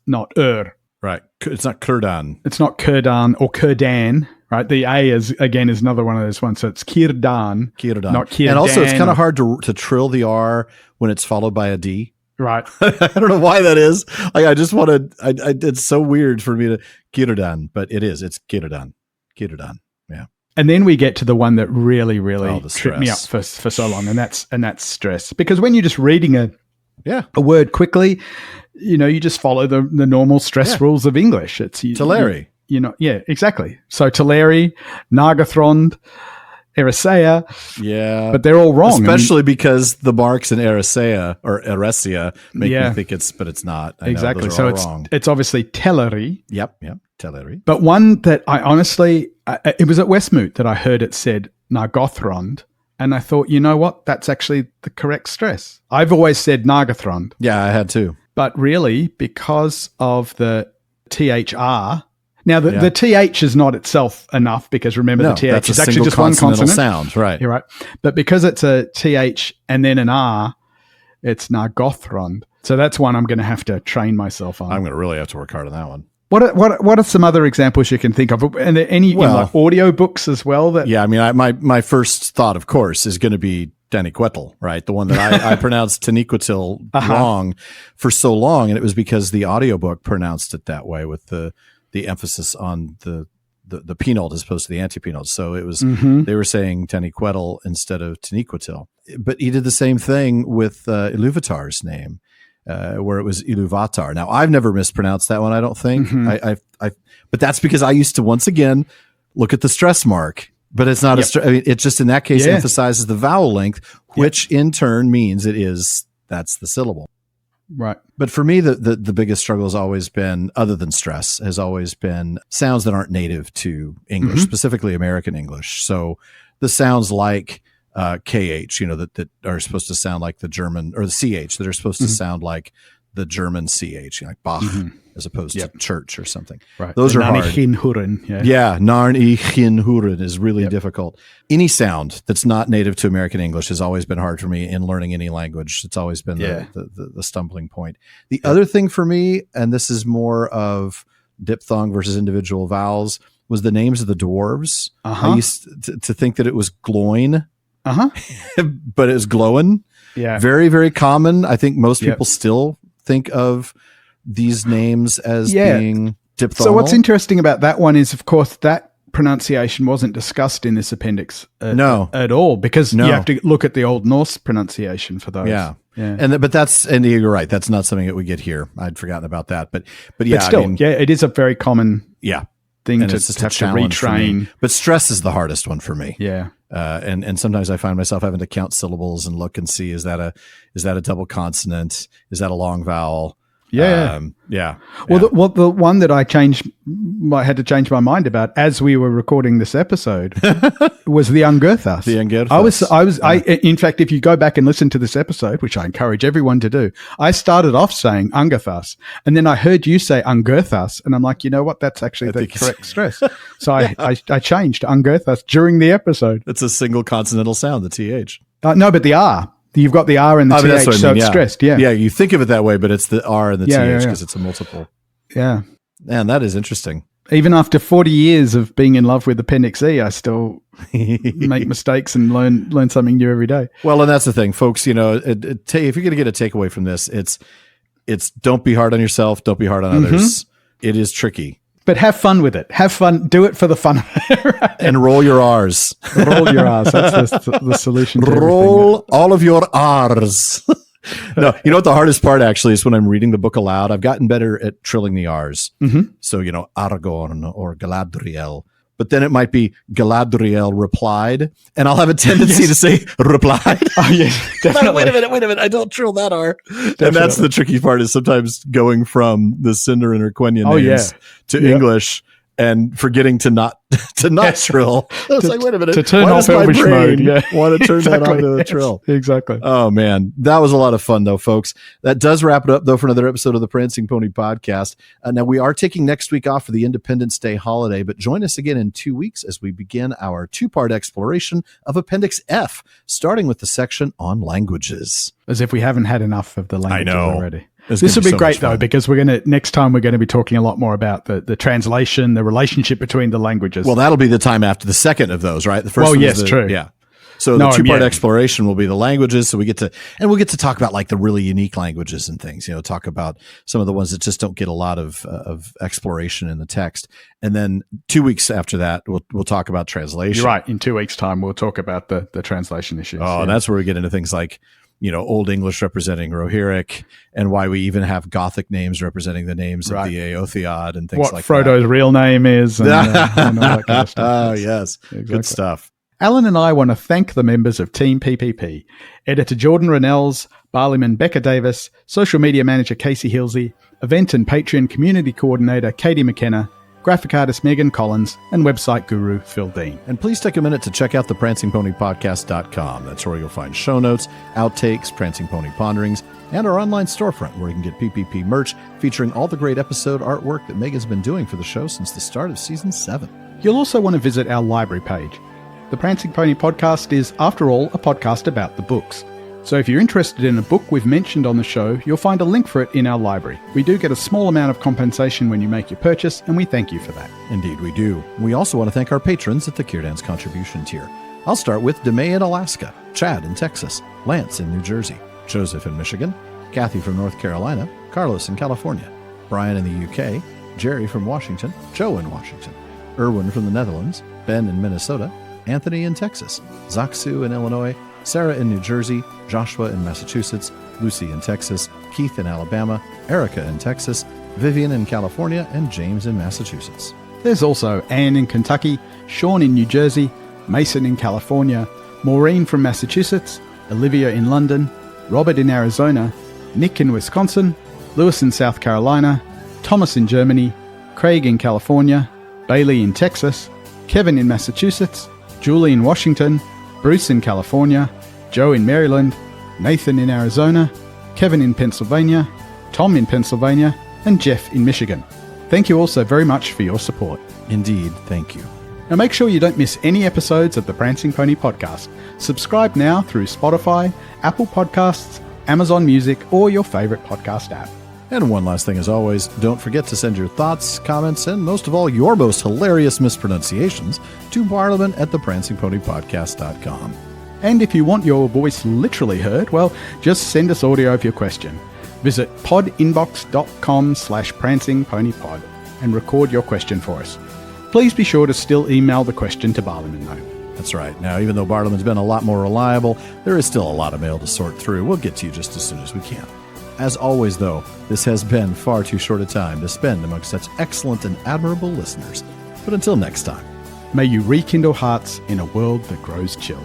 Right. It's not Círdan.
It's not Círdan or Círdan, right? The A is another one of those ones. So it's Círdan, not Círdan.
And also it's kind of hard to trill the R when it's followed by a D.
Right.
I don't know why that is. Like, I just want to, it's so weird for me to Círdan, but it is. It's Círdan. Yeah.
And then we get to the one that really tripped me up for so long, and that's stress. Because when you're just reading a word quickly, you just follow the normal stress rules of English. It's
Teleri.
Exactly. So Teleri, Nargothrond, Eressëa.
Yeah.
But they're all wrong.
Especially because the marks in Eressëa make me think it's not.
Exactly. So it's obviously Teleri.
Yep. Teleri.
But one that I honestly, it was at Westmoot that I heard it said Nargothrond. And I thought, you know what? That's actually the correct stress. I've always said Nargothrond.
Yeah, I had too.
But really, because of the THR, now the TH is not itself enough, because remember the TH is actually just one consonant
sound, right?
You're right. But because it's a TH and then an R, it's Nargothrond. So that's one I'm going to have to train myself on.
I'm going to really have to work hard on that one.
What are some other examples you can think of? And any like audio books as well?
I mean, my first thought, of course, is going to be Taniquetil, right? The one that I pronounced Taniquetil wrong for so long, and it was because the audiobook pronounced it that way with the emphasis on the penult as opposed to the antepenult. So it was they were saying Taniquetil instead of Taniquetil. But he did the same thing with Iluvatar's name. Where it was Iluvatar. Now, I've never mispronounced that one, I don't think. But that's because I used to, once again, look at the stress mark. But it's not it just in that case emphasizes the vowel length, which in turn means that's the syllable.
Right.
But for me, the biggest struggle has always been, other than stress, has always been sounds that aren't native to English, specifically American English. So the sounds like KH, that are supposed to sound like the German, or the CH that are supposed to sound like the German CH, like Bach, as opposed to church or something.
Right.
Those are hard. Narn ich hin huren is really difficult. Any sound that's not native to American English has always been hard for me in learning any language. It's always been the stumbling point. The other thing for me, and this is more of diphthong versus individual vowels, was the names of the dwarves. I used to think that it was Gloin. But it was Glowin. Yeah. Very, very common. I think most people still think of these names as being diphthongal.
So what's interesting about that one is, of course, that pronunciation wasn't discussed in this appendix at all, because you have to look at the Old Norse pronunciation for those.
Yeah. And you're right. That's not something that we get here. I'd forgotten about that. But still,
it is a very common thing
and
to
it's just
have to retrain.
But stress is the hardest one for me.
Yeah.
And sometimes I find myself having to count syllables and look and see, is that a double consonant? Is that a long vowel?
Well, the one that I had to change my mind about as we were recording this episode was the Angurthas.
The Angurthas.
In fact, if you go back and listen to this episode, which I encourage everyone to do, I started off saying Angurthas, and then I heard you say Angurthas, and I'm like, you know what? That's actually the correct stress. So I changed to Angurthas during the episode.
It's a single consonantal sound, the TH.
No, but the R. You've got the R and the TH, so it's stressed. Yeah.
Yeah, you think of it that way, but it's the R and the TH because it's a multiple.
Yeah.
Man, that is interesting.
Even after 40 years of being in love with Appendix E, I still make mistakes and learn something new every day.
Well, and that's the thing, folks. If you're going to get a takeaway from this, it's don't be hard on yourself. Don't be hard on others. It is tricky.
But have fun with it. Have fun. Do it for the fun of it. Right?
And roll your R's.
Roll your R's. That's the solution to
roll all of your R's. No, you know what the hardest part actually is when I'm reading the book aloud. I've gotten better at trilling the R's. Mm-hmm. So, Aragorn or Galadriel. But then it might be Galadriel replied, and I'll have a tendency to say replied.
Oh, yeah, definitely.
Wait a minute. I don't trill that R. Definitely. And that's the tricky part, is sometimes going from the Cinder and Urquenya names to English and forgetting to not trill. I was like, wait a minute.
To turn off Elvish mode.
Want to turn that on to a trill.
Exactly.
Oh, man. That was a lot of fun, though, folks. That does wrap it up, though, for another episode of the Prancing Pony Podcast. Now, we are taking next week off for the Independence Day holiday, but join us again in 2 weeks as we begin our 2-part exploration of Appendix F, starting with the section on languages.
As if we haven't had enough of the languages already.
This
will be great, though, because next time we're going to be talking a lot more about the translation, the relationship between the languages.
Well, that'll be the time after the second of those, right? The first one is
true.
Yeah. So the 2-part exploration will be the languages. So we'll get to talk about like the really unique languages and things, talk about some of the ones that just don't get a lot of exploration in the text. And then 2 weeks after that, we'll talk about translation.
You're right. In 2 weeks' time, we'll talk about the translation issues.
Oh, and that's where we get into things like, Old English representing Rohirric, and why we even have Gothic names representing the names of the Aotheod and things like that. What
Frodo's real name is. And all that kind of stuff.
Oh, yes. Exactly. Good stuff.
Alan and I want to thank the members of Team PPP, Editor Jordan Rennells, Barleyman Becca Davis, Social Media Manager Casey Hilsey, Event and Patreon Community Coordinator Katie McKenna, graphic artist Megan Collins, and website guru Phil Dean.
And please take a minute to check out the prancingponypodcast.com. That's where you'll find show notes, outtakes, Prancing Pony Ponderings, and our online storefront where you can get PPP merch featuring all the great episode artwork that Megan's been doing for the show since the start of Season 7.
You'll also want to visit our library page. The Prancing Pony Podcast is, after all, a podcast about the books. So if you're interested in a book we've mentioned on the show, you'll find a link for it in our library. We do get a small amount of compensation when you make your purchase, and we thank you for that.
Indeed, we do. We also want to thank our patrons at the Kierdance contribution tier. I'll start with DeMay in Alaska, Chad in Texas, Lance in New Jersey, Joseph in Michigan, Kathy from North Carolina, Carlos in California, Brian in the UK, Jerry from Washington, Joe in Washington, Erwin from the Netherlands, Ben in Minnesota, Anthony in Texas, Zaksu in Illinois, Sarah in New Jersey, Joshua in Massachusetts, Lucy in Texas, Keith in Alabama, Erica in Texas, Vivian in California, and James in Massachusetts.
There's also Anne in Kentucky, Sean in New Jersey, Mason in California, Maureen from Massachusetts, Olivia in London, Robert in Arizona, Nick in Wisconsin, Lewis in South Carolina, Thomas in Germany, Craig in California, Bailey in Texas, Kevin in Massachusetts, Julie in Washington, Bruce in California, Joe in Maryland, Nathan in Arizona, Kevin in Pennsylvania, Tom in Pennsylvania, and Jeff in Michigan. Thank you all so very much for your support.
Indeed, thank you.
Now make sure you don't miss any episodes of the Prancing Pony Podcast. Subscribe now through Spotify, Apple Podcasts, Amazon Music, or your favorite podcast app.
And one last thing as always, don't forget to send your thoughts, comments, and most of all, your most hilarious mispronunciations to Parliament at theprancingponypodcast.com.
And if you want your voice literally heard, well, just send us audio of your question. Visit podinbox.com/prancingponypod and record your question for us. Please be sure to still email the question to Barliman, though.
That's right. Now, even though Barliman's been a lot more reliable, there is still a lot of mail to sort through. We'll get to you just as soon as we can. As always, though, this has been far too short a time to spend amongst such excellent and admirable listeners. But until next time,
may you rekindle hearts in a world that grows chill.